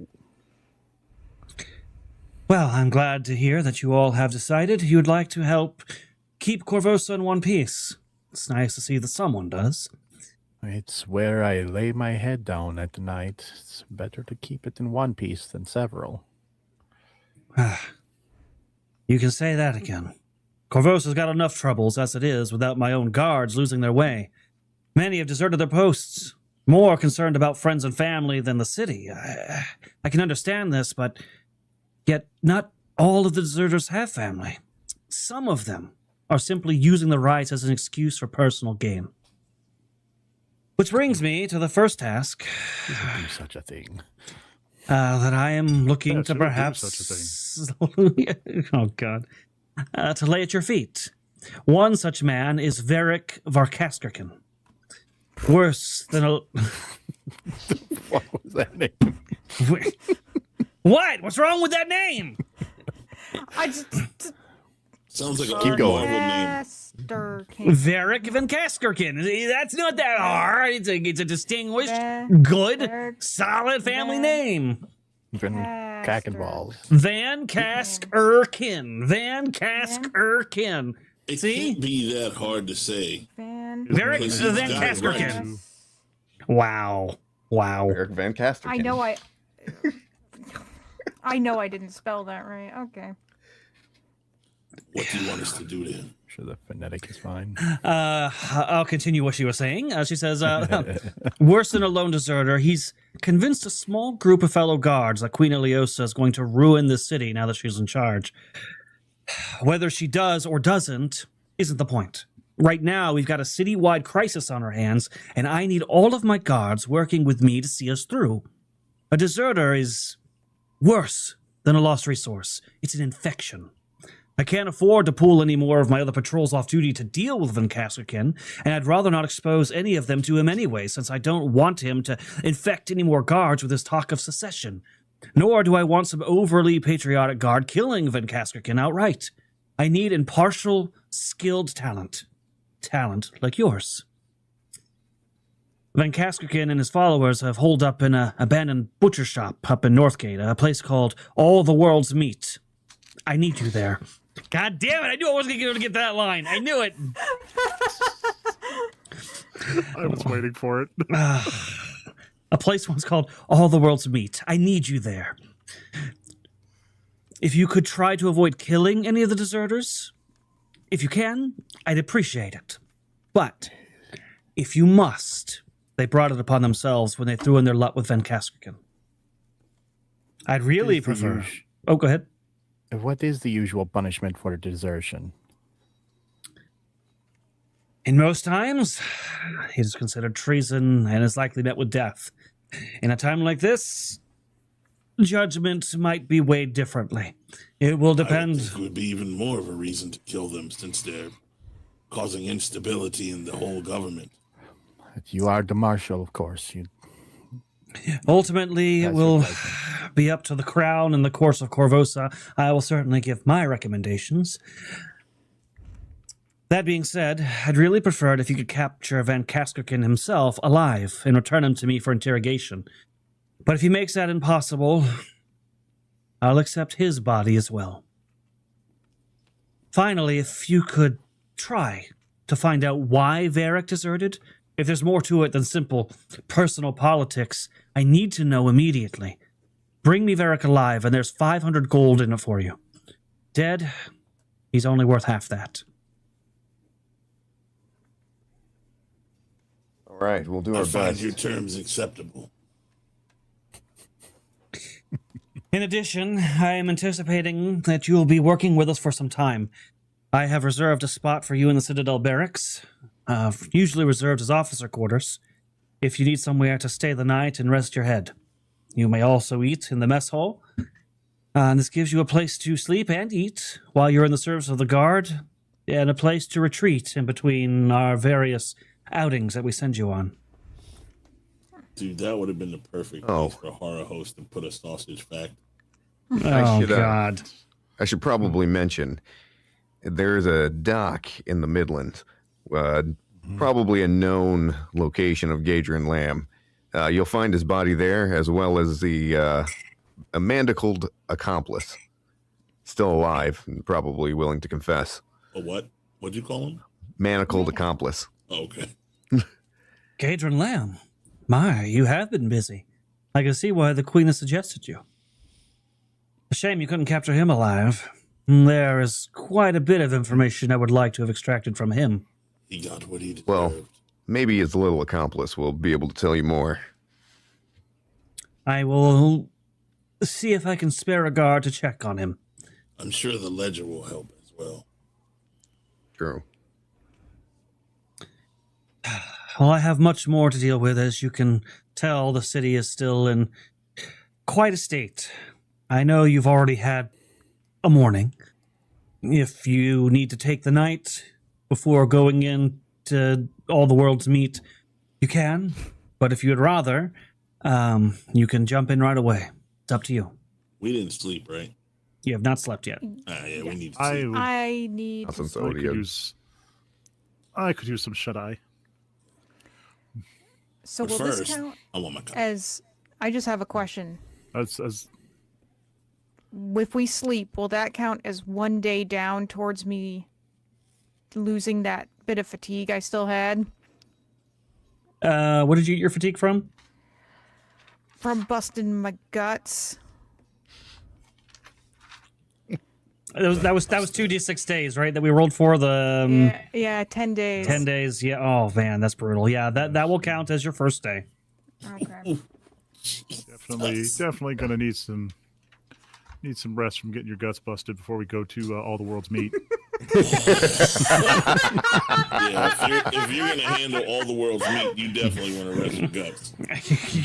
Speaker 7: Well, I'm glad to hear that you all have decided you'd like to help keep Korvosa in one piece. It's nice to see that someone does.
Speaker 2: It's where I lay my head down at night. It's better to keep it in one piece than several.
Speaker 7: You can say that again. Korvosa's got enough troubles as it is without my own guards losing their way. Many have deserted their posts, more concerned about friends and family than the city. I can understand this, but yet not all of the deserters have family. Some of them are simply using the riots as an excuse for personal gain. Which brings me to the first task.
Speaker 2: You would do such a thing.
Speaker 7: That I am looking
Speaker 4: Yeah,
Speaker 7: to
Speaker 4: who would do
Speaker 7: perhaps... oh, God. To lay at your feet. One such man is Varric Varkaskerkin. Worse than a...
Speaker 2: What was that name?
Speaker 7: What? What's wrong with that name?
Speaker 5: I just...
Speaker 3: Sounds like a
Speaker 2: Keep going.
Speaker 3: Marvel name.
Speaker 7: Varric Van Kaskerkin. That's not that hard. It's a distinguished, good, solid family name.
Speaker 2: Even cack and balls.
Speaker 7: Van Kaskerkin. Van Kaskerkin.
Speaker 3: It
Speaker 7: See?
Speaker 3: can't be that hard to say.
Speaker 7: Varric
Speaker 3: Because
Speaker 7: Van
Speaker 3: he's got it right.
Speaker 7: Kaskerkin. Wow.
Speaker 6: Eric Van Caster.
Speaker 5: I know I didn't spell that right. Okay.
Speaker 3: What do you want us to do then?
Speaker 2: I'm sure the phonetic is fine.
Speaker 7: I'll continue what she was saying. She says, worse than a lone deserter, he's convinced a small group of fellow guards that Queen Iliosa is going to ruin the city now that she's in charge. Whether she does or doesn't isn't the point. Right now, we've got a citywide crisis on our hands, and I need all of my guards working with me to see us through. A deserter is worse than a lost resource. It's an infection. I can't afford to pull any more of my other patrols off duty to deal with Van Kaskerkin, and I'd rather not expose any of them to him anyway, since I don't want him to infect any more guards with his talk of secession. Nor do I want some overly patriotic guard killing Van Kaskerkin outright. I need impartial, skilled talent. Talent like yours. Van Kaskerkin and his followers have holed up in an abandoned butcher shop up in Northgate, a place called All the World's Meat. I need you there. God damn it, I knew I wasn't going to get that line. I knew it.
Speaker 4: I was waiting for it.
Speaker 7: A place once called All the World's Meat. I need you there. If you could try to avoid killing any of the deserters, if you can, I'd appreciate it. But if you must, they brought it upon themselves when they threw in their lot with Van Kaskerkin. I'd really prefer... Oh, go ahead.
Speaker 2: What is the usual punishment for desertion?
Speaker 7: In most times, it is considered treason and is likely met with death. In a time like this, judgment might be weighed differently. It will depend...
Speaker 3: I think it would be even more of a reason to kill them since they're causing instability in the whole government.
Speaker 2: You are the marshal, of course.
Speaker 7: Ultimately, it will be up to the crown and the course of Korvosa. I will certainly give my recommendations. That being said, I'd really prefer it if you could capture Van Kaskerkin himself alive and return him to me for interrogation. But if he makes that impossible, I'll accept his body as well. Finally, if you could try to find out why Varric deserted, if there's more to it than simple personal politics, I need to know immediately. Bring me Varric alive, and there's 500 gold in it for you. Dead, he's only worth half that.
Speaker 6: All right, we'll do our
Speaker 3: I find
Speaker 6: best.
Speaker 3: your terms acceptable.
Speaker 7: In addition, I am anticipating that you will be working with us for some time. I have reserved a spot for you in the Citadel barracks, usually reserved as officer quarters, if you need somewhere to stay the night and rest your head. You may also eat in the mess hall, and this gives you a place to sleep and eat while you're in the service of the guard, and a place to retreat in between our various outings that we send you on.
Speaker 3: Dude, that would have been the perfect place for a horror host to put a sausage fact.
Speaker 7: Oh, God.
Speaker 6: I should probably mention there's a dock in the Midlands, probably a known location of Gadrin Lamb. You'll find his body there, as well as a manacled accomplice, still alive and probably willing to confess.
Speaker 3: A what? What'd you call him?
Speaker 6: Manacled accomplice.
Speaker 3: Oh, okay.
Speaker 7: Gadrin Lamb. My, you have been busy. I can see why the Queen has suggested you. A shame you couldn't capture him alive. There is quite a bit of information I would like to have extracted from him.
Speaker 3: He got what he deserved.
Speaker 6: Well, maybe his little accomplice will be able to tell you more.
Speaker 7: I will see if I can spare a guard to check on him.
Speaker 3: I'm sure the ledger will help as well.
Speaker 6: True.
Speaker 7: Well, I have much more to deal with. As you can tell, the city is still in quite a state. I know you've already had a morning. If you need to take the night before going in to all the world's meet, you can. But if you'd rather, you can jump in right away. It's up to you.
Speaker 3: We didn't sleep, right?
Speaker 7: You have not slept yet.
Speaker 3: Yeah, we need to sleep.
Speaker 5: I need.
Speaker 4: I could use some shut-eye.
Speaker 5: So
Speaker 3: But
Speaker 5: will
Speaker 3: first,
Speaker 5: this count
Speaker 3: I want my cup.
Speaker 5: as? I just have a question.
Speaker 4: As
Speaker 5: If we sleep, will that count as one day down towards me losing that bit of fatigue I still had
Speaker 7: What did you get your fatigue from?
Speaker 5: from busting my guts?
Speaker 7: That was 2d6 days, right? That we rolled for the
Speaker 5: Yeah, 10 days.
Speaker 7: 10 days. Yeah. Oh man, that's brutal. Yeah, that will count as your first day.
Speaker 5: Okay.
Speaker 4: definitely gonna need some rest from getting your guts busted before we go to all the world's meet.
Speaker 3: Yeah, if you're gonna handle all the world's meat, you definitely want to rest your guts.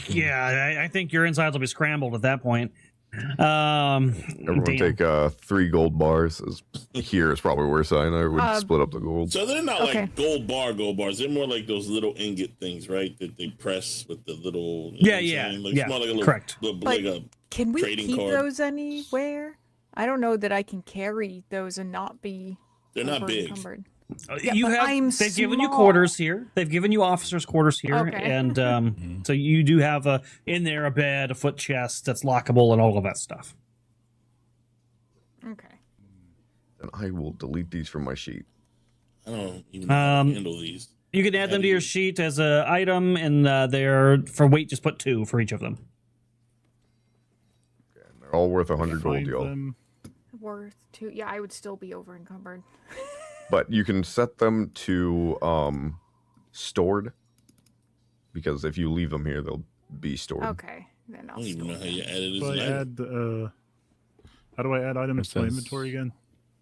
Speaker 7: Yeah, I think your insides will be scrambled at that point.
Speaker 6: Everyone take 3 gold bars. Here is probably worse. I would split up the gold.
Speaker 3: So they're not
Speaker 5: Okay.
Speaker 3: like gold bars. They're more like those little ingot things, right? That they press with the little. You know what I'm saying? Like, it's more like a little,
Speaker 7: correct.
Speaker 3: Like a
Speaker 5: Can we
Speaker 3: trading
Speaker 5: keep
Speaker 3: card.
Speaker 5: those anywhere? I don't know that I can carry those and not be.
Speaker 3: They're not big.
Speaker 5: encumbered.
Speaker 7: You
Speaker 5: but
Speaker 7: have.
Speaker 5: I'm
Speaker 7: They've given you
Speaker 5: small.
Speaker 7: quarters here. They've given you officers' quarters here,
Speaker 5: Okay.
Speaker 7: and so you do have in there a bed, a foot chest that's lockable, and all of that stuff.
Speaker 5: Okay.
Speaker 6: And I will delete these from my sheet.
Speaker 3: I don't even know how to handle these.
Speaker 7: You can add them to your sheet as an item, and they're for weight. Just put 2 for each of them.
Speaker 6: Okay, and they're all worth 100 gold,
Speaker 4: Find
Speaker 6: y'all.
Speaker 4: them.
Speaker 5: Worth 2. Yeah, I would still be over encumbered.
Speaker 6: But you can set them to stored, because if you leave them here, they'll be stored.
Speaker 5: Okay. Then
Speaker 3: I
Speaker 5: I'll
Speaker 3: don't even know how you add it as
Speaker 4: So
Speaker 3: an
Speaker 4: I
Speaker 3: item.
Speaker 4: how do I add items to my
Speaker 2: says-
Speaker 4: inventory again?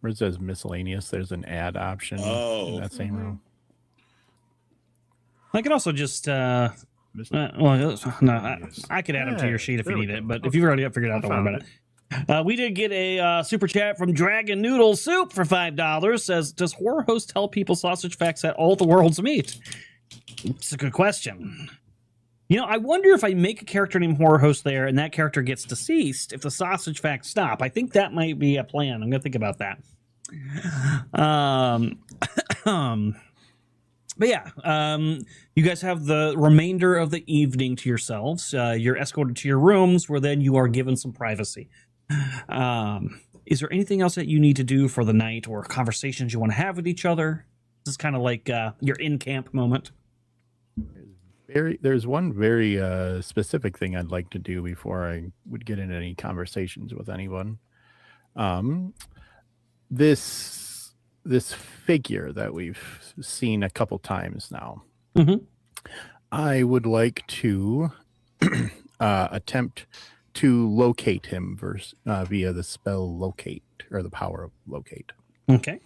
Speaker 2: Where it says miscellaneous, there's an add option
Speaker 3: Oh.
Speaker 2: in that same row.
Speaker 7: I could also just. No, I could add them to your sheet if you
Speaker 4: there we
Speaker 7: need
Speaker 4: go.
Speaker 7: it, but if you've already got figured out, don't worry
Speaker 4: found
Speaker 7: about it. We did get a super chat from Dragon Noodle Soup for $5. Says, does Horror Host tell people sausage facts at all the world's meet? It's a good question. You know, I wonder if I make a character named Horror Host there and that character gets deceased, if the sausage facts stop. I think that might be a plan. I'm going to think about that. But yeah, you guys have the remainder of the evening to yourselves. You're escorted to your rooms where then you are given some privacy. Is there anything else that you need to do for the night or conversations you want to have with each other? This is kind of like your in-camp moment.
Speaker 2: There's one very specific thing I'd like to do before I would get into any conversations with anyone. This figure that we've seen a couple times now.
Speaker 7: Mm-hmm.
Speaker 2: I would like to attempt to locate him via the spell locate or the power of locate.
Speaker 7: Okay.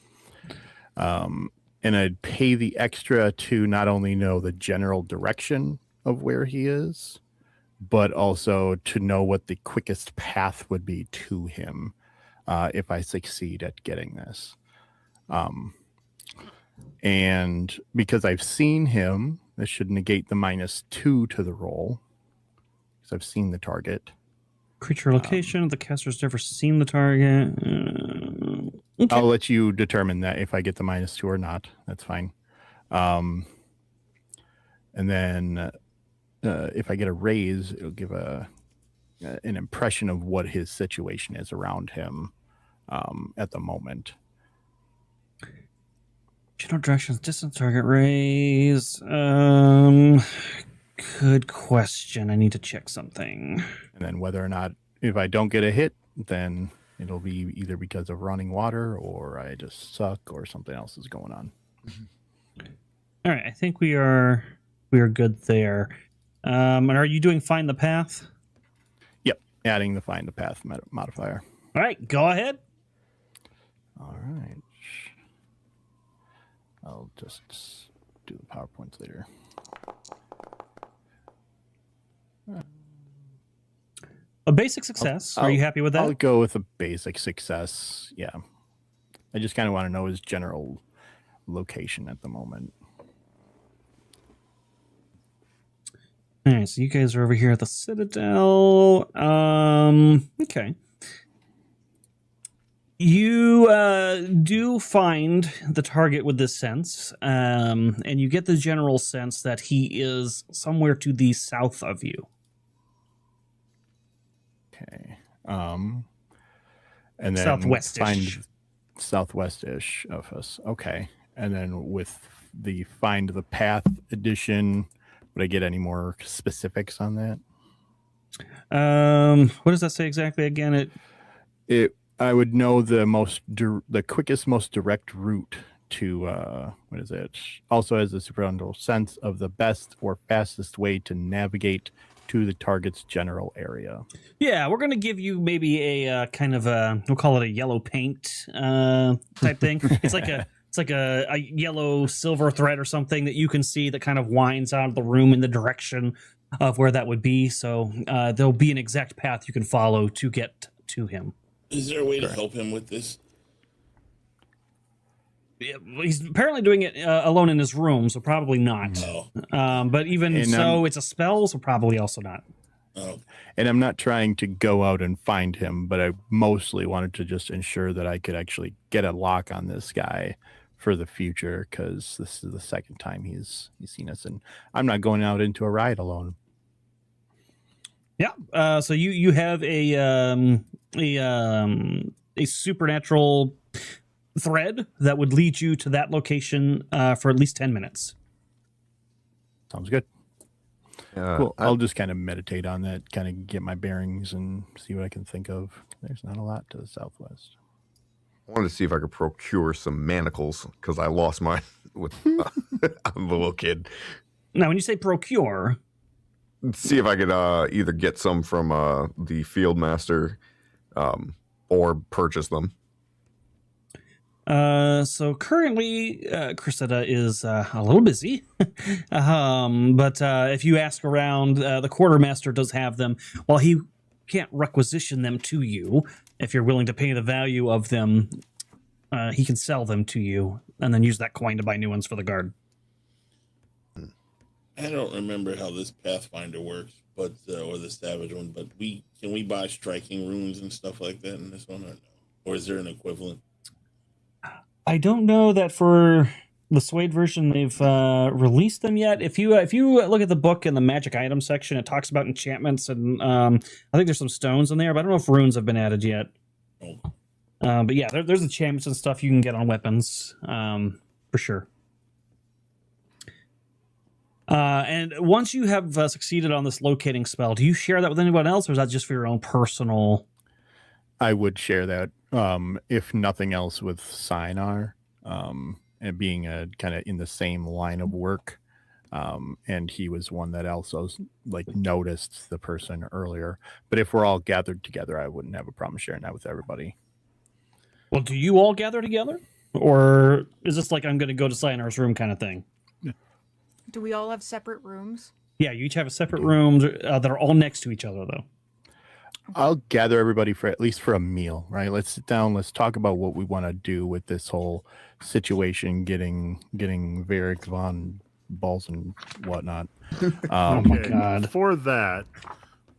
Speaker 2: And I'd pay the extra to not only know the general direction of where he is, but also to know what the quickest path would be to him if I succeed at getting this. And because I've seen him, this should negate the -2 to the roll, because I've seen the target.
Speaker 7: Creature location. The caster's never seen the target. Okay.
Speaker 2: I'll let you determine that if I get the -2 or not. That's fine. And then if I get a raise, it'll give an impression of what his situation is around him at the moment.
Speaker 7: General directions, distance, target raise. Good question. I need to check something.
Speaker 2: And then whether or not, if I don't get a hit, then it'll be either because of running water or I just suck or something else is going on.
Speaker 7: All right, I think we are good there. And are you doing find the path?
Speaker 2: Yep, adding the find the path modifier.
Speaker 7: All right, go ahead.
Speaker 2: All right. I'll just do the PowerPoints later.
Speaker 7: A basic success. Are you happy with that?
Speaker 2: I'll go with a basic success. Yeah. I just kind of want to know his general location at the moment.
Speaker 7: All right, so you guys are over here at the Citadel. Okay. You do find the target with this sense, and you get the general sense that he is somewhere to the south of you.
Speaker 2: Okay. And then
Speaker 7: Southwest-ish.
Speaker 2: find southwest-ish of us. Okay. And then with the find the path edition, would I get any more specifics on that?
Speaker 7: What does that say exactly again?
Speaker 2: I would know the quickest, most direct route to what is it? Also has a supernatural sense of the best or fastest way to navigate to the target's general area.
Speaker 7: Yeah, we're gonna give you maybe a kind of a, we'll call it a yellow paint type thing. It's like a yellow silver thread or something that you can see that kind of winds out of the room in the direction of where that would be. So there'll be an exact path you can follow to get to him.
Speaker 3: Is there a way to help him with this?
Speaker 7: Yeah, he's apparently doing it alone in his room, so probably not. But even so, it's a spell, so probably also not.
Speaker 2: And I'm not trying to go out and find him, but I mostly wanted to just ensure that I could actually get a lock on this guy for the future, because this is the second time he's seen us, and I'm not going out into a ride alone.
Speaker 7: Yeah. So you have a supernatural thread that would lead you to that location for at least 10 minutes.
Speaker 2: Sounds good. Cool. I'll just kind of meditate on that, kind of get my bearings and see what I can think of. There's not a lot to the southwest.
Speaker 6: I wanted to see if I could procure some manacles because I lost mine with I'm a little kid.
Speaker 7: Now, when you say procure,
Speaker 6: see if I could either get some from the field master or purchase them.
Speaker 7: So currently, Cressida is a little busy, but if you ask around, the quartermaster does have them. While he can't requisition them to you, if you're willing to pay the value of them, he can sell them to you and then use that coin to buy new ones for the guard.
Speaker 3: I don't remember how this Pathfinder works, but or the Savage one, but can we buy striking runes and stuff like that in this one, or no? Or is there an equivalent?
Speaker 7: I don't know that for the Suede version they've released them yet. If you look at the book in the magic item section, it talks about enchantments, and I think there's some stones in there, but I don't know if runes have been added yet.
Speaker 3: Oh.
Speaker 7: But yeah, there's enchantments and stuff you can get on weapons, for sure. And once you have succeeded on this locating spell, do you share that with anyone else, or is that just for your own personal?
Speaker 2: I would share that, if nothing else, with Sinar, and being a kind of in the same line of work. And he was one that also noticed the person earlier. But if we're all gathered together, I wouldn't have a problem sharing that with everybody.
Speaker 7: Well, do you all gather together? Or is this like I'm going to go to Cyanar's room kind of thing?
Speaker 5: Do we all have separate rooms?
Speaker 7: Yeah, you each have a separate rooms that are all next to each other, though.
Speaker 2: I'll gather everybody for at least for a meal, right? Let's sit down. Let's talk about what we want to do with this whole situation, getting Varric von balls and whatnot.
Speaker 7: Oh my God.
Speaker 4: Before that,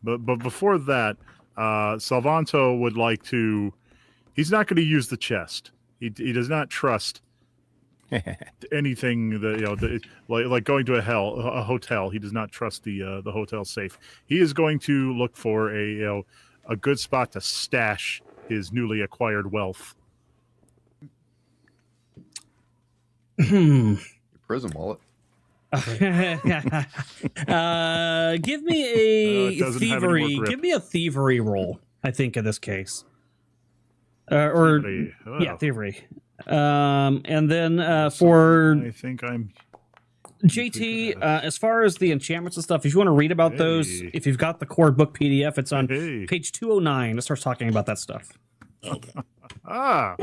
Speaker 4: but before that, Salvanto would like to. He's not going to use the chest. He does not trust anything that like going to a hotel. He does not trust the hotel safe. He is going to look for a good spot to stash his newly acquired wealth.
Speaker 6: Prison wallet.
Speaker 7: Give me a
Speaker 4: doesn't have any more
Speaker 7: thievery.
Speaker 4: grip.
Speaker 7: Give me a thievery roll. I think in this case,
Speaker 4: Thievery.
Speaker 7: yeah, thievery. And then for
Speaker 4: I think I'm
Speaker 7: JT, as far as the enchantments and stuff, if you want to read about those,
Speaker 4: Hey.
Speaker 7: if you've got the core book PDF, it's on
Speaker 4: Hey.
Speaker 7: page 209. It starts talking about that stuff.
Speaker 3: Okay.
Speaker 4: I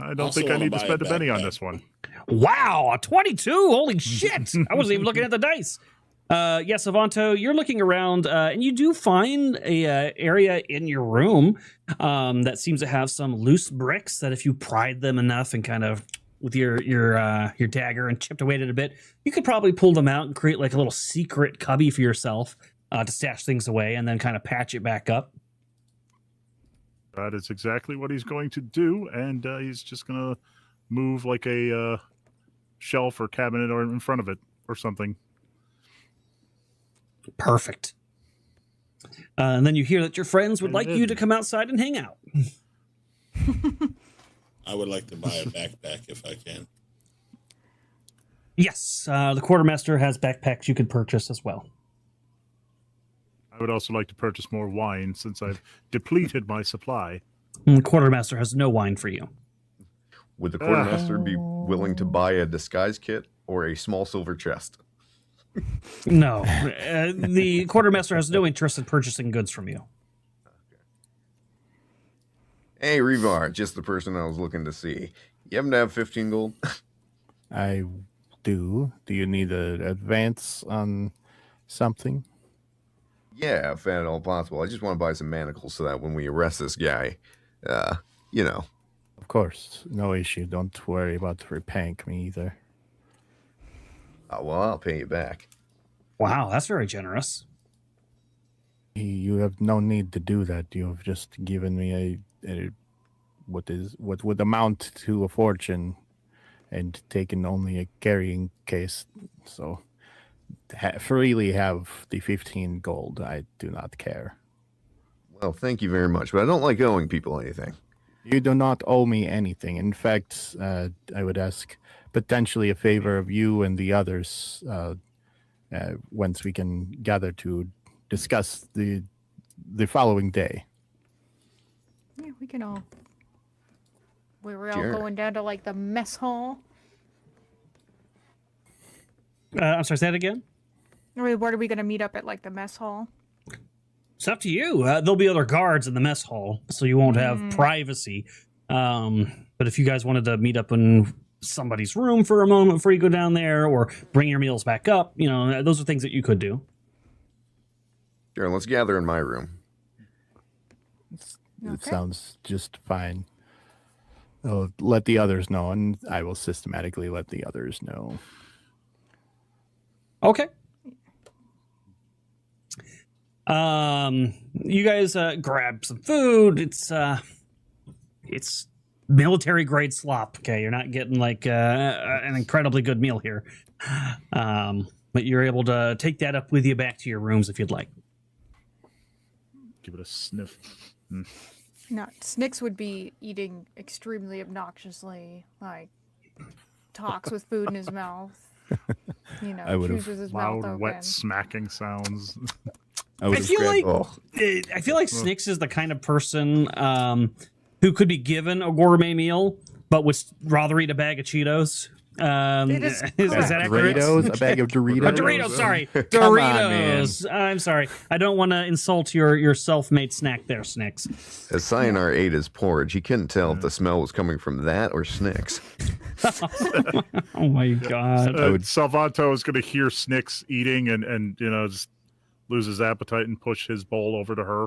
Speaker 4: don't
Speaker 3: Also
Speaker 4: think I
Speaker 3: wanna
Speaker 4: need to
Speaker 3: buy a
Speaker 4: spend a penny on
Speaker 3: backpack.
Speaker 4: this one.
Speaker 7: Wow, a 22! Holy shit! I wasn't even looking at the dice. Yes, Avanto, you're looking around, and you do find a area in your room that seems to have some loose bricks that, if you pried them enough and kind of with your dagger and chipped away at it a bit, you could probably pull them out and create like a little secret cubby for yourself to stash things away, and then kind of patch it back up.
Speaker 4: That is exactly what he's going to do, and he's just going to move like a shelf or cabinet or in front of it or something.
Speaker 7: Perfect. And then you hear that your friends would like you to come outside and hang out.
Speaker 3: I would like to buy a backpack if I can.
Speaker 7: Yes, the quartermaster has backpacks you could purchase as well.
Speaker 4: I would also like to purchase more wine since I've depleted my supply.
Speaker 7: And the quartermaster has no wine for you.
Speaker 6: Would the quartermaster be willing to buy a disguise kit or a small silver chest?
Speaker 7: No, the quartermaster has no interest in purchasing goods from you.
Speaker 6: Hey, Revar, just the person I was looking to see. You happen to have 15 gold?
Speaker 2: I do. Do you need an advance on something?
Speaker 6: Yeah, if at all possible. I just want to buy some manacles so that when we arrest this guy, you know.
Speaker 2: Of course, no issue. Don't worry about repaying me either.
Speaker 6: Well, I'll pay you back.
Speaker 7: Wow, that's very generous.
Speaker 2: You have no need to do that. You have just given me a what would amount to a fortune, and taken only a carrying case. So freely have the 15 gold. I do not care.
Speaker 6: Well, thank you very much, but I don't like owing people anything.
Speaker 2: You do not owe me anything. In fact, I would ask potentially a favor of you and the others once we can gather to discuss the following day.
Speaker 5: Yeah, we can all. We were all
Speaker 6: Sure.
Speaker 5: going down to like the mess hall.
Speaker 7: I'm sorry, say that again?
Speaker 5: Where are we going to meet up at like the mess hall?
Speaker 7: It's up to you. There'll be other guards in the mess hall, so you won't have privacy. But if you guys wanted to meet up in somebody's room for a moment before you go down there, or bring your meals back up, those are things that you could do.
Speaker 6: Sure, let's gather in my room.
Speaker 2: It
Speaker 5: Okay.
Speaker 2: sounds just fine. I'll let the others know, and I will systematically let the others know.
Speaker 7: Okay. You guys grab some food. It's military grade slop. Okay, you're not getting like an incredibly good meal here, but you're able to take that up with you back to your rooms if you'd like.
Speaker 4: Give it a sniff.
Speaker 5: No, Snicks would be eating extremely obnoxiously, like talks with food in his mouth.
Speaker 2: I would've
Speaker 5: chews with his mouth
Speaker 4: Loud,
Speaker 5: open.
Speaker 4: wet smacking sounds.
Speaker 2: I would
Speaker 7: I
Speaker 2: have
Speaker 7: feel
Speaker 2: grabbed-
Speaker 7: like I feel like Snicks is the kind of person who could be given a gourmet meal, but would rather eat a bag of Cheetos.
Speaker 5: It is
Speaker 7: is that accurate?
Speaker 2: Doritos, a bag of Doritos.
Speaker 7: Oh, Doritos, sorry.
Speaker 2: Come on, man.
Speaker 7: Doritos. I'm sorry. I don't want to insult your self-made snack there, Snicks.
Speaker 6: As Sayonara ate his porridge, he couldn't tell if the smell was coming from that or Snicks.
Speaker 7: Oh my god.
Speaker 4: Salvato is going to hear Snicks eating and just lose his appetite and push his bowl over to her.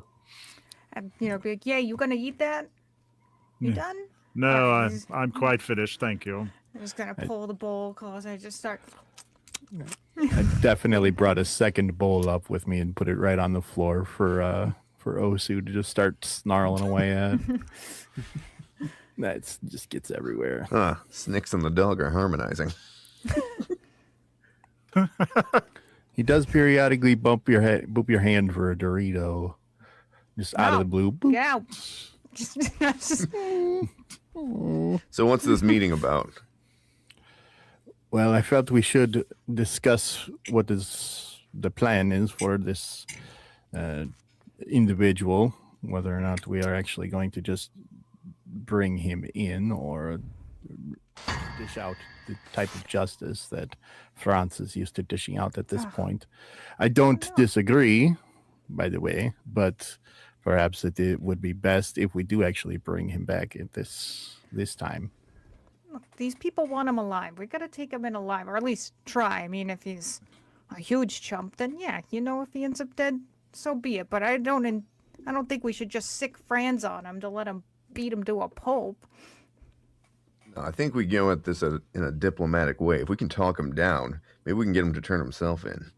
Speaker 5: And, be like, yeah, you gonna eat that? You done?
Speaker 4: No, I'm quite finished, thank you.
Speaker 5: I'm just gonna pull the bowl close. I just start.
Speaker 2: I definitely brought a second bowl up with me and put it right on the floor for Osu to just start snarling away at. That just gets everywhere.
Speaker 6: Snicks and the dog are harmonizing.
Speaker 2: He does periodically bump your hand for a Dorito, just out of the blue. Boop.
Speaker 5: Yeah.
Speaker 6: So what's this meeting about?
Speaker 2: Well, I felt we should discuss what the plan is for this individual, whether or not we are actually going to just bring him in or dish out the type of justice that France is used to dishing out at this point. I don't disagree, by the way, but perhaps it would be best if we do actually bring him back at this time.
Speaker 5: Look, these people want him alive. We gotta take him in alive, or at least try. I mean, if he's a huge chump, then yeah, if he ends up dead, so be it. But I don't think we should just sick Franz on him to let him beat him to a pulp.
Speaker 6: No, I think we go at this in a diplomatic way. If we can talk him down, maybe we can get him to turn himself in.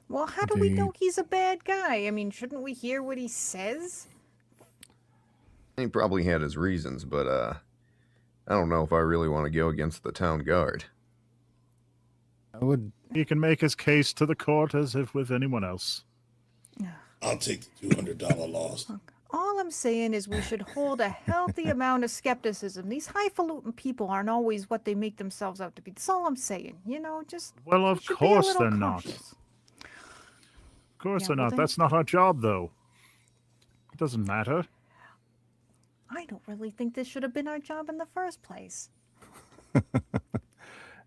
Speaker 5: Well, how do we know he's a bad guy? I mean, shouldn't we hear what he says?
Speaker 6: He probably had his reasons, but I don't know if I really want to go against the town guard.
Speaker 4: He can make his case to the court as if with anyone else.
Speaker 3: I'll take the $200 loss.
Speaker 5: All I'm saying is we should hold a healthy amount of skepticism. These highfalutin people aren't always what they make themselves out to be. That's all I'm saying. Just
Speaker 4: Well, of
Speaker 5: should be a
Speaker 4: course
Speaker 5: little
Speaker 4: they're not.
Speaker 5: cautious.
Speaker 4: Of course
Speaker 5: Yeah,
Speaker 4: they're
Speaker 5: well
Speaker 4: not.
Speaker 5: then-
Speaker 4: That's not our job, though. It doesn't matter.
Speaker 5: I don't really think this should have been our job in the first place.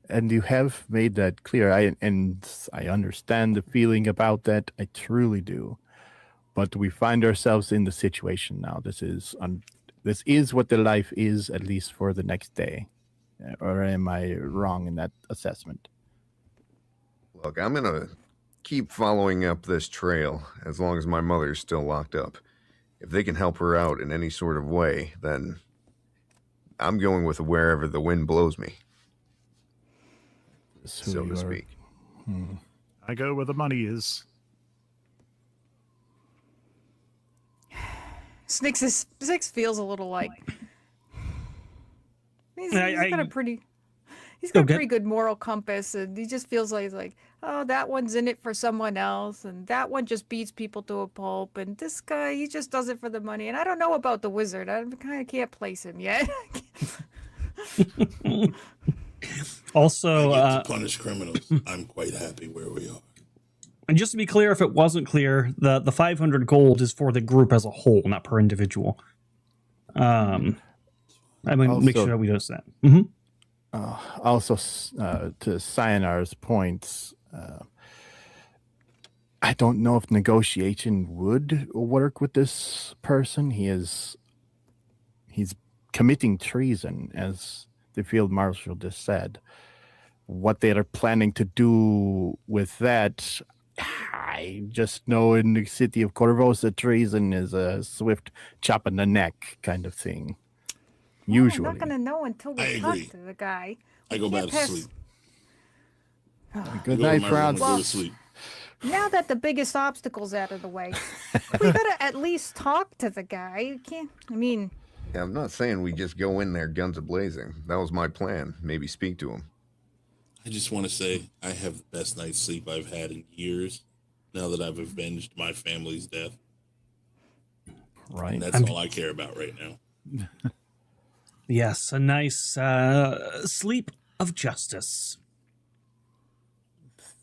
Speaker 2: And you have made that clear. I understand the feeling about that. I truly do. But we find ourselves in the situation now. This is what the life is, at least for the next day. Or am I wrong in that assessment?
Speaker 6: Look, I'm going to keep following up this trail as long as my mother's still locked up. If they can help her out in any sort of way, then I'm going with wherever the wind blows me, so to speak.
Speaker 4: I go where the money is.
Speaker 5: Six feels a little like he's got a pretty good moral compass, and he just feels like oh, that one's in it for someone else, and that one just beats people to a pulp, and this guy, he just does it for the money. And I don't know about the wizard. I kind of can't place him yet.
Speaker 7: Also,
Speaker 3: I get to punish criminals. I'm quite happy where we are.
Speaker 7: and just to be clear, if it wasn't clear, the 500 gold is for the group as a whole, not per individual. I mean, make sure that we notice that.
Speaker 2: Also, to Sayonara's points, I don't know if negotiation would work with this person. He's committing treason, as the field marshal just said. What they are planning to do with that, I just know in the city of Corvosa, treason is a swift chop in the neck kind of thing. Usually.
Speaker 5: I'm not gonna know until
Speaker 3: I
Speaker 5: we talk
Speaker 3: agree.
Speaker 5: to the guy.
Speaker 3: I go back to
Speaker 5: pass-
Speaker 3: sleep.
Speaker 2: Good
Speaker 3: Go to
Speaker 2: night,
Speaker 3: my room and
Speaker 2: Franz.
Speaker 3: go to sleep.
Speaker 5: Now that the biggest obstacle's out of the way, we gotta at least talk to the guy. You can't. I mean,
Speaker 6: Yeah, I'm not saying we just go in there guns a-blazing. That was my plan. Maybe speak to him.
Speaker 3: I just want to say I have the best night's sleep I've had in years now that I've avenged my family's death.
Speaker 2: Right.
Speaker 3: And that's all I care about right now.
Speaker 7: Yes, a nice sleep of justice.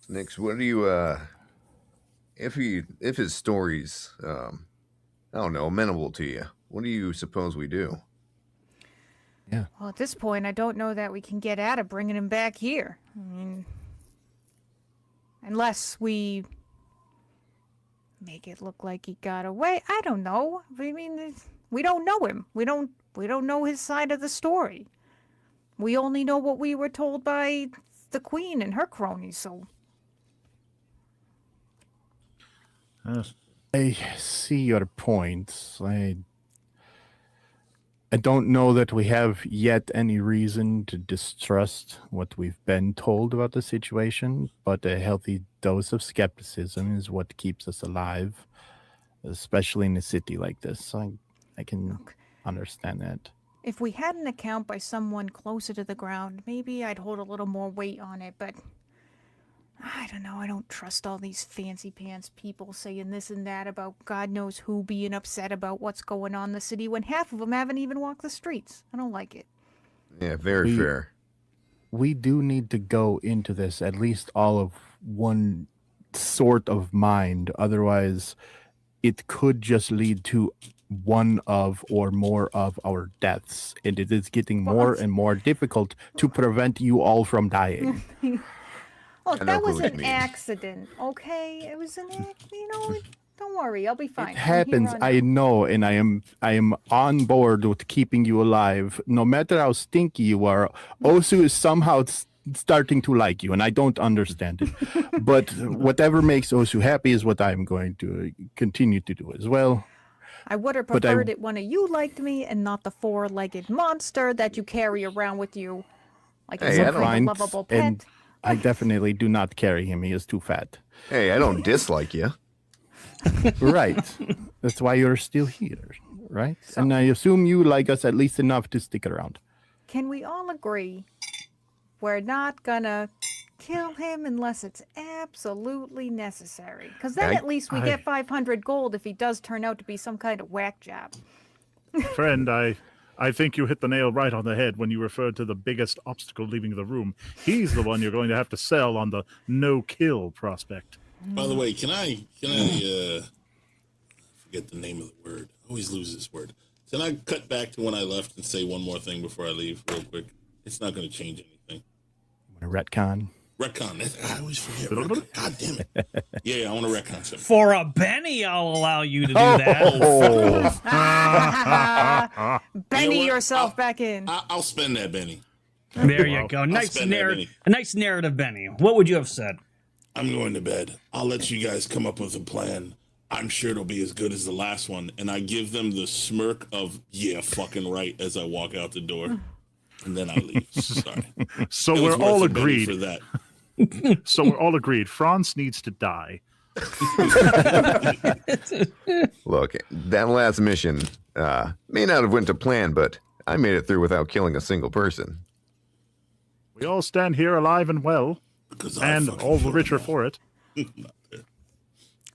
Speaker 6: Nix, what do you if his story's I don't know, amenable to you, what do you suppose we do?
Speaker 5: Well, at this point, I don't know that we can get at it bringing him back here. I mean, unless we make it look like he got away. I don't know. I mean, we don't know him. We don't know his side of the story. We only know what we were told by the queen and her cronies, so...
Speaker 2: I see your points. I don't know that we have yet any reason to distrust what we've been told about the situation, but a healthy dose of skepticism is what keeps us alive, especially in a city like this. I can understand that.
Speaker 5: If we had an account by someone closer to the ground, maybe I'd hold a little more weight on it, but I don't know. I don't trust all these fancy pants people saying this and that about God knows who being upset about what's going on in the city when half of them haven't even walked the streets. I don't like it.
Speaker 6: Yeah, very fair.
Speaker 2: We do need to go into this at least all of one sort of mind. Otherwise, it could just lead to one of or more of our deaths, and it is getting more and more difficult to prevent you all from dying.
Speaker 5: Look, that was an accident, okay? It was an don't worry, I'll be fine.
Speaker 2: It happens, I know, and I am on board with keeping you alive. No matter how stinky you are, Osu is somehow starting to like you, and I don't understand it. But whatever makes Osu happy is what I'm going to continue to do as well.
Speaker 5: I would have preferred it one of you liked me and not the four-legged monster that you carry around with you like a lovable pet.
Speaker 2: And I definitely do not carry him. He is too fat.
Speaker 6: Hey, I don't dislike you.
Speaker 2: Right. That's why you're still here, right? So, and I assume you like us at least enough to stick around.
Speaker 5: Can we all agree we're not gonna kill him unless it's absolutely necessary? Because then at least we get 500 gold if he does turn out to be some kind of whack job.
Speaker 4: Friend, I think you hit the nail right on the head when you referred to the biggest obstacle leaving the room. He's the one you're going to have to sell on the no-kill prospect.
Speaker 3: By the way, can I forget the name of the word? I always lose this word. Can I cut back to when I left and say one more thing before I leave real quick? It's not going to change anything.
Speaker 2: A retcon?
Speaker 3: Retcon. I always forget. Retcon. God damn it. Yeah, I want to retcon something.
Speaker 7: For a Benny, I'll allow you to do that.
Speaker 5: Benny yourself back in.
Speaker 3: I'll spend that Benny.
Speaker 7: There you go. Nice a nice narrative, Benny. What would you have said?
Speaker 3: I'm going to bed. I'll let you guys come up with a plan. I'm sure it'll be as good as the last one. And I give them the smirk of, yeah, fucking right, as I walk out the door. And then I leave. Sorry.
Speaker 4: So we're all agreed.
Speaker 3: For that.
Speaker 4: So we're all agreed. Franz needs to die.
Speaker 6: Look, that last mission may not have went to plan, but I made it through without killing a single person.
Speaker 4: We all stand here alive and well, and all the richer for it.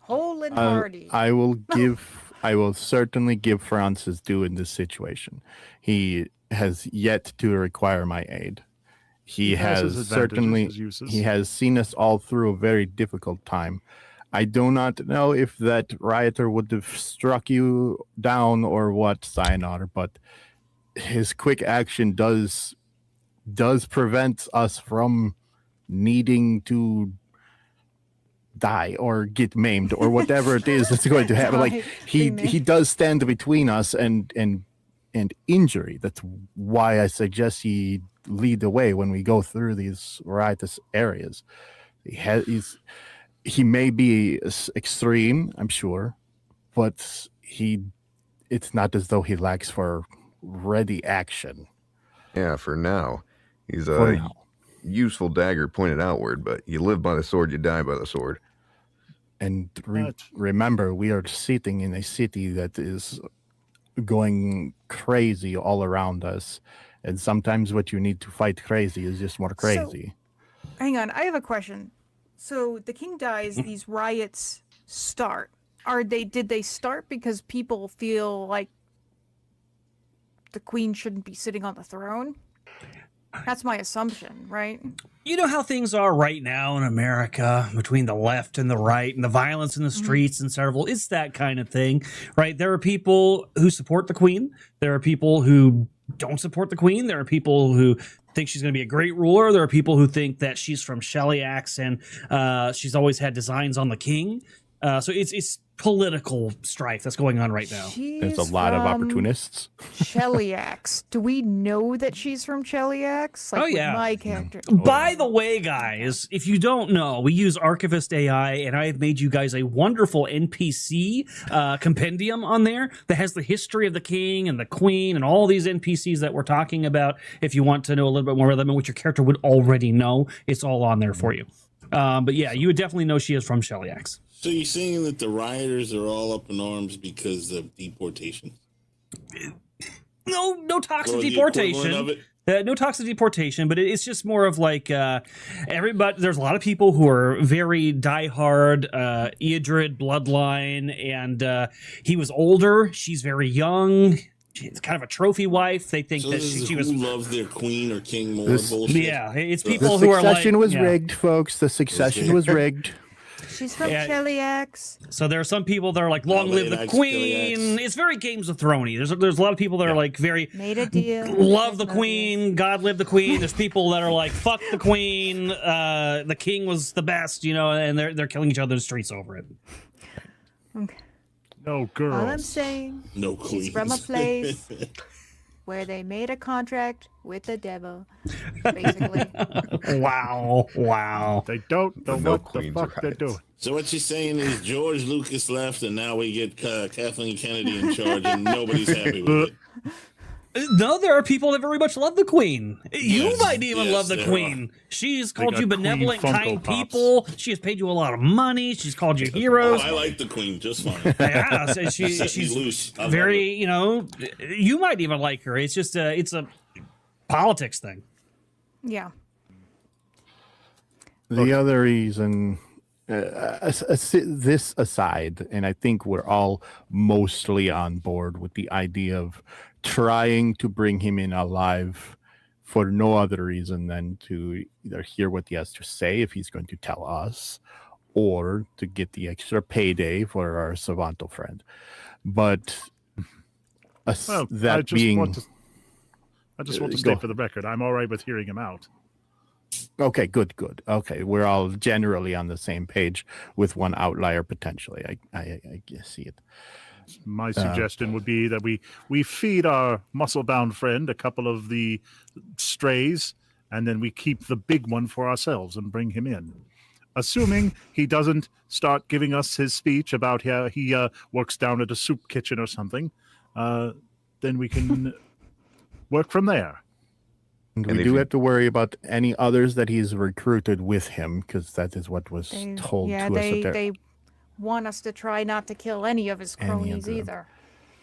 Speaker 5: Whole and hearty.
Speaker 2: I will certainly give Franz his due in this situation. He has yet to require my aid. He has seen us all through a very difficult time. I do not know if that rioter would have struck you down or what, Cyanide, but his quick action does prevent us from needing to die or get maimed or whatever it is that's going to happen. Like he does stand between us and injury. That's why I suggest he lead the way when we go through these riotous areas. He may be extreme, I'm sure, but it's not as though he lacks for ready action.
Speaker 6: Yeah, for now. He's a useful dagger pointed outward, but you live by the sword, you die by the sword.
Speaker 2: And remember, we are sitting in a city that is going crazy all around us. And sometimes what you need to fight crazy is just more crazy.
Speaker 5: So, hang on, I have a question. So the king dies, these riots start. Did they start because people feel like the queen shouldn't be sitting on the throne? That's my assumption, right?
Speaker 7: You know how things are right now in America between the left and the right and the violence in the streets and several. It's that kind of thing, right? There are people who support the queen. There are people who don't support the queen. There are people who think she's going to be a great ruler. There are people who think that she's from Shellyax and she's always had designs on the king. So it's political strife that's going on right now.
Speaker 2: There's a lot of opportunists.
Speaker 5: Shellyax. Do we know that she's from Shellyax? Like,
Speaker 7: Oh, yeah.
Speaker 5: with my character.
Speaker 7: By the way, guys, if you don't know, we use Archivist AI, and I have made you guys a wonderful NPC compendium on there that has the history of the king and the queen and all these NPCs that we're talking about. If you want to know a little bit more about them and what your character would already know, it's all on there for you. But yeah, you would definitely know she is from Shellyax.
Speaker 3: So you're saying that the rioters are all up in arms because of deportation?
Speaker 7: No talks of
Speaker 3: Or the
Speaker 7: deportation.
Speaker 3: equivalent of it?
Speaker 7: No talks of deportation, but it's just more of like everybody. There's a lot of people who are very diehard Eadrid bloodline, and he was older. She's very young. She's kind of a trophy wife. They think
Speaker 3: So
Speaker 7: that
Speaker 3: this is
Speaker 7: she
Speaker 3: who
Speaker 7: was.
Speaker 3: loves their queen or king more
Speaker 2: This-
Speaker 3: bullshit?
Speaker 7: Yeah, it's
Speaker 3: The
Speaker 7: people
Speaker 2: The
Speaker 7: who are like.
Speaker 2: succession was
Speaker 7: yeah.
Speaker 2: rigged, folks. The succession was rigged.
Speaker 5: She's from
Speaker 7: Yeah.
Speaker 5: Shellyax.
Speaker 7: So there are some people that are like, "Long live the
Speaker 3: likes
Speaker 7: queen."
Speaker 3: Gileads.
Speaker 7: It's very Games of Thrones. There's a lot of people that are like very
Speaker 5: Made a deal.
Speaker 7: love the
Speaker 5: Yes,
Speaker 7: queen, God live the queen. There's people that are like, "Fuck the queen." The king was the best, and they're killing each other in the streets over it.
Speaker 5: Okay.
Speaker 4: No
Speaker 5: All
Speaker 4: girls.
Speaker 5: I'm saying,
Speaker 3: No queen.
Speaker 5: she's from a place where they made a contract with the devil, basically.
Speaker 7: Wow.
Speaker 4: They don't know
Speaker 6: No
Speaker 4: what the
Speaker 6: queens
Speaker 4: fuck
Speaker 6: or
Speaker 4: they're
Speaker 6: riots.
Speaker 4: doing.
Speaker 3: So what you're saying is George Lucas left, and now we get Kathleen Kennedy in charge, and nobody's happy with it.
Speaker 7: No, there are people that very much love the queen. You
Speaker 3: Yes,
Speaker 7: might even
Speaker 3: yes,
Speaker 7: love the
Speaker 3: there
Speaker 7: queen. She's called
Speaker 4: got
Speaker 7: you
Speaker 4: Queen
Speaker 7: benevolent,
Speaker 4: Funko
Speaker 7: kind
Speaker 4: Pops.
Speaker 7: people. She has paid you a lot of money. She's called you
Speaker 3: Oh,
Speaker 7: heroes.
Speaker 3: I like the queen just fine.
Speaker 7: Yeah, so
Speaker 3: Set me
Speaker 7: she's
Speaker 3: loose. I love
Speaker 7: very, you might even like her. It's just it's a politics thing.
Speaker 5: Yeah.
Speaker 2: The other reason, this aside, and I think we're all mostly on board with the idea of trying to bring him in alive for no other reason than to either hear what he has to say if he's going to tell us, or to get the extra payday for our Savanto friend. But
Speaker 4: Well,
Speaker 2: that
Speaker 4: I just
Speaker 2: being...
Speaker 4: want to
Speaker 2: go.
Speaker 4: state for the record, I'm all right with hearing him out.
Speaker 2: Okay, good. Okay, we're all generally on the same page with one outlier potentially. I see it.
Speaker 4: My suggestion would be that we feed our muscle-bound friend a couple of the strays, and then we keep the big one for ourselves and bring him in. Assuming he doesn't start giving us his speech about how he works down at a soup kitchen or something, then we can work from there.
Speaker 2: And
Speaker 6: And
Speaker 2: we
Speaker 6: if
Speaker 2: do
Speaker 6: you-
Speaker 2: have to worry about any others that he's recruited with him, because that is what was told to us. That
Speaker 5: they want us to try not to kill any of his
Speaker 2: Any of
Speaker 5: cronies
Speaker 2: them.
Speaker 5: either.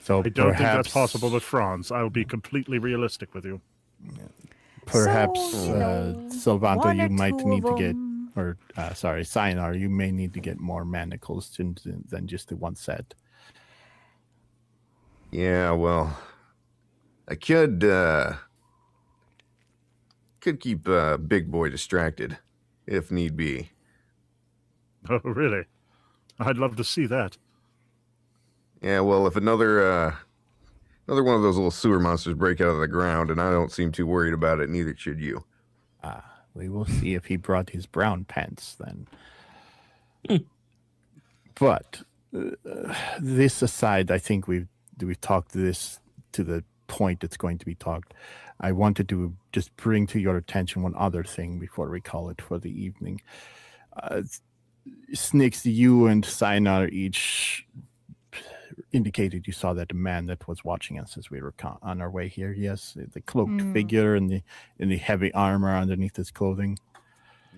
Speaker 2: So
Speaker 4: I don't think
Speaker 2: perhaps,
Speaker 4: that's possible with Franz. I will be completely realistic with you.
Speaker 2: Perhaps,
Speaker 5: So, you know,
Speaker 2: Silvanto,
Speaker 5: one
Speaker 2: you
Speaker 5: or
Speaker 2: might
Speaker 5: two
Speaker 2: need
Speaker 5: of
Speaker 2: to get,
Speaker 5: them.
Speaker 2: or sorry, Sinar, you may need to get more manacles than just the one set.
Speaker 6: Yeah, well, I could keep Big Boy distracted if need be.
Speaker 4: Oh, really? I'd love to see that.
Speaker 6: Yeah, well, if another one of those little sewer monsters break out of the ground, and I don't seem too worried about it, neither should you.
Speaker 2: We will see if he brought his brown pants then. But this aside, I think we've talked this to the point it's going to be talked. I wanted to just bring to your attention one other thing before we call it for the evening. Snix, you and Sinar each indicated you saw that man that was watching us as we were on our way here. Yes, the cloaked figure and the heavy armor underneath his clothing.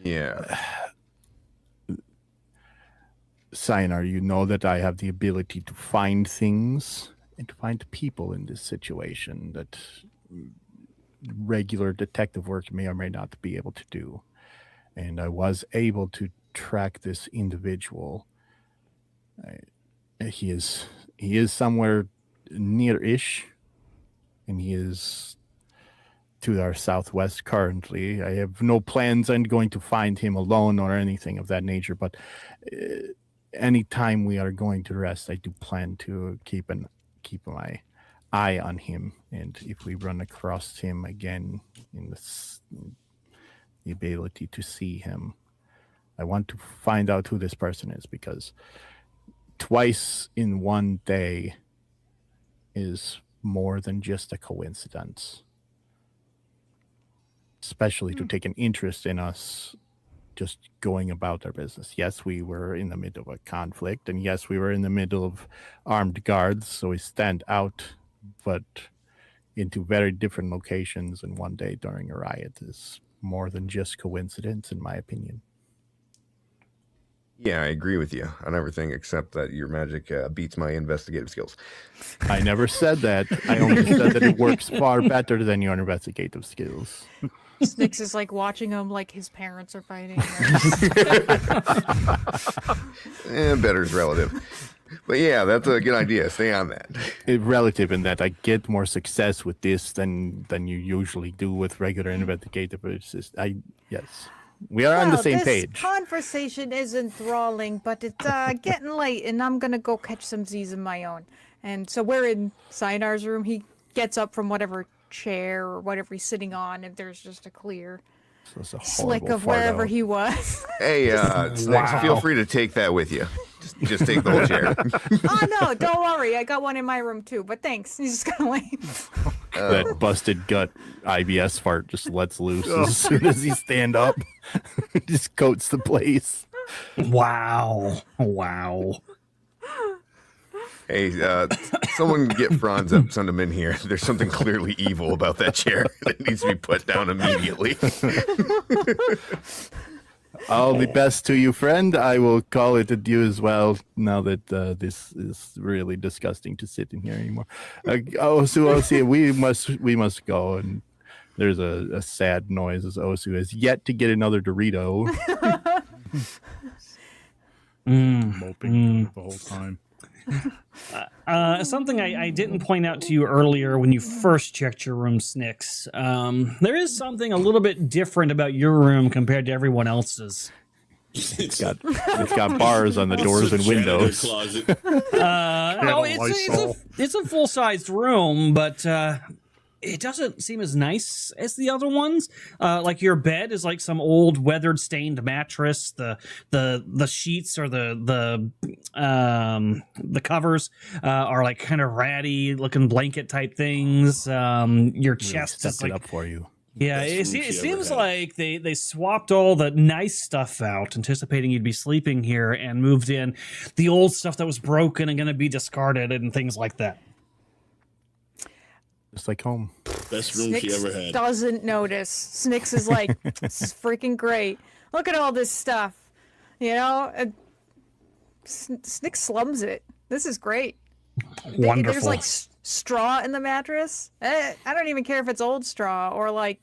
Speaker 6: Yeah.
Speaker 2: Sinar, you know that I have the ability to find things and to find people in this situation that regular detective work may or may not be able to do. And I was able to track this individual. He is somewhere near-ish, and he is to our southwest currently. I have no plans on going to find him alone or anything of that nature, but anytime we are going to rest, I do plan to keep my eye on him, and if we run across him again in the ability to see him, I want to find out who this person is, because twice in one day is more than just a coincidence. Especially to take an interest in us just going about our business. Yes, we were in the middle of a conflict, and yes, we were in the middle of armed guards, so we stand out, but into very different locations in one day during a riot is more than just coincidence, in my opinion.
Speaker 6: Yeah, I agree with you on everything except that your magic beats my investigative skills.
Speaker 2: I never said that. I only said that it works far better than your investigative skills.
Speaker 5: Snix is like watching him like his parents are fighting.
Speaker 6: Better's relative. But yeah, that's a good idea. Stay on that.
Speaker 2: It's relative in that I get more success with this than you usually do with regular investigative. Yes. We are on the same
Speaker 5: this
Speaker 2: page.
Speaker 5: Conversation is enthralling, but it's getting late, and I'm gonna go catch some Z's of my own. And so we're in Cyanar's room. He gets up from whatever chair or whatever he's sitting on, and there's just a clear
Speaker 2: So it's a
Speaker 5: slick
Speaker 2: horrible
Speaker 5: of wherever
Speaker 2: fart out.
Speaker 5: he was.
Speaker 6: Hey, Snakes, feel free to take that with you. Just take the whole chair.
Speaker 5: Oh no, don't worry. I got one in my room too, but thanks. He's just gonna leave.
Speaker 2: That busted gut IBS fart just lets loose as soon as he stand up. Just coats the place.
Speaker 7: Wow. Wow.
Speaker 6: Hey, someone get Franz up, send him in here. There's something clearly evil about that chair that needs to be put down immediately.
Speaker 2: All the best to you, friend. I will call it adieu as well, now that this is really disgusting to sit in here anymore. Osu, we must go. And there's a sad noise as Osu has yet to get another Dorito.
Speaker 4: Moping the whole time.
Speaker 7: Something I didn't point out to you earlier when you first checked your room, Snix. There is something a little bit different about your room compared to everyone else's.
Speaker 2: It's got bars on the doors and windows.
Speaker 3: Closet.
Speaker 7: No, it's a full-sized room, but it doesn't seem as nice as the other ones. Like your bed is like some old weathered stained mattress. The sheets or the covers are like kind of ratty looking blanket type things. Your chest
Speaker 2: Stepped
Speaker 7: is like
Speaker 2: it up for you.
Speaker 7: yeah,
Speaker 3: Best room
Speaker 7: it
Speaker 3: she
Speaker 7: seems
Speaker 3: ever had.
Speaker 7: like they swapped all the nice stuff out, anticipating you'd be sleeping here, and moved in the old stuff that was broken and going to be discarded and things like that.
Speaker 2: Just like home.
Speaker 3: Best room she ever
Speaker 5: Snix
Speaker 3: had.
Speaker 5: doesn't notice. Snix is like, this is freaking great. Look at all this stuff. You know? Snix slums it. This is great.
Speaker 7: Wonderful.
Speaker 5: There's like straw in the mattress. I don't even care if it's old straw or like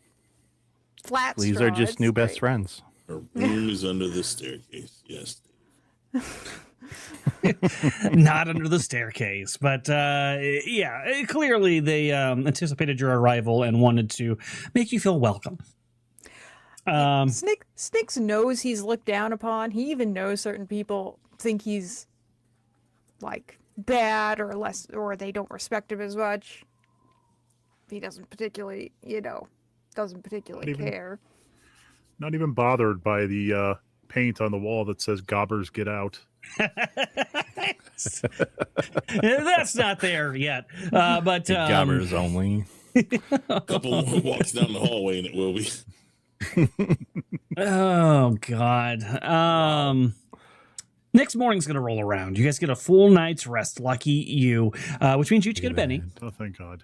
Speaker 5: flat
Speaker 2: These
Speaker 5: straw.
Speaker 2: are just
Speaker 5: It's
Speaker 2: new best
Speaker 5: great.
Speaker 2: friends.
Speaker 3: Her room is under the staircase. Yes.
Speaker 7: Not under the staircase, but yeah, clearly they anticipated your arrival and wanted to make you feel welcome.
Speaker 5: Snix knows he's looked down upon. He even knows certain people think he's like bad or less, or they don't respect him as much. He doesn't particularly, care.
Speaker 4: Not even bothered by the paint on the wall that says "Gobbers get out."
Speaker 7: That's not there yet, but
Speaker 2: Jobbers only.
Speaker 3: A couple more walks down the hallway and it will be.
Speaker 7: oh god. Next morning's gonna roll around. You guys get a full night's rest. Lucky you, which means you each get a Benny.
Speaker 4: Oh, thank God.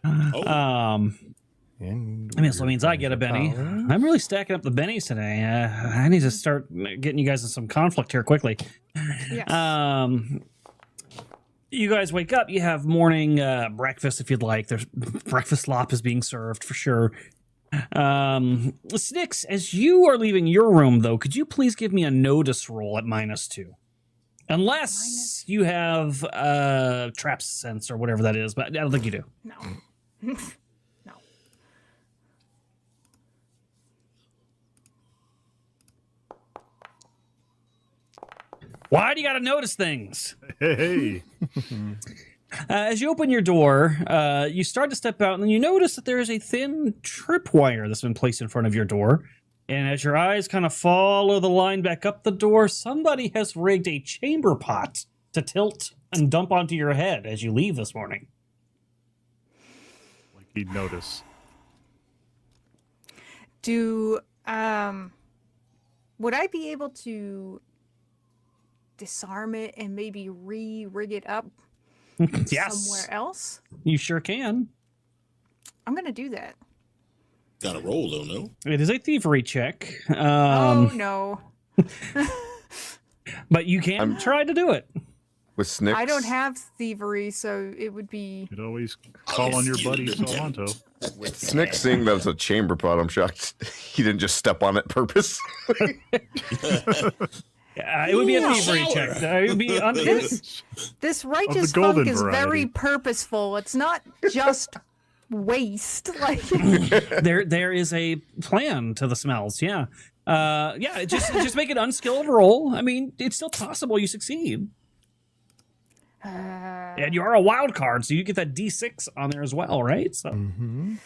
Speaker 2: And
Speaker 7: I mean, so it means I get a Benny. I'm really stacking up the Bennies today. I need to start getting you guys in some conflict here quickly.
Speaker 5: Yes.
Speaker 7: You guys wake up. You have morning breakfast if you'd like. There's breakfast slop is being served for sure. Snix, as you are leaving your room, though, could you please give me a notice roll at -2? Unless you have trap sense or whatever that is, but I don't think you do.
Speaker 5: No. No.
Speaker 7: Why do you got to notice things?
Speaker 4: Hey.
Speaker 7: As you open your door, you start to step out, and then you notice that there is a thin tripwire that's been placed in front of your door. And as your eyes kind of follow the line back up the door, somebody has rigged a chamber pot to tilt and dump onto your head as you leave this morning.
Speaker 4: Like he'd notice.
Speaker 5: Would I be able to disarm it and maybe re-rig it up
Speaker 7: Yes,
Speaker 5: somewhere else?
Speaker 7: you sure can.
Speaker 5: I'm gonna do that.
Speaker 3: Got to roll though, no?
Speaker 7: It is a thievery check.
Speaker 5: Oh no.
Speaker 7: But you can try to do it.
Speaker 6: With Snicks.
Speaker 5: I don't have thievery, so it would be.
Speaker 4: You'd always call on your buddy Solonto.
Speaker 6: With Snicks saying that was a chamber pot, I'm shocked he didn't just step on it purposely.
Speaker 7: It would be a thievery check. It would be
Speaker 5: This righteous
Speaker 4: golden
Speaker 5: funk is very
Speaker 4: variety.
Speaker 5: purposeful. It's not just waste. Like
Speaker 7: there is a plan to the smells. Yeah. Just make an unskilled roll. I mean, it's still possible you succeed. And you are a wild card, so you get that D6 on there as well, right? So,
Speaker 2: And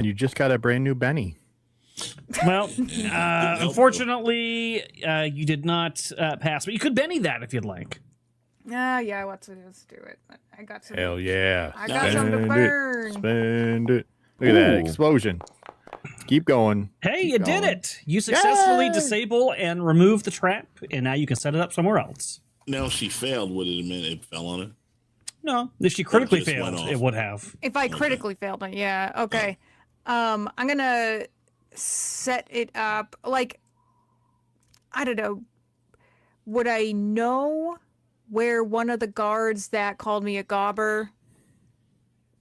Speaker 2: you just got a brand new Benny.
Speaker 7: well, unfortunately, you did not pass, but you could Benny that if you'd like.
Speaker 5: yeah, let's do it. I got some.
Speaker 2: Hell yeah.
Speaker 5: I got some to burn.
Speaker 2: Spend it. Look at that
Speaker 6: Ooh.
Speaker 2: explosion. Keep going.
Speaker 7: Hey, you did it! You successfully disable and remove the trap, and now you can set it up somewhere else.
Speaker 3: Now she failed. Would it have meant it fell on her?
Speaker 7: No, if she critically
Speaker 3: just went
Speaker 7: failed,
Speaker 3: off.
Speaker 7: it would have.
Speaker 5: If I critically failed it, yeah. Okay. I'm gonna set it up like I don't know. Would I know where one of the guards that called me a gobber?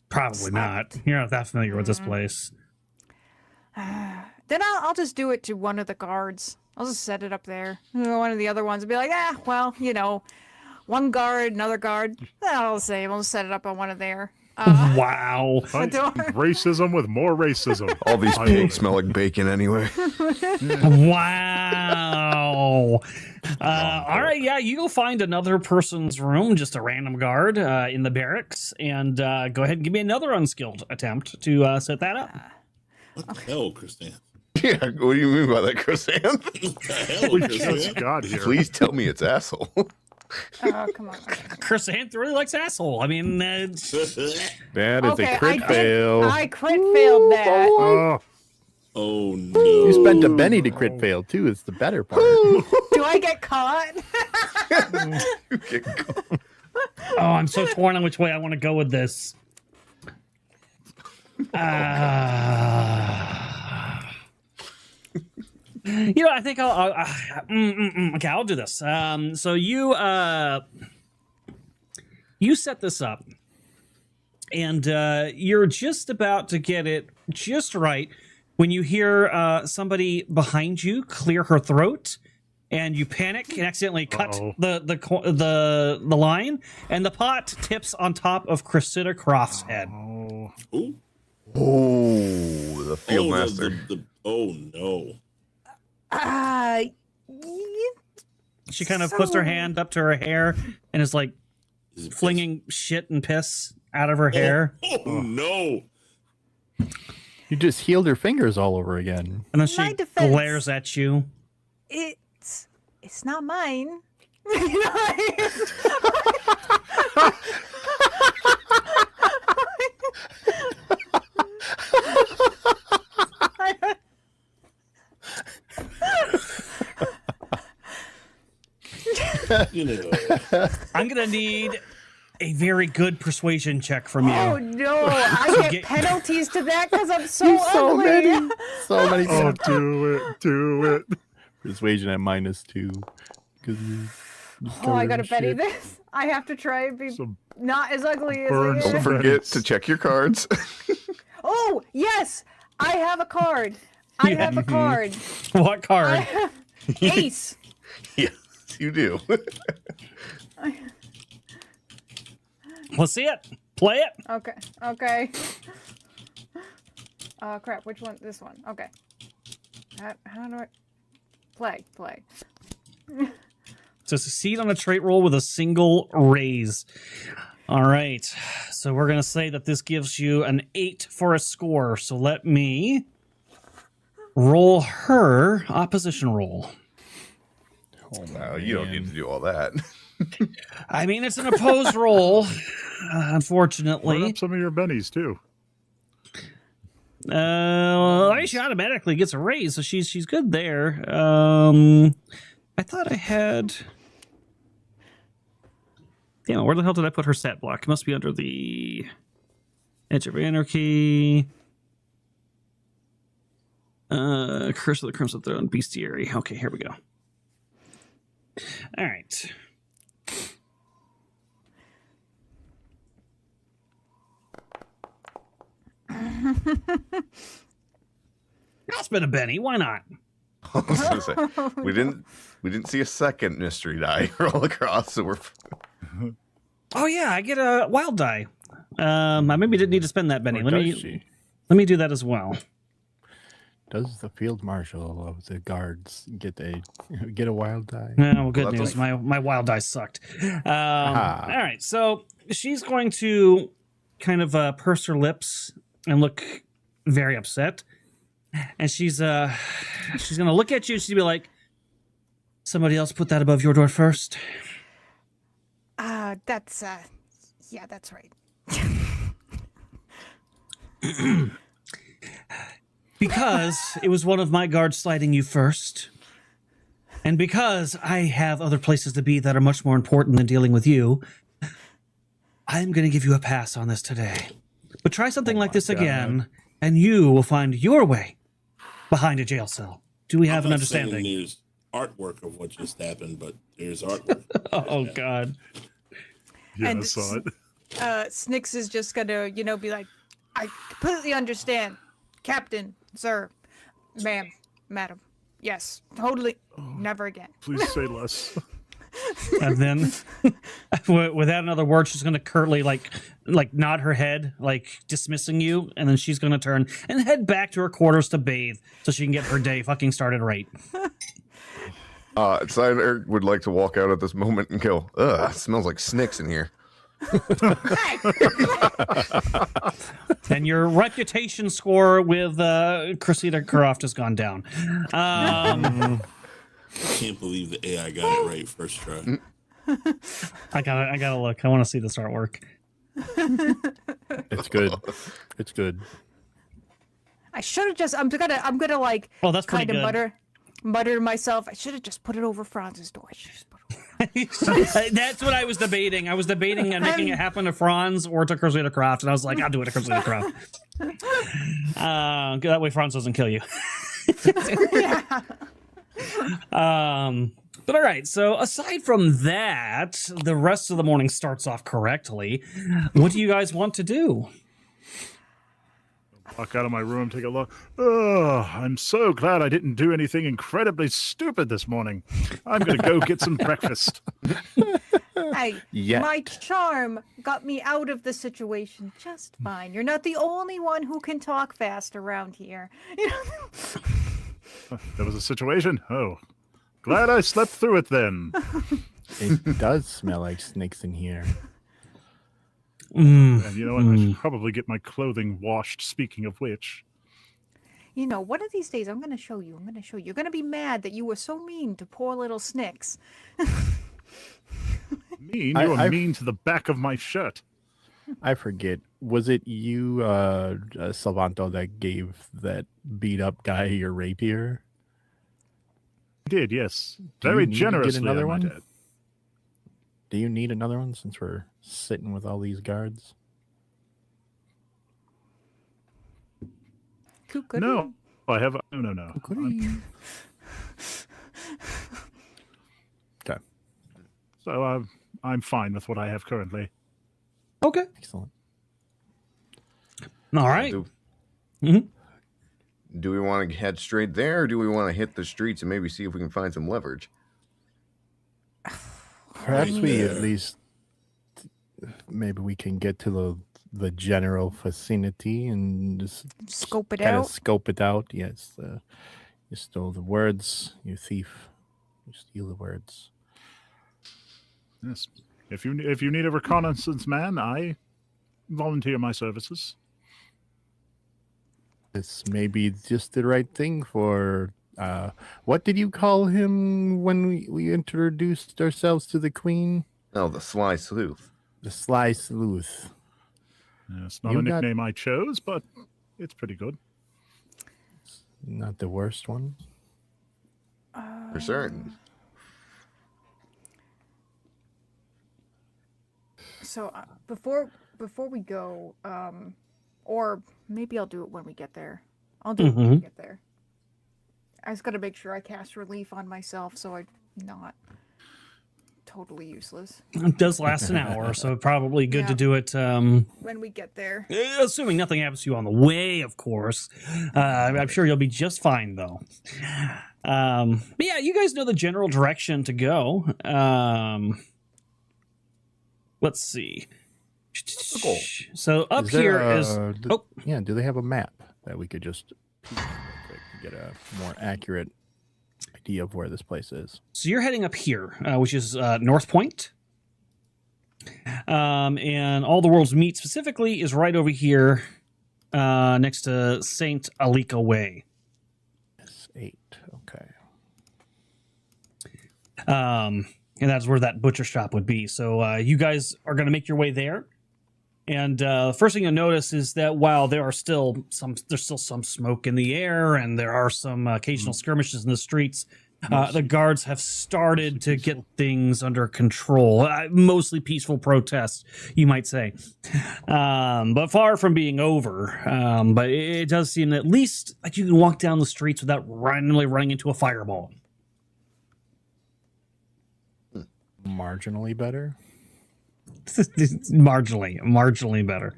Speaker 7: Probably not. You're not that familiar with this place.
Speaker 5: Then I'll just do it to one of the guards. I'll just set it up there. One of the other ones will be like, well, one guard, another guard. I'll say we'll set it up on one of their.
Speaker 7: Wow.
Speaker 4: Fight
Speaker 5: door.
Speaker 4: racism with more racism.
Speaker 6: All these pigs smell like bacon anyway.
Speaker 7: Wow. All right, yeah, you'll find another person's room, just a random guard in the barracks, and go ahead and give me another unskilled attempt to set that up.
Speaker 3: What the hell, Christine?
Speaker 6: Yeah, what do you mean by that, Chrysanth?
Speaker 3: What the hell,
Speaker 4: We
Speaker 3: Christine?
Speaker 4: just got here.
Speaker 6: Please tell me it's asshole.
Speaker 5: Oh, come on.
Speaker 7: Chris Ant really likes asshole. I mean,
Speaker 2: That is a crit
Speaker 5: I
Speaker 2: fail.
Speaker 5: I crit failed that.
Speaker 4: Oh,
Speaker 3: Oh no!
Speaker 2: You spent a Benny to crit fail too. It's the better part.
Speaker 5: Do I get caught?
Speaker 7: oh, I'm so torn on which way I want to go with this. I think okay, I'll do this. So you set this up, and you're just about to get it just right when you hear somebody behind you clear her throat, and you panic and accidentally cut the line, and the pot tips on top of Cressida Croft's head.
Speaker 3: Ooh.
Speaker 6: Oh, the field
Speaker 3: Oh,
Speaker 6: master.
Speaker 3: oh no!
Speaker 5: Yeah,
Speaker 7: She kind of puts her
Speaker 5: So-
Speaker 7: hand up to her hair and is like
Speaker 3: Is it
Speaker 7: flinging shit and piss out of her hair,
Speaker 3: Oh no!
Speaker 2: You just healed her fingers all over again.
Speaker 7: and then
Speaker 5: My
Speaker 7: she
Speaker 5: defense-
Speaker 7: glares at you.
Speaker 5: it's not mine.
Speaker 3: You know,
Speaker 7: I'm gonna need a very good persuasion check from you.
Speaker 5: Oh no! I get penalties to that because I'm so ugly.
Speaker 2: So many
Speaker 4: oh, do it.
Speaker 2: persuasion at -2. Because
Speaker 5: Oh, I gotta Betty this. I have to try and be
Speaker 4: Some
Speaker 5: not as ugly as
Speaker 4: burn
Speaker 5: I
Speaker 6: Don't
Speaker 5: am.
Speaker 6: forget to check your cards.
Speaker 5: Oh yes, I have a card. I have a card.
Speaker 7: What card?
Speaker 5: Ace.
Speaker 6: Yes, you do.
Speaker 7: Let's see it. Play it.
Speaker 5: Okay. Crap. Which one? This one. Okay. How do I play?
Speaker 7: So succeed on a trait roll with a single raise. All right. So we're going to say that this gives you an 8 for a score. So let me roll her opposition roll.
Speaker 6: Oh, you don't need to do all that.
Speaker 7: I mean, it's an opposed roll,
Speaker 4: Run
Speaker 7: unfortunately.
Speaker 4: up some of your bennies too.
Speaker 7: I mean, she automatically gets a raise, so she's good there. I thought I had. Damn, where the hell did I put her stat block? It must be under the Edge of Anarchy. Curse of the Crimson Throne, Bestiary. Okay, here we go. All right. I'll spend a Benny. Why not?
Speaker 6: I was gonna say, we didn't see a second mystery die roll across, so we're.
Speaker 7: Oh yeah, I get a wild die. I maybe didn't need to spend that Benny.
Speaker 2: Or
Speaker 7: Let
Speaker 2: does she?
Speaker 7: me do that as well.
Speaker 2: Does the field marshal of the guards get a wild die?
Speaker 7: Well, good
Speaker 6: that's
Speaker 7: news.
Speaker 6: only-
Speaker 7: My wild die sucked. All right, so she's going to kind of purse her lips and look very upset, and she's gonna look at you. She'll be like, "Somebody else put that above your door first."
Speaker 5: That's yeah, that's right.
Speaker 7: Because it was one of my guards sliding you first. And because I have other places to be that are much more important than dealing with you, I'm going to give you a pass on this today. But try something like this again, and you will find your way behind a jail cell. Do we have
Speaker 3: I'm
Speaker 7: an
Speaker 3: not saying
Speaker 7: understanding?
Speaker 3: There's artwork of what just happened, but there's artwork.
Speaker 7: Oh, God.
Speaker 4: Yeah,
Speaker 5: And
Speaker 4: I saw it.
Speaker 5: Snix is just gonna, be like, I completely understand, Captain, sir, ma'am, madam. Yes, totally. Never again.
Speaker 4: Please say less.
Speaker 7: And then, without another word, she's going to curtly, like nod her head, like dismissing you. And then she's going to turn and head back to her quarters to bathe so she can get her day fucking started right.
Speaker 6: Sider would like to walk out at this moment and go, ugh, it smells like Snicks in here.
Speaker 7: And your reputation score with Cressida Croft has gone down.
Speaker 3: I can't believe the AI got it right first try.
Speaker 7: I gotta look. I want to see this artwork.
Speaker 2: It's good. It's good.
Speaker 5: I should have just. I'm gonna like.
Speaker 7: Oh, that's pretty
Speaker 5: kind of
Speaker 7: good.
Speaker 5: mutter to myself. I should have just put it over Franz's door. I should just put it over.
Speaker 7: That's what I was debating. I was debating on making it happen to Franz or to Cressida Croft, and I was like, I'll do it to Cressida Croft. That way Franz doesn't kill you.
Speaker 5: Yeah.
Speaker 7: But all right, so aside from that, the rest of the morning starts off correctly. What do you guys want to do?
Speaker 4: Walk out of my room, take a look. Oh, I'm so glad I didn't do anything incredibly stupid this morning. I'm going to go get some breakfast.
Speaker 5: Hey,
Speaker 2: Yet.
Speaker 5: my charm got me out of the situation just fine. You're not the only one who can talk fast around here.
Speaker 4: There was a situation? Oh, glad I slept through it then.
Speaker 2: It does smell like snakes in here.
Speaker 4: And you know what? I should probably get my clothing washed, speaking of which.
Speaker 5: One of these days I'm going to show you. You're going to be mad that you were so mean to poor little Snicks.
Speaker 4: Mean? You were mean to the back of my shirt.
Speaker 2: I forget. Was it you, Salvanto, that gave that beat up guy your rapier?
Speaker 4: I did, yes.
Speaker 2: Do you
Speaker 4: Very
Speaker 2: need to get
Speaker 4: generously,
Speaker 2: another
Speaker 4: I might
Speaker 2: one?
Speaker 4: add.
Speaker 2: Do you need another one since we're sitting with all these guards?
Speaker 4: No, I have. No.
Speaker 2: Okay.
Speaker 4: So I'm fine with what I have currently.
Speaker 7: Okay.
Speaker 2: Excellent.
Speaker 7: All right.
Speaker 6: Do we want to head straight there, or do we want to hit the streets and maybe see if we can find some leverage?
Speaker 2: Perhaps we
Speaker 3: there.
Speaker 2: at least maybe we can get to the general vicinity and just
Speaker 5: Scope it
Speaker 2: kind of
Speaker 5: out.
Speaker 2: scope it out. Yes, you stole the words, you thief. You steal the words.
Speaker 4: Yes. If you need a reconnaissance man, I volunteer my services.
Speaker 2: This may be just the right thing for. What did you call him when we introduced ourselves to the queen?
Speaker 6: Oh, the sly sleuth.
Speaker 2: The Sly Sleuth.
Speaker 4: It's not
Speaker 2: You
Speaker 4: a
Speaker 2: got-
Speaker 4: nickname I chose, but it's pretty good.
Speaker 2: Not the worst one.
Speaker 6: For certain.
Speaker 5: So before we go, or maybe I'll do it when we get there. I'll do it when we get there. I just got to make sure I cast relief on myself so I'm not totally useless
Speaker 7: It does last an hour, so probably good to
Speaker 5: Yeah.
Speaker 7: do it.
Speaker 5: when we get there.
Speaker 7: Assuming nothing happens to you on the way, of course. I'm sure you'll be just fine, though. But yeah, you guys know the general direction to go. Let's see.
Speaker 6: Cool.
Speaker 7: So up
Speaker 2: Is there
Speaker 7: here
Speaker 2: a-
Speaker 7: is.
Speaker 2: do-
Speaker 7: Oh,
Speaker 2: Yeah, do they have a map that we could just peek real quick to get a more accurate idea of where this place is?
Speaker 7: so you're heading up here, which is North Point. And All the World's Meet specifically is right over here next to St. Alika Way.
Speaker 2: S8. Okay.
Speaker 7: And that's where that butcher shop would be. So you guys are going to make your way there. And first thing you'll notice is that while there's still some smoke in the air, and there are some occasional skirmishes in the streets, the guards have started to get things under control. Mostly peaceful protests, you might say, but far from being over. But it does seem at least like you can walk down the streets without randomly running into a fireball.
Speaker 2: Marginally better.
Speaker 7: marginally better.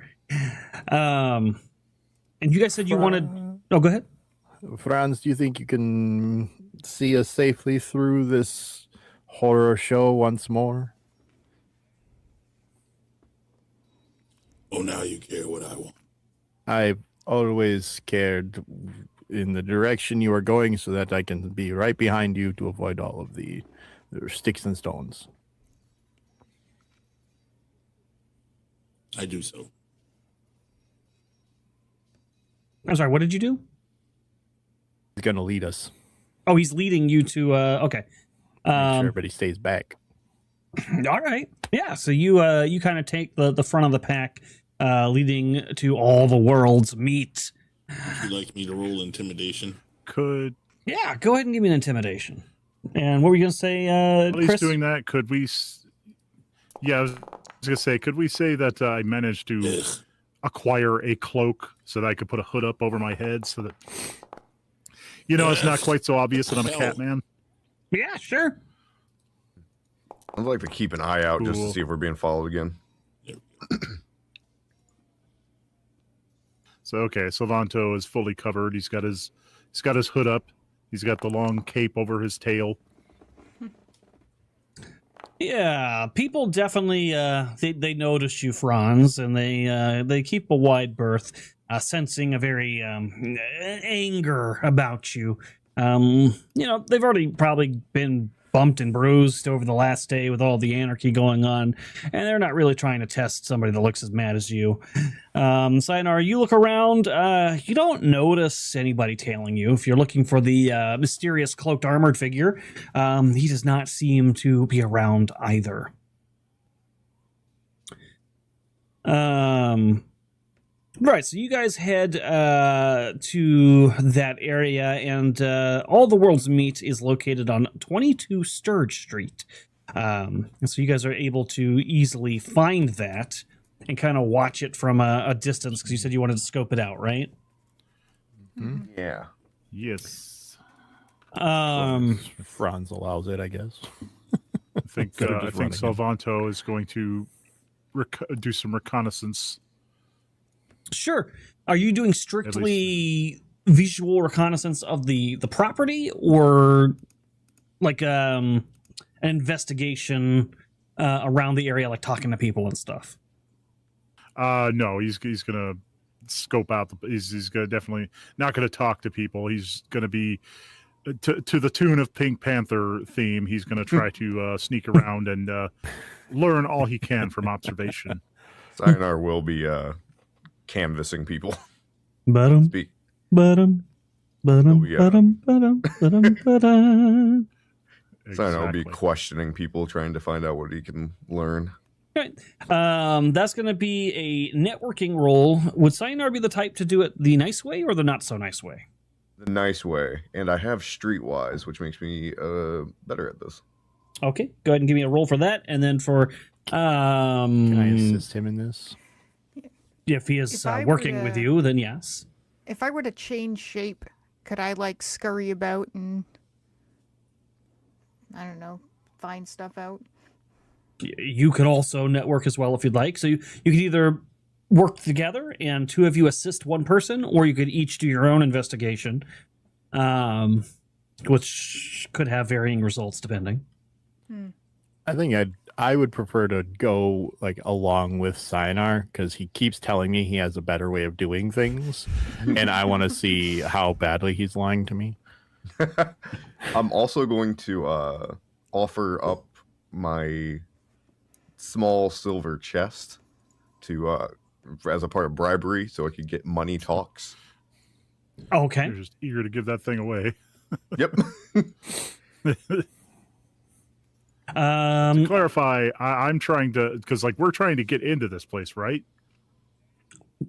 Speaker 7: And you guys said you wanted. Oh, go ahead.
Speaker 2: Franz, do you think you can see us safely through this horror show once more?
Speaker 3: Oh, now you care what I want.
Speaker 2: I've always cared in the direction you are going so that I can be right behind you to avoid all of the sticks and stones.
Speaker 3: I do so.
Speaker 7: I'm sorry. What did you do?
Speaker 2: He's going to lead us.
Speaker 7: Oh, he's leading you to. Okay.
Speaker 2: Make sure everybody stays back.
Speaker 7: All right. Yeah. So you kind of take the front of the pack, leading to All the World's Meet.
Speaker 3: Would you like me to roll intimidation?
Speaker 4: Could
Speaker 7: Yeah. Go ahead and give me an intimidation. And what were you gonna say,
Speaker 4: at least
Speaker 7: Chris?
Speaker 4: doing that, could we? Yeah, I was gonna say, could we say that I managed to
Speaker 3: Ugh.
Speaker 4: acquire a cloak so that I could put a hood up over my head so that it's not quite so obvious that I'm a
Speaker 3: Hell.
Speaker 4: cat man.
Speaker 7: Yeah. Sure.
Speaker 6: I'd like to keep an eye out just to
Speaker 4: Cool.
Speaker 6: see if we're being followed again.
Speaker 4: So okay, Salvanto is fully covered. He's got his hood up. He's got the long cape over his tail.
Speaker 7: Yeah, people definitely they notice you, Franz, and they keep a wide berth, sensing a very anger about you. They've already probably been bumped and bruised over the last day with all the anarchy going on, and they're not really trying to test somebody that looks as mad as you. Sayonara, you look around, you don't notice anybody tailing you. If you're looking for the mysterious cloaked armored figure, he does not seem to be around either. Right, so you guys head to that area, and All the World's Meet is located on 22 Sturge Street. And so you guys are able to easily find that and kind of watch it from a distance, because you said you wanted to scope it out, right?
Speaker 6: Yeah.
Speaker 4: Yes,
Speaker 2: Franz allows it, I guess.
Speaker 4: I think
Speaker 2: Instead of
Speaker 4: I
Speaker 2: just
Speaker 4: think
Speaker 2: running in.
Speaker 4: Salvanto is going to do some reconnaissance.
Speaker 7: Sure. Are you doing strictly visual reconnaissance of the property, or like an investigation around the area, like talking to people and stuff?
Speaker 4: No, he's gonna scope out he's gonna definitely not gonna talk to people. He's gonna be to the tune of Pink Panther theme, he's going to try to sneak around and learn all he can from observation.
Speaker 8: Sayonara will be canvassing people.
Speaker 7: Bottom,
Speaker 8: Speak.
Speaker 7: bottom, bottom, bottom, bottom, bottom, bottom.
Speaker 8: Sayonara will be questioning people, trying to find out what he can learn.
Speaker 7: Right. That's going to be a networking role. Would Sayonara be the type to do it the nice way or the not so nice way?
Speaker 8: The nice way. And I have Streetwise, which makes me better at this.
Speaker 7: Okay, go ahead and give me a roll for that. And then for...
Speaker 2: Can I assist him in this?
Speaker 7: if he is
Speaker 5: If I were
Speaker 7: working with
Speaker 5: to-
Speaker 7: you, then yes.
Speaker 5: If I were to change shape, could I like scurry about and I don't know, find stuff out?
Speaker 7: You could also network as well if you'd like. So you could either work together and two of you assist one person, or you could each do your own investigation, which could have varying results depending.
Speaker 2: I think I would prefer to go like along with Sayonara because he keeps telling me he has a better way of doing things, and I want to see how badly he's lying to me.
Speaker 8: I'm also going to offer up my small silver chest to as a part of bribery, so I could get money talks.
Speaker 7: Okay.
Speaker 4: You're just eager to give that thing away.
Speaker 8: Yep.
Speaker 4: To clarify, I'm trying to, because like we're trying to get into this place, right?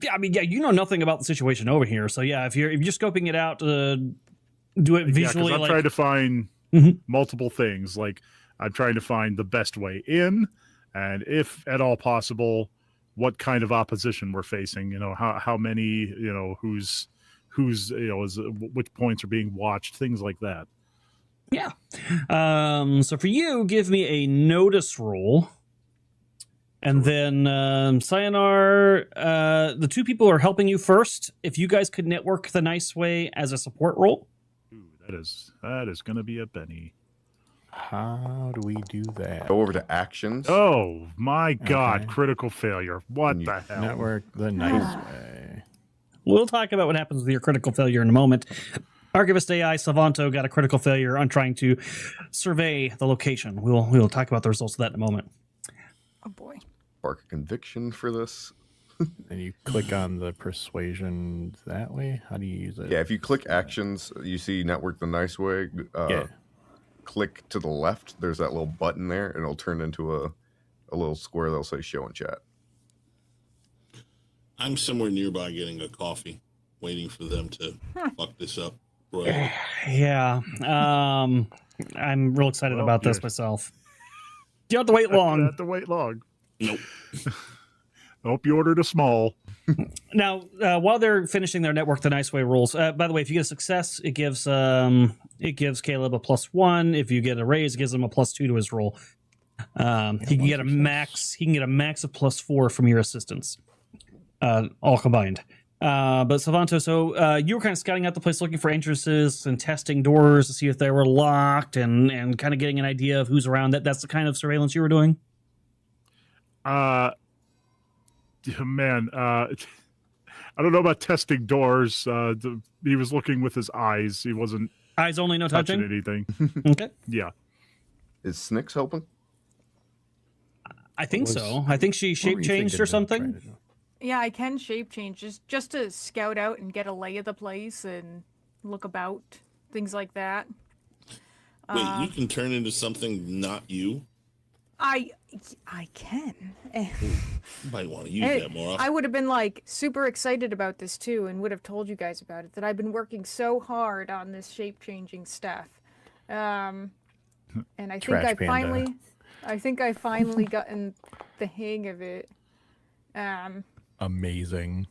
Speaker 7: Yeah, I mean, yeah, you know nothing about the situation over here, so yeah, if you're just scoping it out, do it
Speaker 4: Yeah,
Speaker 7: visually.
Speaker 4: because I'm
Speaker 7: like,
Speaker 4: trying to find
Speaker 7: Mhm.
Speaker 4: multiple things. Like I'm trying to find the best way in, and if at all possible, what kind of opposition we're facing. You know, how many, you know, who's you know, which points are being watched, things like that.
Speaker 7: Yeah. So for you, give me a notice roll. And then Sayonara, the two people are helping you first. If you guys could network the nice way as a support role.
Speaker 4: Ooh, that is going to be a Benny.
Speaker 2: How do we do that?
Speaker 8: Go over to actions.
Speaker 4: Oh my God!
Speaker 2: Okay.
Speaker 4: Critical failure. What
Speaker 8: And you
Speaker 4: the hell?
Speaker 2: Network the nice way.
Speaker 7: We'll talk about what happens with your critical failure in a moment. Archivist AI Savanto got a critical failure on trying to survey the location. We'll talk about the results of that in a moment.
Speaker 5: Oh boy.
Speaker 8: Spark a conviction for this.
Speaker 2: And you click on the persuasion that way. How do you use it?
Speaker 8: Yeah, if you click actions, you see network the nice way.
Speaker 2: Yeah.
Speaker 8: Click to the left. There's that little button there, and it'll turn into a little square that'll say show and chat.
Speaker 3: I'm somewhere nearby getting a coffee, waiting for them to fuck this up. Right.
Speaker 7: Yeah. I'm real excited
Speaker 4: Well,
Speaker 7: about this
Speaker 4: yes.
Speaker 7: myself. You don't have to wait long.
Speaker 4: Have to wait long.
Speaker 3: Nope.
Speaker 4: Hope you ordered a small.
Speaker 7: Now, while they're finishing their network the nice way rules, by the way, if you get a success, it gives Caleb a +1. If you get a raise, it gives him a +2 to his roll. He can get a max. He can get a max of +4 from your assistance, all combined. But Savanto, so you were kind of scouting out the place, looking for entrances and testing doors to see if they were locked, and kind of getting an idea of who's around. That's the kind of surveillance you were doing.
Speaker 4: Man, I don't know about testing doors. He was looking with his eyes. He wasn't
Speaker 7: Eyes only, no
Speaker 4: touching
Speaker 7: touching.
Speaker 4: anything.
Speaker 7: Okay,
Speaker 4: Yeah.
Speaker 8: Is Snicks helping?
Speaker 7: I think
Speaker 2: Was-
Speaker 7: so. I think she
Speaker 2: What were
Speaker 7: shape
Speaker 2: you
Speaker 7: changed
Speaker 2: thinking
Speaker 7: or
Speaker 2: of
Speaker 7: something.
Speaker 2: trying to do?
Speaker 5: Yeah, I can shape change just to scout out and get a lay of the place and look about, things like that.
Speaker 3: Wait, you can turn into something not you?
Speaker 5: I can.
Speaker 3: You might want to use
Speaker 5: Hey,
Speaker 3: that more often.
Speaker 5: I would have been like super excited about this too, and would have told you guys about it. That I've been working so hard on this shape changing stuff, and I think
Speaker 2: Trash panda.
Speaker 5: I finally gotten the hang of it.
Speaker 2: Amazing.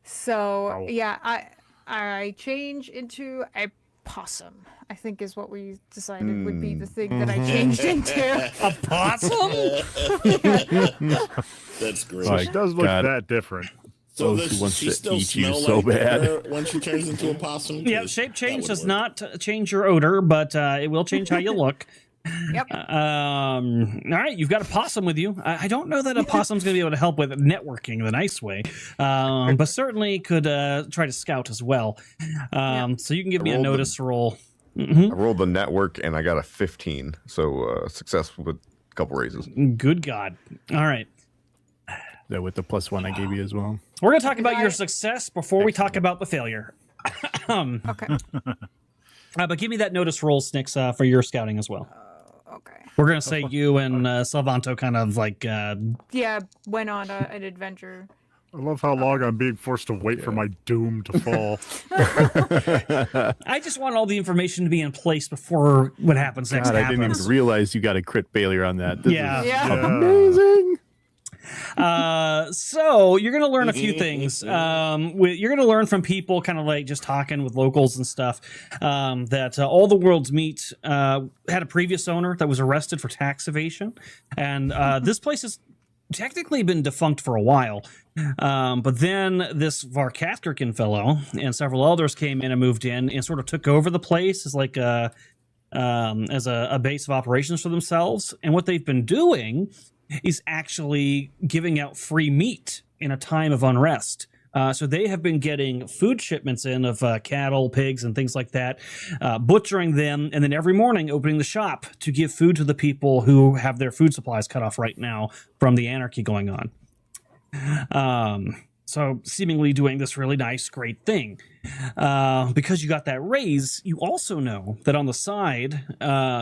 Speaker 5: So
Speaker 4: Wow.
Speaker 5: yeah, I change into a possum. I think is what we decided would be the thing that I changed into.
Speaker 7: A possum?
Speaker 3: That's great.
Speaker 2: Like,
Speaker 4: It does look
Speaker 2: God.
Speaker 4: that different.
Speaker 3: So
Speaker 2: Those who
Speaker 3: does
Speaker 2: wants
Speaker 3: she
Speaker 2: to
Speaker 3: still
Speaker 2: eat you
Speaker 3: smell
Speaker 2: so
Speaker 3: like
Speaker 2: bad.
Speaker 3: her when she turns into a possum?
Speaker 7: Yeah,
Speaker 3: 'Cause
Speaker 7: shape
Speaker 3: that
Speaker 7: change
Speaker 3: would
Speaker 7: does
Speaker 3: work.
Speaker 7: not change your odor, but it will change how you look.
Speaker 5: Yep.
Speaker 7: All right, you've got a possum with you. I don't know that a possum's going to be able to help with networking the nice way, but certainly could try to scout as well. So you can give me a
Speaker 8: rolled the-
Speaker 7: notice roll.
Speaker 8: I rolled the network and I got a 15, so success with a couple raises.
Speaker 7: Good God. All right.
Speaker 2: That with the +1 I gave you as well.
Speaker 7: We're going to talk about your success before we talk about the failure.
Speaker 5: Okay.
Speaker 7: But give me that notice roll, Snicks, for your scouting as well.
Speaker 5: Okay.
Speaker 7: We're going to say you and Salvanto kind of like...
Speaker 5: Yeah, went on an adventure.
Speaker 4: I love how long I'm being forced to wait for my doom to fall.
Speaker 7: I just want all the information to be in place before what happens next
Speaker 2: God, I
Speaker 7: happens.
Speaker 2: didn't even realize you got a crit failure on that. This
Speaker 7: Yeah.
Speaker 2: is
Speaker 5: Yeah.
Speaker 2: amazing.
Speaker 7: So you're going to learn a few things. You're going to learn from people kind of like just talking with locals and stuff that All the World's Meat had a previous owner that was arrested for tax evasion. And this place has technically been defunct for a while. But then this Varkathrican fellow and several others came in and moved in and sort of took over the place as like a base of operations for themselves. And what they've been doing is actually giving out free meat in a time of unrest. So they have been getting food shipments in of cattle, pigs, and things like that, butchering them, and then every morning opening the shop to give food to the people who have their food supplies cut off right now from the anarchy going on. So seemingly doing this really nice, great thing. Because you got that raise, you also know that on the side,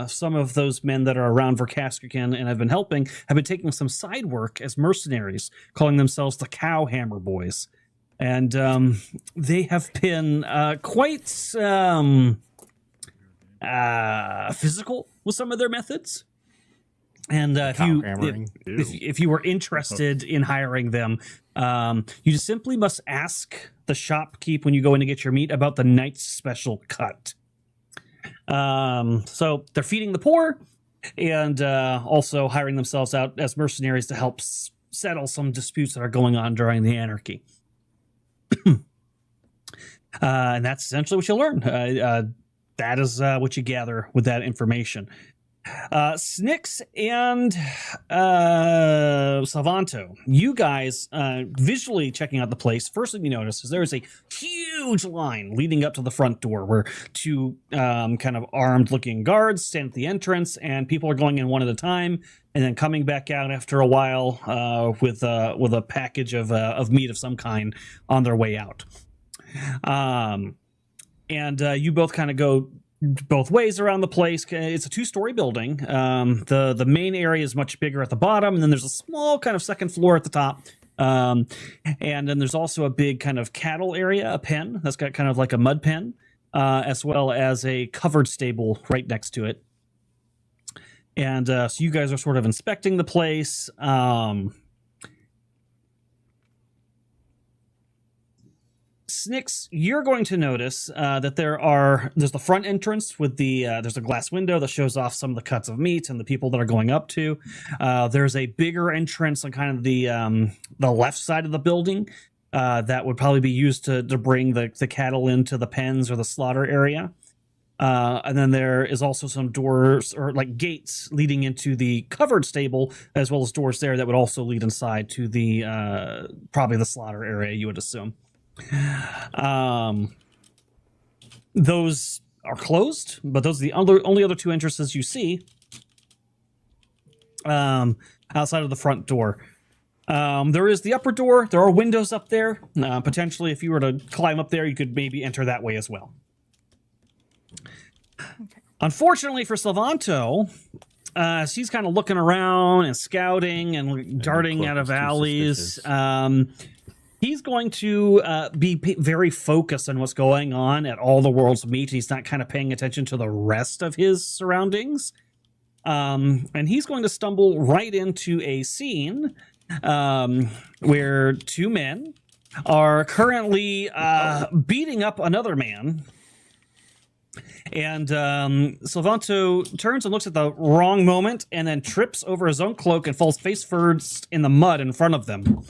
Speaker 7: some of those men that are around Verkastrican and have been helping have been taking some side work as mercenaries, calling themselves the Cowhammer Boys. And they have been quite physical with some of their methods. And if you were interested in hiring them, you just simply must ask the shopkeep when you go in to get your meat about the night's special cut. So they're feeding the poor and also hiring themselves out as mercenaries to help settle some disputes that are going on during the anarchy. And that's essentially what you'll learn. That is what you gather with that information. Snicks and Salvanto, you guys visually checking out the place, first thing you notice is there is a huge line leading up to the front door where two kind of armed looking guards stand at the entrance and people are going in one at a time and then coming back out after a while with a package of meat of some kind on their way out. And you both kind of go both ways around the place. It's a 2-story building. The main area is much bigger at the bottom, and then there's a small kind of second floor at the top. And then there's also a big kind of cattle area, a pen that's got kind of like a mud pen, as well as a covered stable right next to it. And so you guys are sort of inspecting the place. Snicks, you're going to notice that there's the front entrance with there's a glass window that shows off some of the cuts of meat and the people that are going up to. There's a bigger entrance on kind of the left side of the building that would probably be used to bring the cattle into the pens or the slaughter area. And then there is also some doors or like gates leading into the covered stable, as well as doors there that would also lead inside to the probably the slaughter area, you would assume. Those are closed, but those are the only other two entrances you see outside of the front door. There is the upper door. There are windows up there. Potentially, if you were to climb up there, you could maybe enter that way as well. Okay. Unfortunately for Salvanto, she's kind of looking around and scouting and darting out of alleys. He's going to be very focused on what's going on at All the World's Meat. He's not kind of paying attention to the rest of his surroundings. And he's going to stumble right into a scene where two men are currently beating up another man. And Salvanto turns and looks at the wrong moment and then trips over his own cloak and falls face first in the mud in front of them.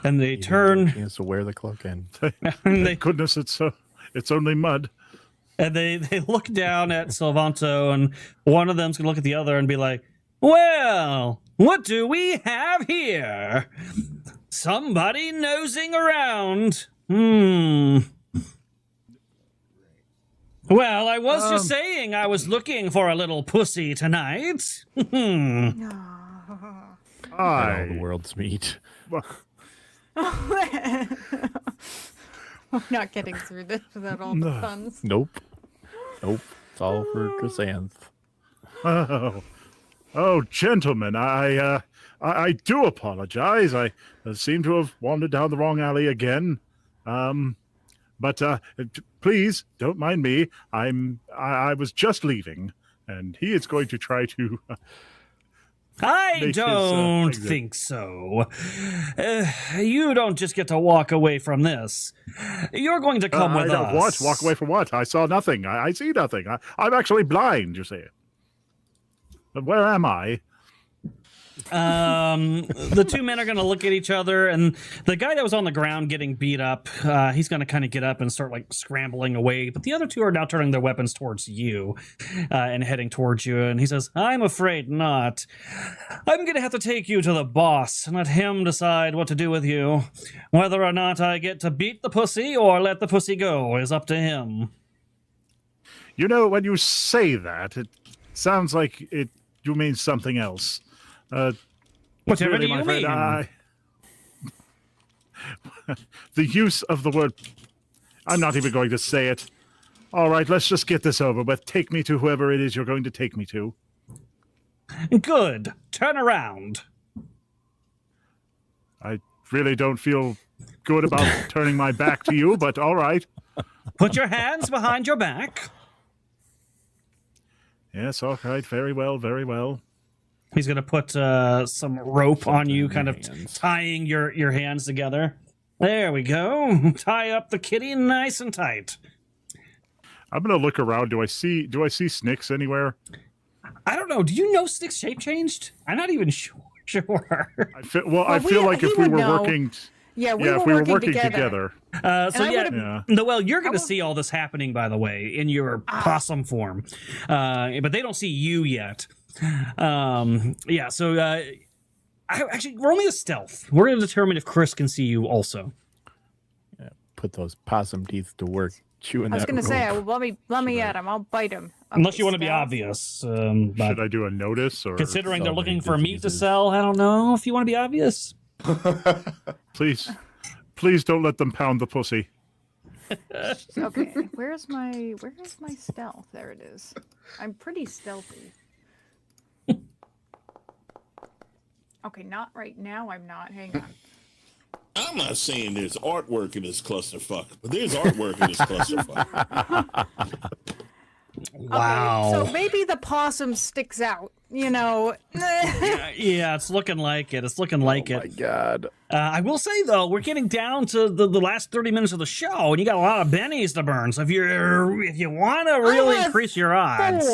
Speaker 7: And they turn.
Speaker 2: He has to wear the cloak in.
Speaker 4: Thank goodness it's only mud.
Speaker 7: And they look down at Salvanto, and one of them's gonna look at the other and be like, "Well, what do we have here? Somebody nosing around. Well, Well, I was just saying I was looking for a little pussy tonight.
Speaker 2: And all the world's meat.
Speaker 5: We're not getting through this without all the puns.
Speaker 2: Nope. It's all for Chrysanth.
Speaker 4: Oh, gentlemen, I do apologize. I seem to have wandered down the wrong alley again. But please don't mind me. I was just leaving, and he is going to try to.
Speaker 7: I don't think so. You don't just get to walk away from this. You're going to come with us.
Speaker 4: What? Walk away from what? I saw nothing. I see nothing. I'm actually blind, you see. But where am I?
Speaker 7: The two men are going to look at each other, and the guy that was on the ground getting beat up, he's going to kind of get up and start like scrambling away. But the other two are now turning their weapons towards you and heading towards you. And he says, "I'm afraid not. I'm going to have to take you to the boss and let him decide what to do with you. Whether or not I get to beat the pussy or let the pussy go is up to him."
Speaker 4: You know, when you say that, it sounds like you mean something else.
Speaker 7: Whatever
Speaker 4: really,
Speaker 7: do you
Speaker 4: my friend,
Speaker 7: mean?
Speaker 4: the use of the word, I'm not even going to say it. All right, let's just get this over with. Take me to whoever it is you're going to take me to.
Speaker 7: Good. Turn around.
Speaker 4: I really don't feel good about turning my back to you, but all right.
Speaker 7: Put your hands behind your back.
Speaker 4: Yes, all right. Very well, very well.
Speaker 7: He's going to put some rope on you, kind of tying your hands together. There we go. Tie up the kitty nice and tight.
Speaker 4: I'm going to look around. Do I see Snicks anywhere?
Speaker 7: I don't know. Do you know Snick's shape changed? I'm not even sure.
Speaker 4: I feel like if we were working...
Speaker 5: Yeah,
Speaker 4: if we were working together.
Speaker 7: Noelle, you're going to see all this happening, by the way, in your possum form. But they don't see you yet. Actually, roll me a stealth. We're going to determine if Chris can see you also.
Speaker 2: Yeah, put those possum teeth to work. Chewing
Speaker 5: I was
Speaker 2: going
Speaker 5: to
Speaker 2: to
Speaker 5: say, let me at him. I'll bite him.
Speaker 7: Unless you want to be obvious. But
Speaker 4: should I do a notice? Or
Speaker 7: considering they're looking for meat to sell, I don't know if you want to be obvious.
Speaker 4: Please don't let them pound the pussy.
Speaker 5: Okay, where's my stealth? There it is. I'm pretty stealthy. Okay, not right now. I'm not. Hang on.
Speaker 3: I'm not saying there's artwork in this clusterfuck, but there's artwork in this clusterfuck.
Speaker 7: Wow.
Speaker 5: Okay, so maybe the possum sticks out, you know.
Speaker 7: Yeah, it's looking like it. It's looking like it.
Speaker 2: Oh, my God.
Speaker 7: I will say, though, we're getting down to the last 30 minutes of the show, and you got a lot of bennies to burn. So if you want to really increase your odds.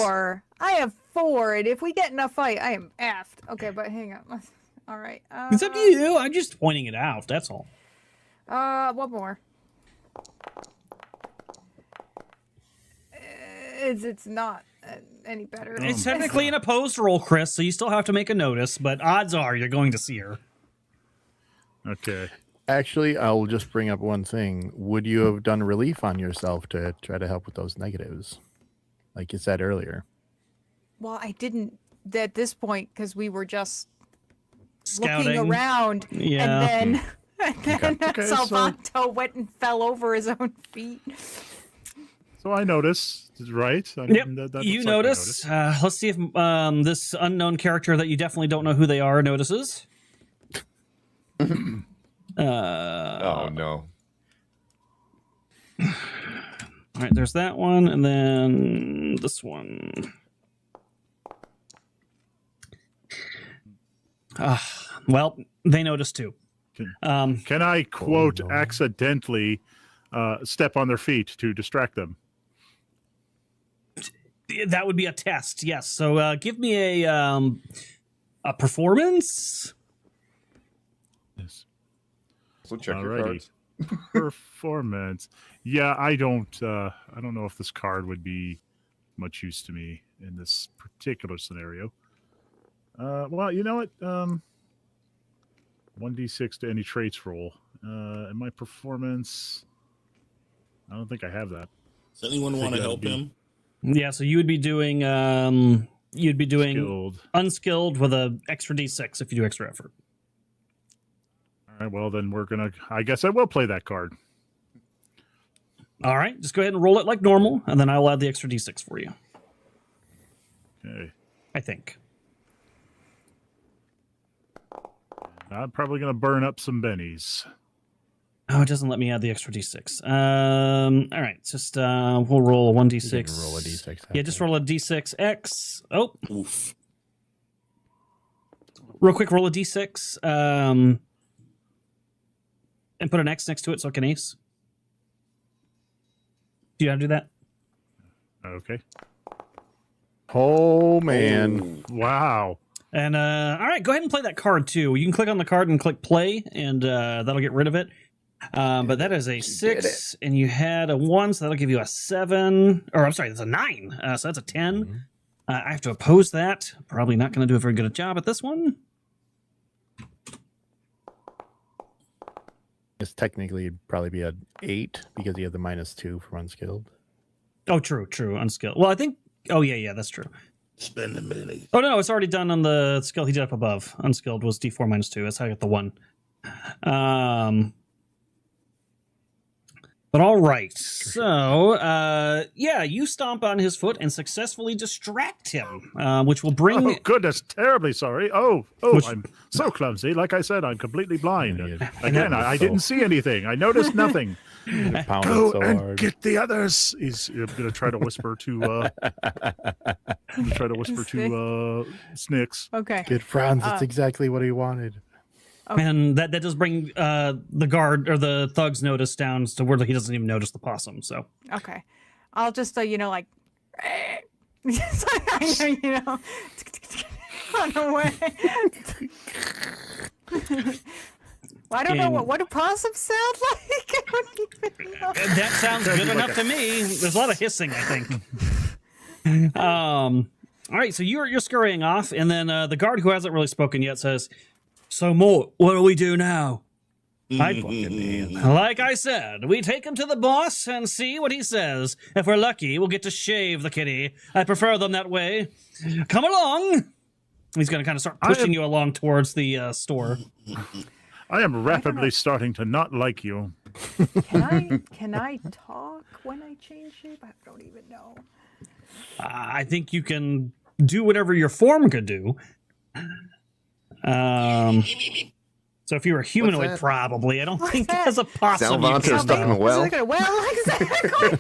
Speaker 5: I have 4, and if we get in a fight, I am effed. Okay, but hang on. All right.
Speaker 7: It's up to you. I'm just pointing it out. That's all.
Speaker 5: One more. It's not any better.
Speaker 7: It's technically an opposed roll, Chris, so you still have to make a notice, but odds are you're going to see her.
Speaker 4: Okay.
Speaker 2: Actually, I'll just bring up one thing. Would you have done relief on yourself to try to help with those negatives? Like you said earlier.
Speaker 5: Well, I didn't at this point because we were just
Speaker 7: Scouting.
Speaker 5: looking around.
Speaker 7: Yeah.
Speaker 5: And then
Speaker 4: Okay,
Speaker 5: Salvato went and fell over his own feet.
Speaker 4: So I notice, right?
Speaker 7: Yep,
Speaker 4: That
Speaker 7: you
Speaker 4: looks like I
Speaker 7: notice. Let's see if this unknown character that you definitely don't know who they are notices.
Speaker 8: Oh no.
Speaker 7: All right, there's that one, and then this one. Well, they notice too.
Speaker 4: Can I quote accidentally step on their feet to distract them?
Speaker 7: That would be a test, yes. So give me a performance.
Speaker 4: Yes.
Speaker 8: So check your
Speaker 4: Alrighty.
Speaker 8: cards.
Speaker 4: Performance. Yeah, I don't know if this card would be much use to me in this particular scenario. Well, you know what? 1d6 to any traits roll. And my performance, I don't think I have that.
Speaker 3: Does anyone want to help him?
Speaker 7: Yeah, so you would be doing
Speaker 4: Skilled.
Speaker 7: unskilled with a extra d6 if you do extra effort.
Speaker 4: All right, well, then I guess I will play that card.
Speaker 7: All right, just go ahead and roll it like normal, and then I'll add the extra d6 for you.
Speaker 4: Okay.
Speaker 7: I think.
Speaker 4: I'm probably going to burn up some bennies.
Speaker 7: Oh, it doesn't let me add the extra d6. All right, just we'll roll a 1d6.
Speaker 2: You can roll a d6.
Speaker 7: Yeah, just roll a d6x. Oh,
Speaker 3: Oof.
Speaker 7: real quick, roll a d6. And put an X next to it so it can ace. Do you know how to do that?
Speaker 4: Okay.
Speaker 2: Oh man.
Speaker 4: Wow.
Speaker 7: And all right, go ahead and play that card too. You can click on the card and click play, and that'll get rid of it. But that is a 6, and you had a 1, so that'll give you a 7. Or I'm sorry, that's a 9. So that's a 10.
Speaker 2: Mm-hmm.
Speaker 7: I have to oppose that. Probably not going to do a very good job at this one.
Speaker 2: It's technically it'd probably be an 8 because you have the -2 from unskilled.
Speaker 7: Oh, true, unskilled. Well, I think. Oh yeah, that's true.
Speaker 3: Spend a minute.
Speaker 7: Oh no, it's already done on the skill he did up above. Unskilled was D4 -2. That's how I got the 1. But all right. So, yeah, you stomp on his foot and successfully distract him, which will bring.
Speaker 4: Oh, goodness, terribly sorry. Oh,
Speaker 7: Which-
Speaker 4: I'm so clumsy. Like I said, I'm completely blind.
Speaker 2: Yeah,
Speaker 4: Again, I didn't see anything. I noticed nothing.
Speaker 2: Pounded
Speaker 4: Go
Speaker 2: so
Speaker 4: and
Speaker 2: hard.
Speaker 4: get the others. He's going to try to whisper to. Snicks.
Speaker 5: Okay.
Speaker 2: Get Franz. That's exactly what he wanted.
Speaker 7: And that does bring the guard or the thug's notice down to where he doesn't even notice the possum. So
Speaker 5: Okay. I'll just, like, run away. Well, I don't know what do possums sound like. I don't even know.
Speaker 7: that sounds good enough to me. There's a lot of hissing, I think. All right, so you're scurrying off, and then the guard who hasn't really spoken yet says, "So, Mort, what do we do now?" Like I said, we take him to the boss and see what he says. If we're lucky, we'll get to shave the kitty. I prefer them that way. Come along. He's going to kind of start pushing you along towards the store.
Speaker 4: I am rapidly starting to not like you.
Speaker 5: Can I talk when I change shape? I don't even know.
Speaker 7: I think you can do whatever your form could do. So if you were humanoid,
Speaker 8: that?
Speaker 7: probably. I don't think
Speaker 5: that?
Speaker 7: as a possum. you
Speaker 8: Salvante
Speaker 7: can
Speaker 8: stuck in
Speaker 7: do.
Speaker 8: the well.
Speaker 5: Well, exactly.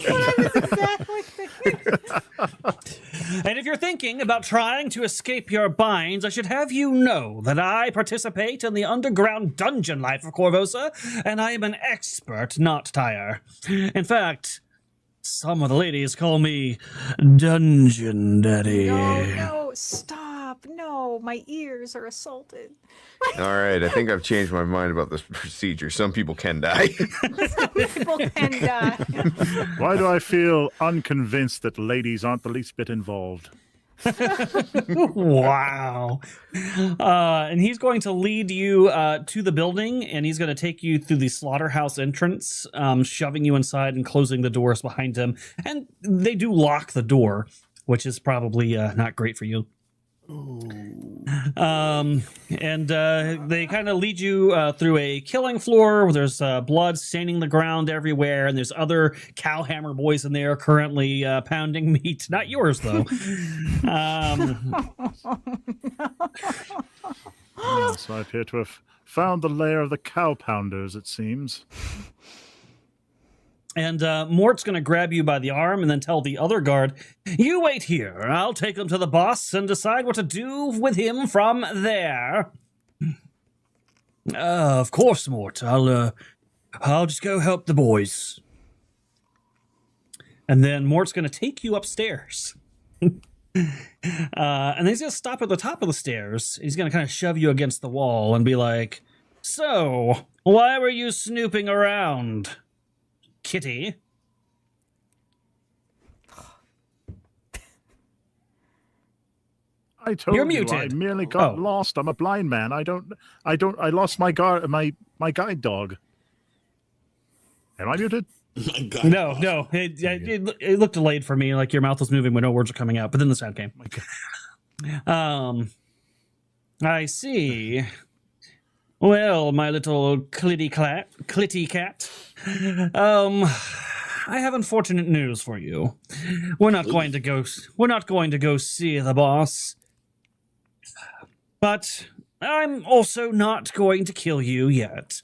Speaker 5: I was exactly thinking.
Speaker 7: And if you're thinking about trying to escape your binds, I should have you know that I participate in the underground dungeon life of Corvosa, and I am an expert knot tire. In fact, some of the ladies call me Dungeon Daddy.
Speaker 5: No, stop. No, my ears are assaulted.
Speaker 8: All right, I think I've changed my mind about this procedure. Some people can die.
Speaker 5: People can die.
Speaker 4: Why do I feel unconvinced that ladies aren't the least bit involved?
Speaker 7: Wow. And he's going to lead you to the building, and he's going to take you through the slaughterhouse entrance, shoving you inside and closing the doors behind him. And they do lock the door, which is probably not great for you. And they kind of lead you through a killing floor where there's blood staining the ground everywhere, and there's other cowhammer boys in there currently pounding meat. Not yours, though.
Speaker 4: So I appear to have found the lair of the cow pounders, it seems.
Speaker 7: And Mort's going to grab you by the arm and then tell the other guard, "You wait here. I'll take him to the boss and decide what to do with him from there." Of course, Mort. I'll just go help the boys. And then Mort's going to take you upstairs. And then he's going to stop at the top of the stairs. He's going to kind of shove you against the wall and be like, "So, why were you snooping around, kitty?"
Speaker 4: I told
Speaker 7: You're
Speaker 4: you,
Speaker 7: muted.
Speaker 4: I merely got
Speaker 7: Oh.
Speaker 4: lost. I'm a blind man. I lost my guide dog. Am I muted?
Speaker 3: My God.
Speaker 7: No. It looked delayed for me, like your mouth was moving when no words were coming out, but then the sound came. I see. Well, my little clitty cat. I have unfortunate news for you. We're not going to go see the boss. But I'm also not going to kill you yet.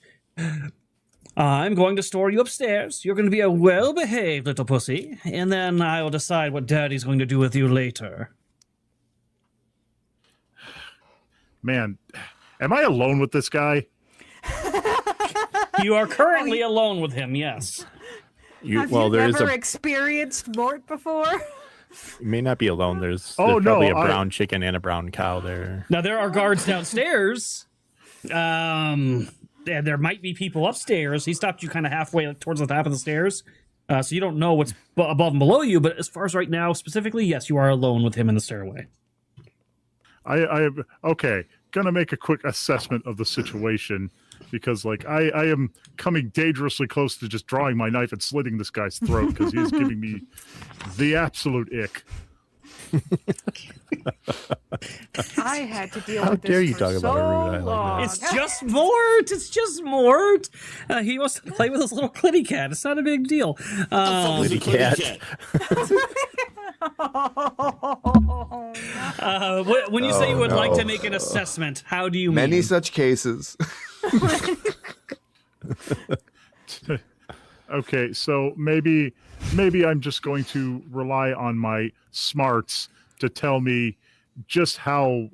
Speaker 7: I'm going to store you upstairs. You're going to be a well-behaved little pussy, and then I'll decide what Daddy's going to do with you later.
Speaker 4: Man, am I alone with this guy?
Speaker 7: You are currently alone with him, yes.
Speaker 5: Have you never experienced Mort before?
Speaker 2: You may not be alone. There's
Speaker 4: no,
Speaker 2: probably a brown chicken and a brown cow there.
Speaker 7: Now, there are guards downstairs. And there might be people upstairs. He stopped you kind of halfway towards the top of the stairs. So you don't know what's above and below you. But as far as right now, specifically, yes, you are alone with him in the stairway.
Speaker 4: Okay, gonna make a quick assessment of the situation because, like, I am coming dangerously close to just drawing my knife and slitting this guy's throat because he is giving me the absolute ick.
Speaker 5: I had to deal
Speaker 2: How
Speaker 5: with this
Speaker 2: dare you
Speaker 5: for
Speaker 2: talk about
Speaker 5: so
Speaker 2: Erudi like
Speaker 5: long.
Speaker 2: that?
Speaker 7: It's just Mort. It's just Mort. He wants to play with his little clitty cat. It's not a big deal.
Speaker 3: Clitty cat.
Speaker 7: When you say you would like to make an assessment, how do you mean?
Speaker 8: Many such cases.
Speaker 4: Okay, so maybe I'm just going to rely on my smarts to tell me just how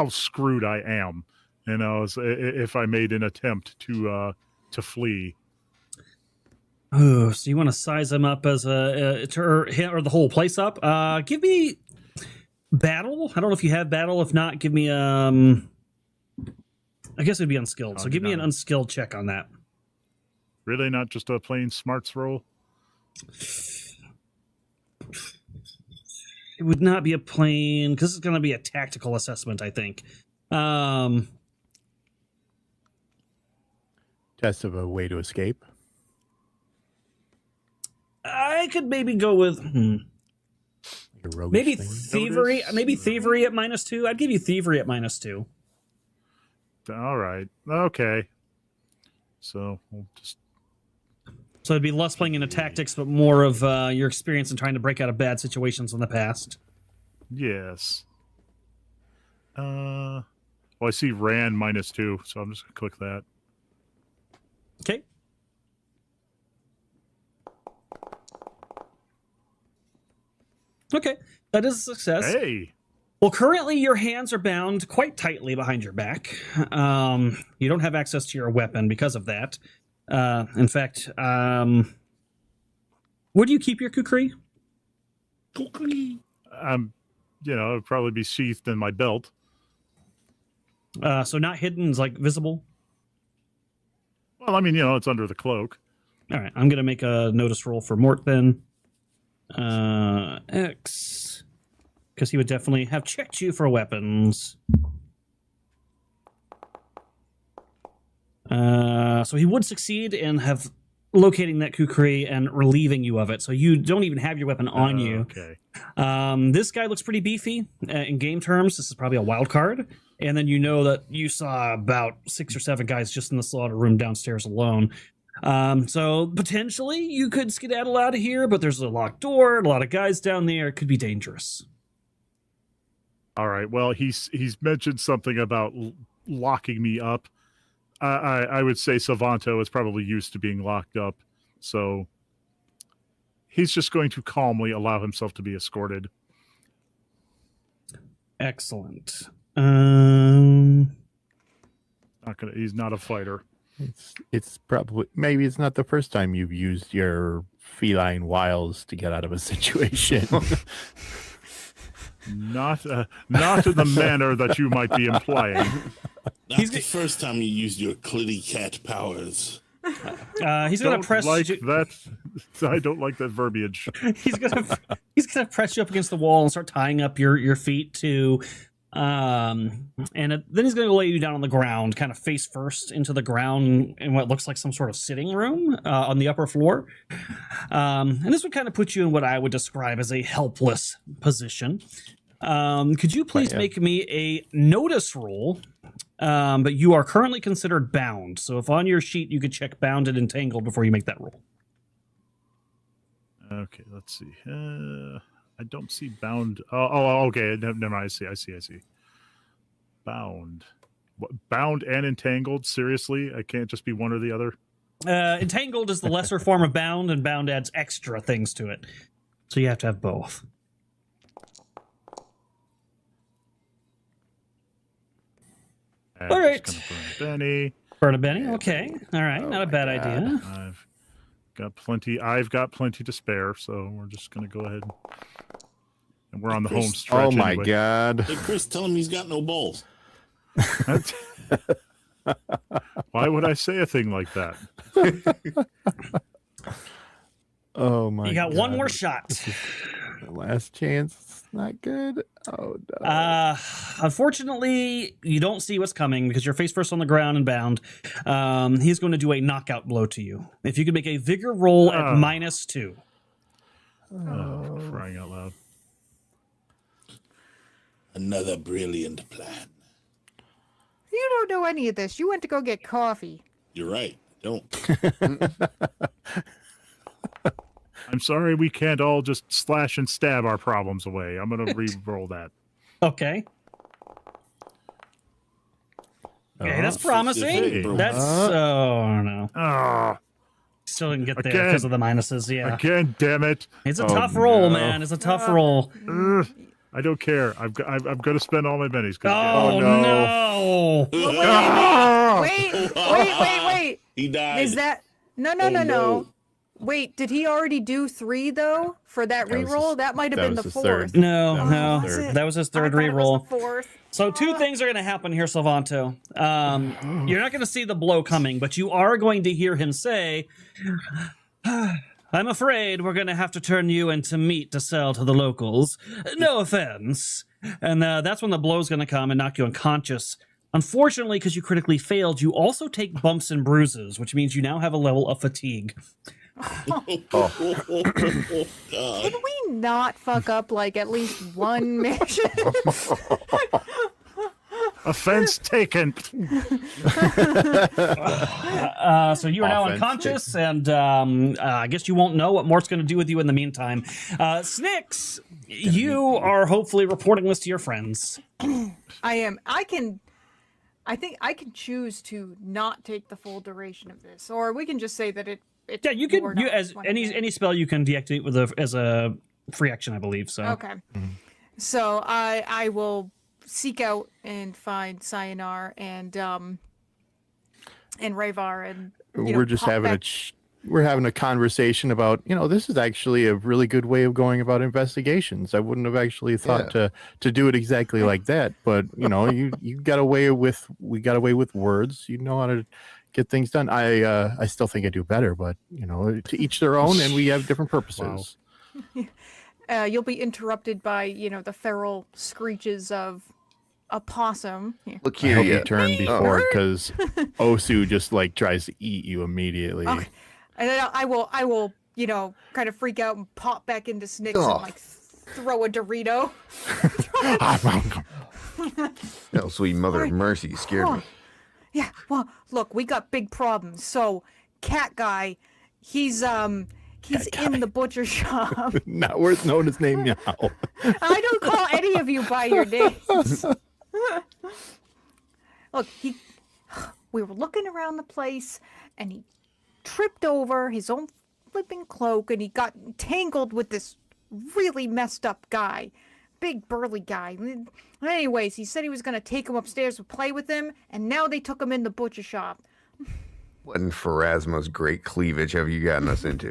Speaker 4: screwed I am. You know, if I made an attempt to flee.
Speaker 7: Oh, so you want to size him up as or the whole place up? Give me battle. I don't know if you have battle. If not, give me I guess it'd be unskilled. So give me an unskilled check on that.
Speaker 4: Really, not just a plain smarts roll?
Speaker 7: It would not be a plain, because it's going to be a tactical assessment, I think.
Speaker 2: Test of a way to escape.
Speaker 7: I could maybe go with
Speaker 2: Like a roguish
Speaker 7: maybe
Speaker 2: thing.
Speaker 7: thievery. Maybe thievery at -2. I'd give you thievery at -2.
Speaker 4: All right. Okay. So we'll just.
Speaker 7: So it'd be less playing into tactics, but more of your experience in trying to break out of bad situations in the past.
Speaker 4: Yes. Well, I see Ran -2, so I'm just gonna click that.
Speaker 7: Okay. Okay, that is a success.
Speaker 4: Hey.
Speaker 7: Well, currently your hands are bound quite tightly behind your back. You don't have access to your weapon because of that. In fact, where do you keep your kukri?
Speaker 4: You know, it'd probably be sheathed in my belt.
Speaker 7: So not hidden, is like visible.
Speaker 4: Well, I mean, you know, it's under the cloak.
Speaker 7: All right, I'm gonna make a notice roll for Mort then. X, because he would definitely have checked you for weapons. So he would succeed in have locating that kukri and relieving you of it. So you don't even have your weapon on you.
Speaker 4: Okay.
Speaker 7: This guy looks pretty beefy in game terms. This is probably a wild card. And then you know that you saw about 6 or 7 guys just in the slaughter room downstairs alone. So potentially you could skedaddle out of here, but there's a locked door, a lot of guys down there. It could be dangerous.
Speaker 4: All right. Well, he's mentioned something about locking me up. I would say Savanto is probably used to being locked up, so he's just going to calmly allow himself to be escorted.
Speaker 7: Excellent.
Speaker 4: He's not a fighter.
Speaker 2: It's probably, maybe it's not the first time you've used your feline wiles to get out of a situation.
Speaker 4: Not in the manner that you might be implying.
Speaker 3: That's the first time you used your clitty cat powers.
Speaker 7: He's gonna press
Speaker 4: that. I don't like that verbiage.
Speaker 7: he's gonna press you up against the wall and start tying up your feet to And then he's going to lay you down on the ground, kind of face first into the ground in what looks like some sort of sitting room on the upper floor. And this would kind of put you in what I would describe as a helpless position. Could you please make me a notice roll? But you are currently considered bound. So if on your sheet you could check bound and entangled before you make that roll.
Speaker 4: Okay, let's see. I don't see bound. Oh, okay. Never mind. I see. Bound. What, bound and entangled? Seriously? I can't just be one or the other?
Speaker 7: Entangled is the lesser form of bound, and bound adds extra things to it. So you have to have both. All right. Burn a Benny. Okay. All right. Not a bad idea.
Speaker 4: I've got plenty to spare, so we're just going to go ahead. And we're on the home stretch.
Speaker 2: Oh my
Speaker 4: anyway.
Speaker 2: God.
Speaker 3: Hey, Chris, tell him he's got no balls.
Speaker 4: Why would I say a thing like that?
Speaker 2: Oh my God.
Speaker 7: You got one more shot.
Speaker 2: The last chance. It's not good. Oh no.
Speaker 7: Unfortunately, you don't see what's coming because you're face first on the ground and bound. He's going to do a knockout blow to you. If you could make a vigor roll at -2.
Speaker 4: Oh, crying out loud.
Speaker 3: Another brilliant plan.
Speaker 5: You don't know any of this. You went to go get coffee.
Speaker 3: You're right. I don't.
Speaker 4: I'm sorry we can't all just slash and stab our problems away. I'm going to re-roll that.
Speaker 7: Okay. Okay, that's promising. That's no.
Speaker 4: Oh,
Speaker 7: Still didn't get there
Speaker 4: Again.
Speaker 7: because of the minuses. Yeah,
Speaker 4: again, damn it.
Speaker 7: it's a tough roll, man. It's a tough roll.
Speaker 4: I don't care. I'm going to spend all my bennies.
Speaker 7: Oh no!
Speaker 5: Wait.
Speaker 3: He died.
Speaker 5: Is that no. Wait, did he already do 3 though for that
Speaker 2: That was
Speaker 5: reroll?
Speaker 2: his-
Speaker 5: that might have
Speaker 2: that
Speaker 5: been
Speaker 2: was
Speaker 5: the
Speaker 2: his
Speaker 5: 4th.
Speaker 2: third.
Speaker 7: No,
Speaker 2: That was
Speaker 7: no,
Speaker 2: his third.
Speaker 7: that was his third
Speaker 5: I thought it was
Speaker 7: reroll.
Speaker 5: the 4th.
Speaker 7: So 2 things are going to happen here, Salvanto. You're not going to see the blow coming, but you are going to hear him say, I'm afraid we're going to have to turn you into meat to sell to the locals. No offense. And that's when the blow's going to come and knock you unconscious. Unfortunately, because you critically failed, you also take bumps and bruises, which means you now have a level of fatigue.
Speaker 3: God.
Speaker 5: Can we not fuck up like at least one mission?
Speaker 4: Offense taken.
Speaker 7: So you are now
Speaker 2: Offense
Speaker 7: unconscious, and I guess you won't know what Mort's going to do with you in the meantime. Snicks, you are hopefully reporting this to your friends.
Speaker 5: I am. I think I can choose to not take the full duration of this, or we can just say that it's
Speaker 7: Yeah, you
Speaker 5: we're
Speaker 7: can. You,
Speaker 5: not
Speaker 7: as
Speaker 5: one of them.
Speaker 7: any spell you can deactivate with as a free action, I believe. So
Speaker 5: Okay. So I will seek out and find Sayonara and Rayvar and
Speaker 2: We're just
Speaker 5: pop
Speaker 2: having
Speaker 5: back.
Speaker 2: we're having a conversation about, this is actually a really good way of going about investigations. I wouldn't have actually thought to do it exactly like that, but we got away with words. You know how to get things done. I still think I do better, but to each their own, and we have different purposes.
Speaker 5: You'll be interrupted by the feral screeches of a possum. Here.
Speaker 8: Look
Speaker 2: I
Speaker 8: here,
Speaker 2: hope
Speaker 8: you
Speaker 2: you turn before, because Osu just tries to eat you immediately.
Speaker 5: Okay. And then I will kind of freak out and pop back into Snicks
Speaker 8: Oh.
Speaker 5: and throw a Dorito.
Speaker 8: Oh, sweet mother of mercy, you scared me.
Speaker 5: Yeah, well, look, we got big problems. So, Cat Guy, he's in the butcher shop.
Speaker 2: Not worth knowing his name now.
Speaker 5: I don't call any of you by your names. Look, we were looking around the place, and he tripped over his own flipping cloak, and he got tangled with this really messed up guy. Big burly guy. Anyways, he said he was going to take him upstairs to play with him, and now they took him in the butcher shop.
Speaker 8: What in Pharasma's great cleavage have you gotten us into?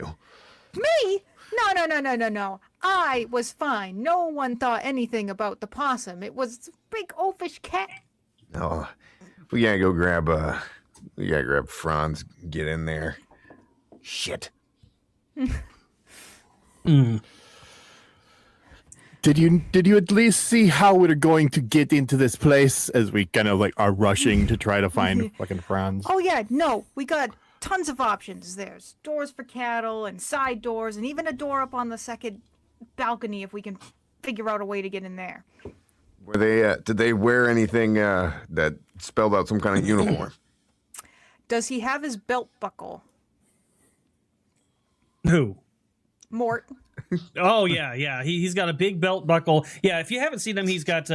Speaker 5: Me? No. I was fine. No one thought anything about the possum. It was a big oafish cat.
Speaker 8: Oh, we gotta go grab Franz, get in there. Shit.
Speaker 2: Did you at least see how we're going to get into this place as we kind of like are rushing to try to find fucking Franz?
Speaker 5: Oh yeah, no, we got tons of options. There's doors for cattle and side doors and even a door up on the second balcony if we can figure out a way to get in there.
Speaker 8: Were they? Did they wear anything that spelled out some kind of uniform?
Speaker 5: Does he have his belt buckle?
Speaker 7: Who?
Speaker 5: Mort.
Speaker 7: Oh yeah. He's got a big belt buckle. Yeah, if you haven't seen him, he's got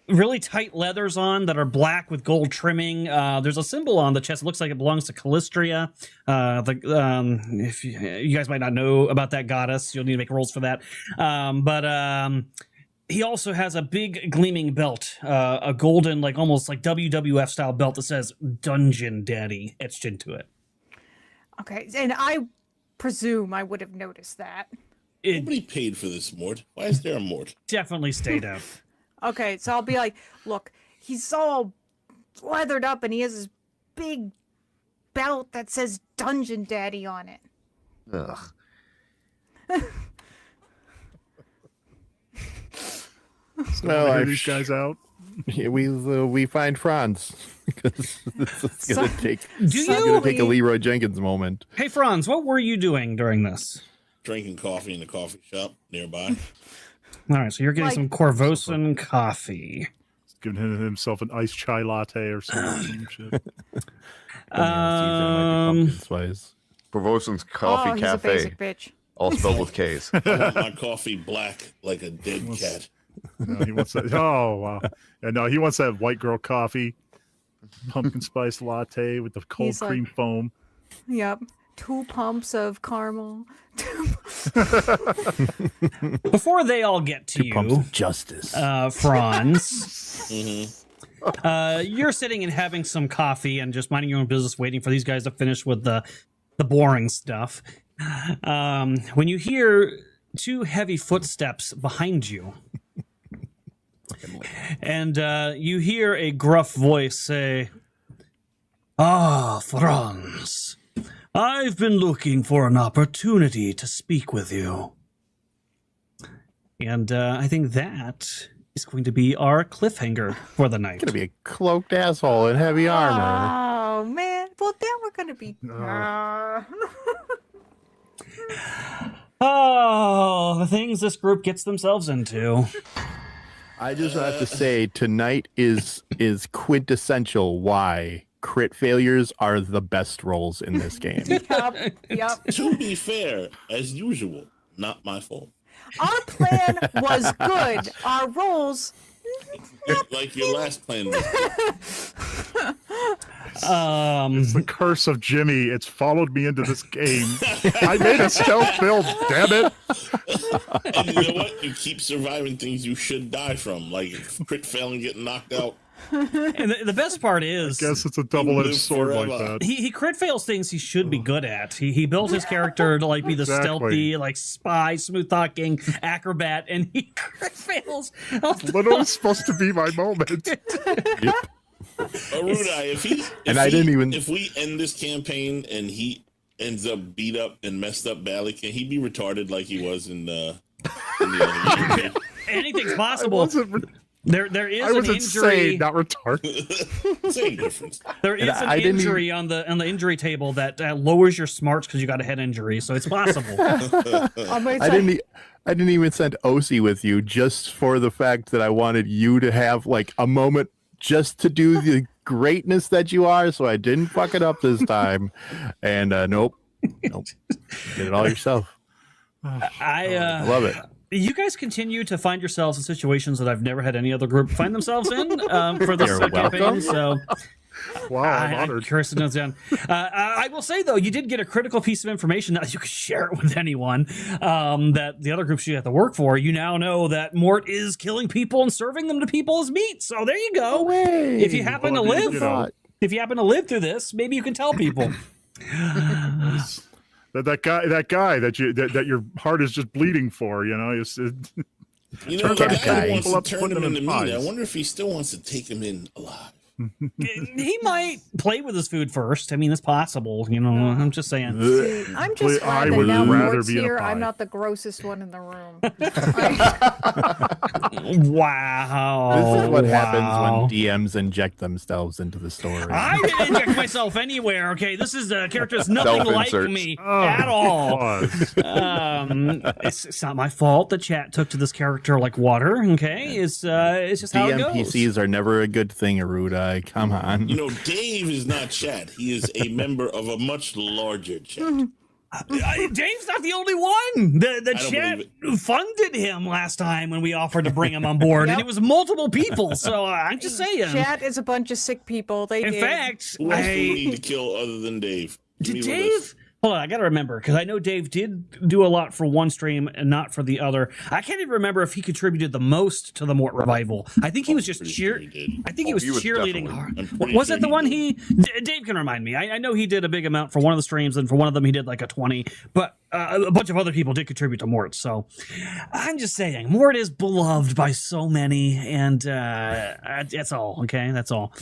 Speaker 7: really tight leathers on that are black with gold trimming. There's a symbol on the chest. It looks like it belongs to Callistria. If you guys might not know about that goddess, you'll need to make rolls for that. But he also has a big gleaming belt, a golden, like almost like WWF style belt that says Dungeon Daddy etched into it.
Speaker 5: Okay, and I presume I would have noticed that.
Speaker 3: Nobody paid for this Mort. Why is there a Mort?
Speaker 7: Definitely stayed out.
Speaker 5: Okay, so I'll be like, look, he's all leathered up and he has this big belt that says Dungeon Daddy on it.
Speaker 8: Ugh.
Speaker 2: Well,
Speaker 4: Hear these guys out.
Speaker 2: we find Franz because it's gonna take.
Speaker 7: Do
Speaker 2: It's gonna take a
Speaker 5: you-
Speaker 2: Leroy Jenkins moment.
Speaker 7: Hey, Franz, what were you doing during this?
Speaker 3: Drinking coffee in a coffee shop nearby.
Speaker 7: All right, so you're getting
Speaker 5: Like-
Speaker 7: some Corvosan coffee.
Speaker 4: He's giving himself an iced chai latte or some shit.
Speaker 2: Spice.
Speaker 8: Provosan's
Speaker 5: Oh,
Speaker 8: Coffee
Speaker 5: he's
Speaker 8: Cafe,
Speaker 5: a basic bitch.
Speaker 8: all spelled with K's.
Speaker 3: I want my coffee black like a dead cat.
Speaker 4: No, he wants that. Oh wow! Yeah, no, he wants that white girl coffee, pumpkin spice latte with the cold
Speaker 5: He's like-
Speaker 4: cream foam.
Speaker 5: Yep. 2 pumps of caramel.
Speaker 7: Before they all get to
Speaker 2: Pumps
Speaker 7: you,
Speaker 2: of justice.
Speaker 7: Franz,
Speaker 3: Mm-hmm.
Speaker 7: you're sitting and having some coffee and just minding your own business, waiting for these guys to finish with the boring stuff. When you hear 2 heavy footsteps behind you, and you hear a gruff voice say, "Ah, Franz, I've been looking for an opportunity to speak with you." And I think that is going to be our cliffhanger for the night.
Speaker 2: Gonna be a cloaked asshole in heavy armor.
Speaker 5: Oh, man. Well, then we're going to be...
Speaker 7: Oh, the things this group gets themselves into.
Speaker 2: I just have to say, tonight is quintessential why crit failures are the best rolls in this game.
Speaker 5: Yep.
Speaker 3: To be fair, as usual, not my fault.
Speaker 5: Our plan was good. Our rolls...
Speaker 3: Like your last plan was
Speaker 4: It's the curse of Jimmy. It's followed me into this game. I made a stealth build. Damn it!
Speaker 3: and you know what? You keep surviving things you should die from, like crit failing, getting knocked out.
Speaker 7: And the best part is,
Speaker 4: Guess it's a double-edged
Speaker 3: live
Speaker 4: sword like
Speaker 3: forever.
Speaker 4: that.
Speaker 7: he crit fails things he should be good at. He built his character to like be the
Speaker 4: Exactly.
Speaker 7: stealthy, like spy, smooth talking acrobat, and he crit fails.
Speaker 4: Literally supposed to be my moment.
Speaker 3: Erudi, if we end this campaign and he ends up beat up and messed up badly, can he be retarded like he was in the other game?
Speaker 7: Anything's
Speaker 4: I
Speaker 7: possible.
Speaker 4: wasn't.
Speaker 7: There is
Speaker 4: I was
Speaker 7: an injury.
Speaker 4: insane, not retarded.
Speaker 3: Same difference.
Speaker 7: There is an
Speaker 2: I didn't
Speaker 7: injury on the injury table that lowers your smarts because you got a head injury, so it's possible.
Speaker 2: I didn't even send OC with you just for the fact that I wanted you to have like a moment just to do the greatness that you are, so I didn't fuck it up this time. And nope, did it all yourself.
Speaker 7: I
Speaker 2: Love it.
Speaker 7: You guys continue to find yourselves in situations that I've never had any other group find themselves in for this
Speaker 2: You're
Speaker 7: campaign.
Speaker 2: welcome.
Speaker 7: So
Speaker 4: Wow, I'm
Speaker 7: I'm
Speaker 4: honored.
Speaker 7: curious to know down. I will say though, you did get a critical piece of information that you could share it with anyone that the other groups you have to work for. You now know that Mort is killing people and serving them to people as meat. So there you go. If you happen to
Speaker 4: Well,
Speaker 7: live,
Speaker 4: you know.
Speaker 7: if you happen to live through this, maybe you can tell people.
Speaker 4: That guy that your heart is just bleeding for, you know.
Speaker 3: You know,
Speaker 2: Turn
Speaker 3: the
Speaker 2: that
Speaker 3: guy
Speaker 2: guy.
Speaker 3: who wants
Speaker 4: Pull up,
Speaker 3: to turn
Speaker 4: put
Speaker 3: him
Speaker 4: him in
Speaker 3: into meat. I
Speaker 4: pies.
Speaker 3: wonder if he still wants to take him in alive.
Speaker 7: He might play with his food first. I mean, it's possible. You know, I'm just saying.
Speaker 5: See, I'm just
Speaker 4: I
Speaker 5: glad that
Speaker 4: would
Speaker 5: now
Speaker 4: rather
Speaker 5: Mort's
Speaker 4: be in a
Speaker 5: here.
Speaker 4: pie.
Speaker 5: I'm not the grossest one in the room.
Speaker 7: Wow.
Speaker 2: This is what
Speaker 7: wow.
Speaker 2: happens when DMs inject themselves into the story.
Speaker 7: I didn't inject myself anywhere. Okay, this is a character that's nothing like
Speaker 8: Self-inserts.
Speaker 7: me
Speaker 4: Oh,
Speaker 7: at all.
Speaker 4: pause.
Speaker 7: It's not my fault the chat took to this character like water. Okay, it's just how it goes.
Speaker 2: DMPCs are never a good thing, Erudi. Come on.
Speaker 3: You know, Dave is not chat. He is a member of a much larger chat.
Speaker 7: Dave's not the only one. The
Speaker 3: don't
Speaker 7: chat
Speaker 3: believe
Speaker 7: funded him last time when we offered to bring him on board, and
Speaker 5: Yep.
Speaker 7: it was multiple people. So I'm just saying.
Speaker 5: Chat is a bunch of sick people. They
Speaker 7: In
Speaker 5: did.
Speaker 7: fact,
Speaker 3: Who else do we need to kill other than Dave?
Speaker 7: did
Speaker 3: Give me a list.
Speaker 7: Dave? Hold on, I gotta remember because I know Dave did do a lot for one stream and not for the other. I can't even remember if he contributed the most to the Mort revival. I think he was just
Speaker 3: Pretty sure he did.
Speaker 7: I think he
Speaker 8: Oh,
Speaker 7: was
Speaker 8: he was
Speaker 7: cheerleading
Speaker 8: definitely-
Speaker 7: hard.
Speaker 3: I'm pretty
Speaker 7: Was
Speaker 3: sure
Speaker 7: it the
Speaker 3: he
Speaker 7: one
Speaker 3: did.
Speaker 7: Dave can remind me. I know he did a big amount for one of the streams, and for one of them he did like a 20. But a bunch of other people did contribute to Mort. So I'm just saying, Mort is beloved by so many, and that's all. Okay, that's all.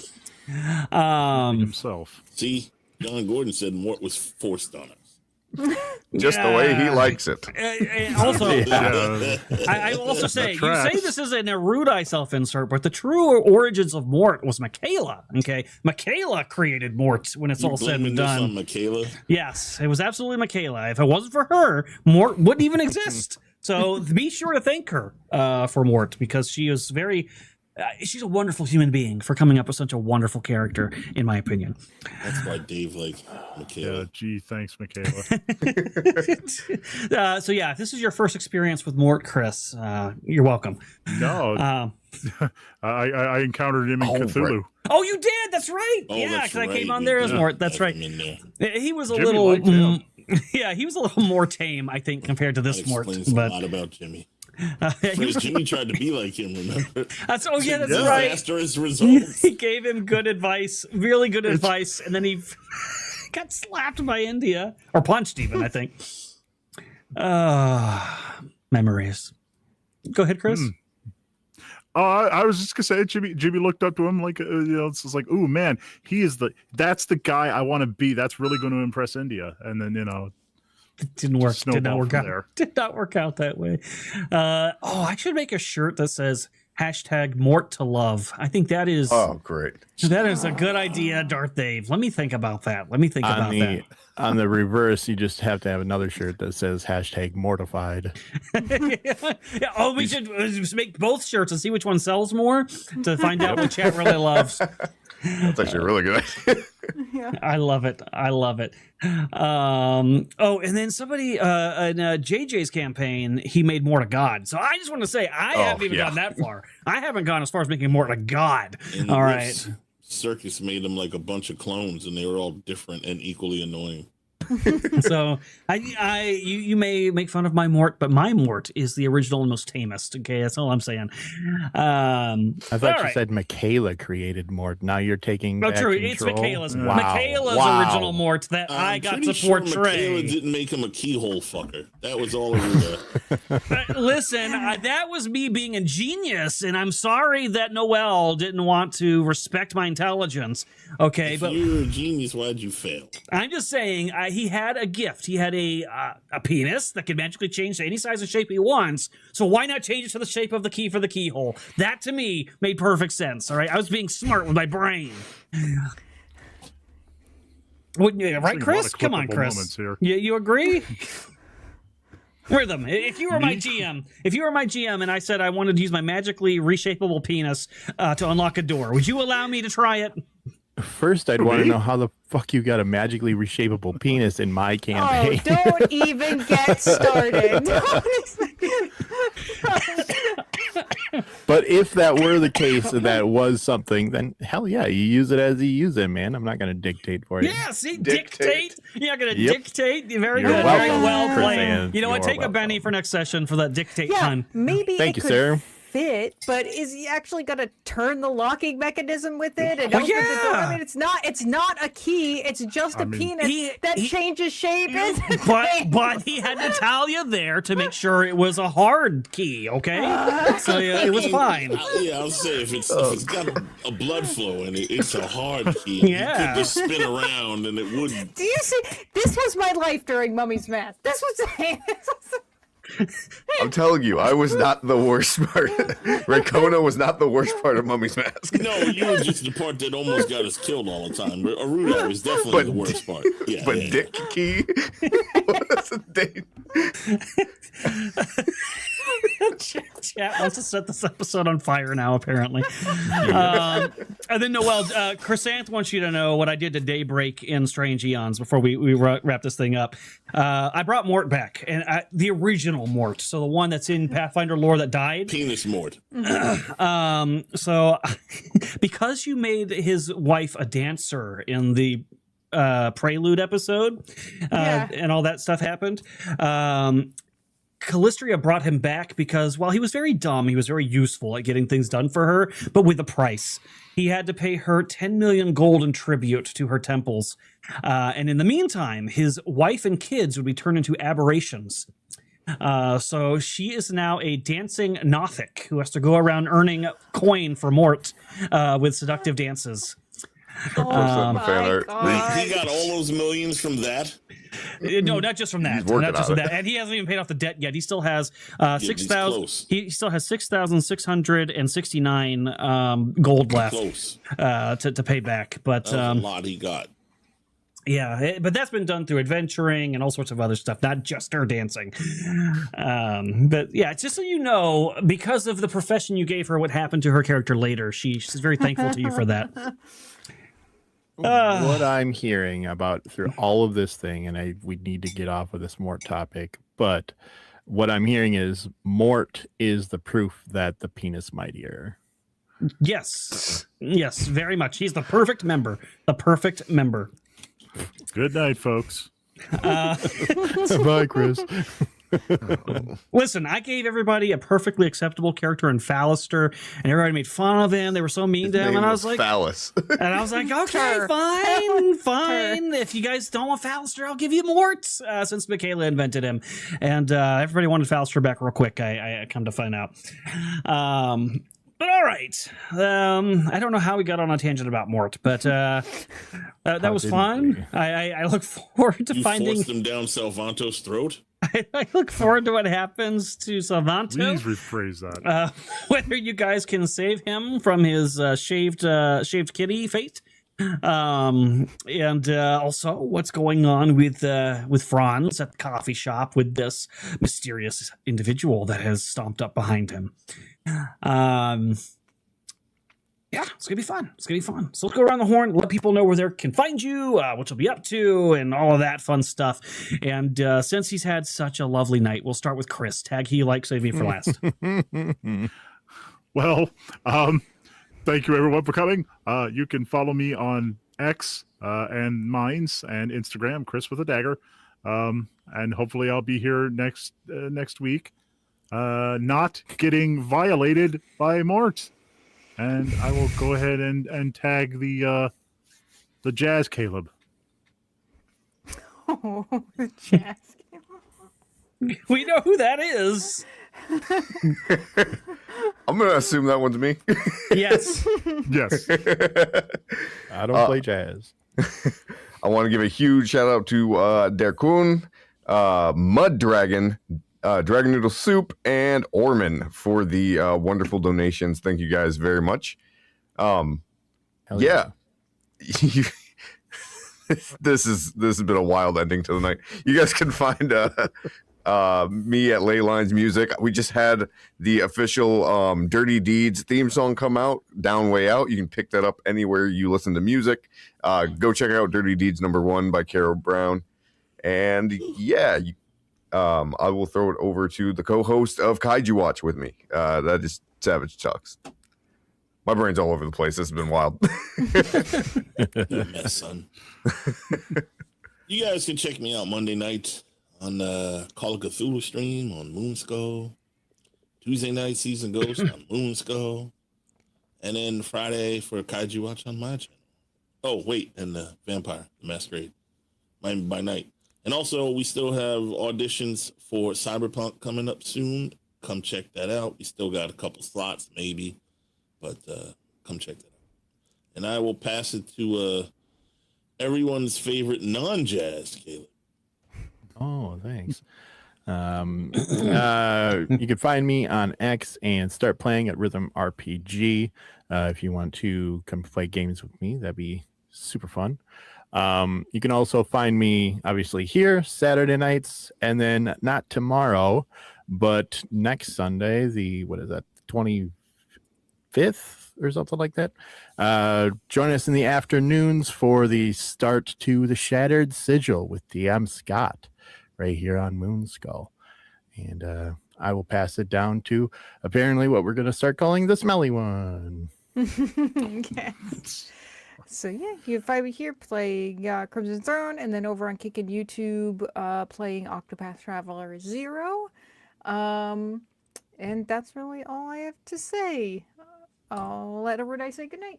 Speaker 4: Himself.
Speaker 3: See, John Gordon said Mort was forced on us.
Speaker 8: Just the way he
Speaker 7: Yeah.
Speaker 8: likes it.
Speaker 7: And also,
Speaker 4: Yeah.
Speaker 7: I will also say, you
Speaker 4: tracks.
Speaker 7: say this is an Erudi self-insert, but the true origins of Mort was Michaela. Okay, Michaela created Mort when it's
Speaker 3: You
Speaker 7: all said
Speaker 3: blaming
Speaker 7: and
Speaker 3: this on
Speaker 7: done.
Speaker 3: Michaela?
Speaker 7: Yes, it was absolutely Michaela. If it wasn't for her, Mort wouldn't even exist. So be sure to thank her for Mort because she is very. She's a wonderful human being for coming up with such a wonderful character, in my opinion.
Speaker 3: That's why Dave like
Speaker 4: Yeah,
Speaker 3: Michaela.
Speaker 4: gee, thanks, Michaela.
Speaker 7: So yeah, if this is your first experience with Mort, Chris, you're welcome.
Speaker 4: No, I encountered him in Cthulhu.
Speaker 7: Oh, you did? That's right.
Speaker 3: Oh,
Speaker 7: yeah,
Speaker 3: that's
Speaker 7: because I came
Speaker 3: right.
Speaker 7: on
Speaker 3: We
Speaker 7: there as
Speaker 3: did
Speaker 7: Mort. That's
Speaker 3: have
Speaker 7: right.
Speaker 3: him in there.
Speaker 7: He was a
Speaker 4: Jimmy
Speaker 7: little,
Speaker 4: liked him.
Speaker 7: yeah, he was a little more tame, I think, compared to
Speaker 3: That
Speaker 7: this Mort.
Speaker 3: explains a
Speaker 7: But
Speaker 3: lot about Jimmy.
Speaker 7: he
Speaker 3: Because
Speaker 7: was-
Speaker 3: Jimmy tried to be like him, remember?
Speaker 7: that's
Speaker 3: Yeah,
Speaker 7: right.
Speaker 3: Disastrous results.
Speaker 7: He gave him good advice, really good advice, and then he got slapped by India or punched, even I think. Memories. Go ahead, Chris.
Speaker 4: Oh, I was just gonna say, Jimmy looked up to him like, it's just like, oh man, that's the guy I want to be. That's really going to impress India. And then
Speaker 7: Didn't work. Did not
Speaker 4: snowball
Speaker 7: work
Speaker 4: from
Speaker 7: out.
Speaker 4: there.
Speaker 7: Did not work out that way. I should make a shirt that says #Mort to love. I think that is
Speaker 8: Oh, great.
Speaker 7: that is a good idea, Darth Dave. Let me think about that. Let me think about that.
Speaker 2: On the reverse, you just have to have another shirt that says #mortified.
Speaker 7: Yeah, oh, we should just make both shirts and see which one sells more to find out what chat really loves.
Speaker 8: That's actually really good.
Speaker 7: I love it. I love it. And then somebody in JJ's campaign, he made Mort a god. So I just want to say I haven't even
Speaker 8: yeah.
Speaker 7: gone that far. I haven't gone as far as making Mort a god.
Speaker 3: And
Speaker 7: All
Speaker 3: Rick's
Speaker 7: right.
Speaker 3: Circus made them like a bunch of clones, and they were all different and equally annoying.
Speaker 7: So you may make fun of my Mort, but my Mort is the original and most tamest. Okay, that's all I'm saying.
Speaker 2: I thought
Speaker 7: all
Speaker 2: you
Speaker 7: right.
Speaker 2: said Michaela created Mort. Now you're taking
Speaker 7: No,
Speaker 2: back
Speaker 7: true.
Speaker 2: control.
Speaker 7: It's Michaela's.
Speaker 2: Wow.
Speaker 7: Michaela's
Speaker 2: Wow.
Speaker 7: original Mort that I
Speaker 3: I'm
Speaker 7: got
Speaker 3: pretty
Speaker 7: to
Speaker 3: sure Michaela
Speaker 7: portray.
Speaker 3: didn't make him a keyhole fucker. That was all Erudi.
Speaker 7: Listen, that was me being a genius, and I'm sorry that Noel didn't want to respect my intelligence. Okay,
Speaker 3: If
Speaker 7: but
Speaker 3: you're a genius, why'd you fail?
Speaker 7: I'm just saying he had a gift. He had a penis that could magically change to any size and shape he wants. So why not change it to the shape of the key for the keyhole? That to me made perfect sense. All right, I was being smart with my brain. Wouldn't you, right,
Speaker 4: Seeing a lot
Speaker 7: Chris?
Speaker 4: of
Speaker 7: Come on,
Speaker 4: clippable
Speaker 7: Chris.
Speaker 4: moments here.
Speaker 7: You agree? Rhythm. If you were my GM, and I said I wanted to use my magically reshapeable penis to unlock a door, would you allow me to try it?
Speaker 2: First, I'd want to know how the fuck you got a magically reshapeable penis in my
Speaker 5: Oh,
Speaker 2: campaign.
Speaker 5: don't even get started.
Speaker 2: But if that were the case and that was something, then hell yeah, you use it as you use it, man. I'm not going to dictate for you.
Speaker 7: Yeah, see,
Speaker 8: Dictate.
Speaker 7: dictate. You're not going to
Speaker 2: Yep.
Speaker 7: dictate. Very
Speaker 2: You're
Speaker 7: good. Very
Speaker 2: welcome,
Speaker 7: well
Speaker 2: Chris
Speaker 7: played.
Speaker 2: Ann.
Speaker 7: You know what?
Speaker 2: You're
Speaker 7: Take a Benny
Speaker 2: welcome.
Speaker 7: for next session for that dictate
Speaker 5: Yeah,
Speaker 7: time.
Speaker 5: maybe
Speaker 2: Thank
Speaker 5: it
Speaker 2: you,
Speaker 5: could
Speaker 2: sir.
Speaker 5: fit, but is he actually going to turn the locking mechanism with it and open the door? I mean, it's not a key. It's just a penis that changes shape.
Speaker 7: But he had to tell you there to make sure it was a hard key, okay? So it was fine.
Speaker 3: I'll say if it's got a blood flow and it's a hard key, you could just spin around and it wouldn't.
Speaker 5: Do you see? This was my life during Mummy's Mask. This was.
Speaker 8: I'm telling you, I was not the worst part. Rakona was not the worst part of Mummy's Mask.
Speaker 3: No, you were just the part that almost got us killed all the time. But Erudi was definitely the worst part. Yeah,
Speaker 8: Dick Key was a date.
Speaker 7: Chat wants to set this episode on fire now, apparently. And then Noel, Chrysanth wants you to know what I did to Daybreak in Strange Eons before we wrap this thing up. I brought Mort back, and the original Mort, so the one that's in Pathfinder lore that died.
Speaker 3: Penis Mort.
Speaker 7: So because you made his wife a dancer in the Prelude episode, and all that stuff happened, Callistria brought him back because while he was very dumb, he was very useful at getting things done for her, but with a price. He had to pay her 10 million gold in tribute to her temples. And in the meantime, his wife and kids would be turned into aberrations. So she is now a dancing Nothic who has to go around earning coin for Mort with seductive dances.
Speaker 5: Oh my God.
Speaker 3: He got all those millions from that?
Speaker 7: No, not just from that. Not just from that. And he hasn't even paid off the debt yet. He still has 6,000. He still has 6,669 gold left to pay back. But
Speaker 3: that was a lot he got.
Speaker 7: Yeah, but that's been done through adventuring and all sorts of other stuff, not just her dancing. But yeah, just so you know, because of the profession you gave her, what happened to her character later, she's very thankful to you for that.
Speaker 2: What I'm hearing about through all of this thing, and we need to get off of this Mort topic, but what I'm hearing is Mort is the proof that the penis mightier.
Speaker 7: Yes, very much. He's the perfect member.
Speaker 4: Good night, folks.
Speaker 2: Bye, Chris.
Speaker 7: Listen, I gave everybody a perfectly acceptable character in Fallister, and everybody made fun of him. They were so mean to him, and I was like,
Speaker 8: Phallus.
Speaker 7: And I was like, okay, fine. If you guys don't want Fallister, I'll give you Mort, since Michaela invented him. And everybody wanted Fallister back real quick, I come to find out. But all right. I don't know how we got on a tangent about Mort, but that was fun. I look forward to finding...
Speaker 3: You forced him down Salvanto's throat?
Speaker 7: I look forward to what happens to Salvanto.
Speaker 4: Please rephrase that.
Speaker 7: Whether you guys can save him from his shaved kitty fate, and also what's going on with Franz at the coffee shop with this mysterious individual that has stomped up behind him. Yeah, it's gonna be fun. So let's go around the horn, let people know where they can find you, what you'll be up to, and all of that fun stuff. And since he's had such a lovely night, we'll start with Chris. Tag he like, save me for last.
Speaker 4: Well, thank you everyone for coming. You can follow me on X and Minds and Instagram, Chris with a dagger. And hopefully I'll be here next week, not getting violated by Mort. And I will go ahead and tag the Jazz Caleb.
Speaker 5: Oh, the Jazz Caleb.
Speaker 7: We know who that is.
Speaker 8: I'm going to assume that one's me.
Speaker 7: Yes.
Speaker 4: Yes.
Speaker 2: I don't play jazz.
Speaker 8: I want to give a huge shout out to Derkun, Mud Dragon, Dragon Noodle Soup, and Orman for the wonderful donations. Thank you guys very much. Yeah. This has been a wild ending to the night. You guys can find me at Leyline's Music. We just had the official Dirty Deeds theme song come out, Down Way Out. You can pick that up anywhere you listen to music. Go check out Dirty Deeds #1 by Carol Brown. And yeah, I will throw it over to the co-host of Kaiju Watch with me. That is Savage Talks. My brain's all over the place. This has been wild.
Speaker 3: You mess, son. You guys can check me out Monday night on Call of Cthulhu stream on Moonskull, Tuesday night Season Ghost on Moonskull. And then Friday for Kaiju Watch on my channel. Oh, wait, and the Vampire the Masquerade by night. And also, we still have auditions for Cyberpunk coming up soon. Come check that out. We still got a couple slots, maybe. But come check that out. And I will pass it to everyone's favorite non-jazz, Caleb.
Speaker 2: Oh, thanks. You can find me on X and start playing at Rhythm RPG. If you want to come play games with me, that'd be super fun. You can also find me obviously here Saturday nights, and then not tomorrow, but next Sunday, the 25th or something like that. Join us in the afternoons for the start to the Shattered Sigil with DM Scott right here on Moonskull. And I will pass it down to apparently what we're going to start calling the smelly one.
Speaker 5: Okay. So yeah, you can find me here playing Crimson Throne, and then over on Kick and YouTube playing Octopath Traveler 0. And that's really all I have to say. I'll let Erudi say goodnight.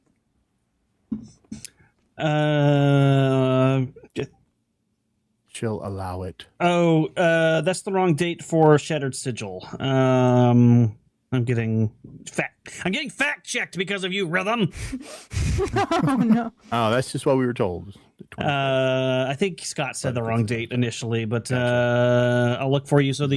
Speaker 2: She'll allow it.
Speaker 7: Oh, that's the wrong date for Shattered Sigil. I'm getting fact checked because of you, Rhythm.
Speaker 5: Oh no.
Speaker 2: Oh, that's just what we were told.
Speaker 7: I think Scott said the wrong date initially, but I'll look for you. So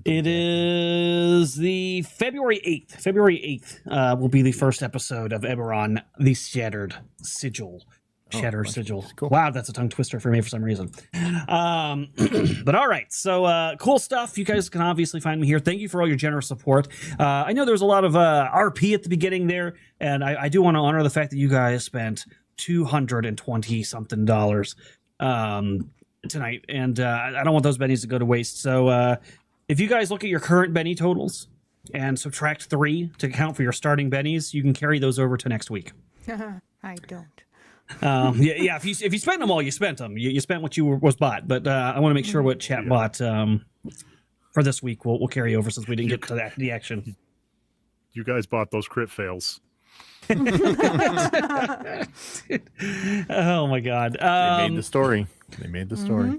Speaker 7: it is the February 8th. February 8th will be the first episode of Eberron, the Shattered Sigil. Shattered Sigil.
Speaker 2: Cool.
Speaker 7: Wow, that's a tongue twister for me for some reason. But all right, so cool stuff. You guys can obviously find me here. Thank you for all your generous support. I know there was a lot of RP at the beginning there, and I do want to honor the fact that you guys spent $220-something tonight, and I don't want those bennies to go to waste. So if you guys look at your current benny totals and subtract 3 to account for your starting bennies, you can carry those over to next week.
Speaker 5: I don't.
Speaker 7: Yeah. If you spend them all, you spent them. You spent what was bought. But I want to make sure what chat bought for this week we'll carry over since we didn't get to the action.
Speaker 4: You guys bought those crit fails.
Speaker 7: Oh my god!
Speaker 2: They made the story.
Speaker 5: Mm-hmm.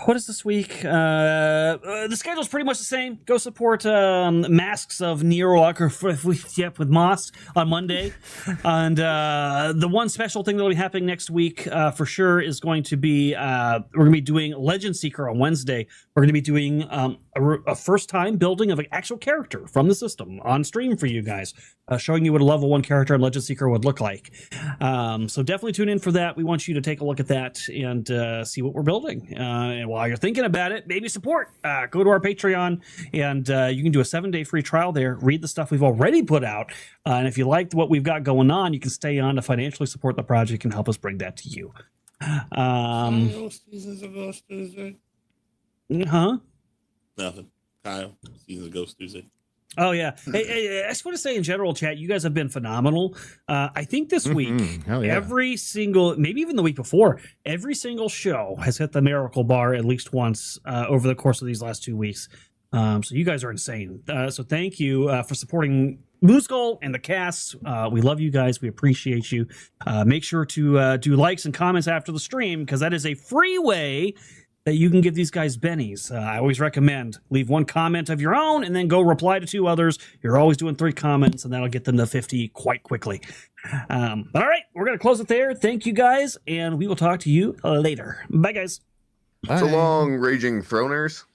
Speaker 7: What is this week? The schedule's pretty much the same. Go support Masks of Nearwalk with Moss on Monday. And the one special thing that'll be happening next week for sure is going to be we're going to be doing Legend Seeker on Wednesday. We're going to be doing a first time building of an actual character from the system on stream for you guys, showing you what a level 1 character in Legend Seeker would look like. So definitely tune in for that. We want you to take a look at that and see what we're building. And while you're thinking about it, maybe support. Go to our Patreon, and you can do a 7-day free trial there. Read the stuff we've already put out. And if you liked what we've got going on, you can stay on to financially support the project and help us bring that to you.
Speaker 3: Seasons of Ghost Tuesday.
Speaker 7: Huh?
Speaker 3: Nothing. Kyle, Seasons of Ghost Tuesday.
Speaker 7: Oh, yeah. Hey, I just want to say in general, chat, you guys have been phenomenal. I think this week, every single, maybe even the week before, every single show has hit the miracle bar at least once over the course of these last 2 weeks. So you guys are insane. So thank you for supporting Moonskull and the cast. We love you guys. We appreciate you. Make sure to do likes and comments after the stream, because that is a free way that you can give these guys bennies. I always recommend leave 1 comment of your own and then go reply to 2 others. You're always doing 3 comments, and that'll get them to 50 quite quickly. But all right, we're going to close it there. Thank you guys, and we will talk to you later. Bye, guys.
Speaker 2: Bye.
Speaker 8: So long, Raging Throners.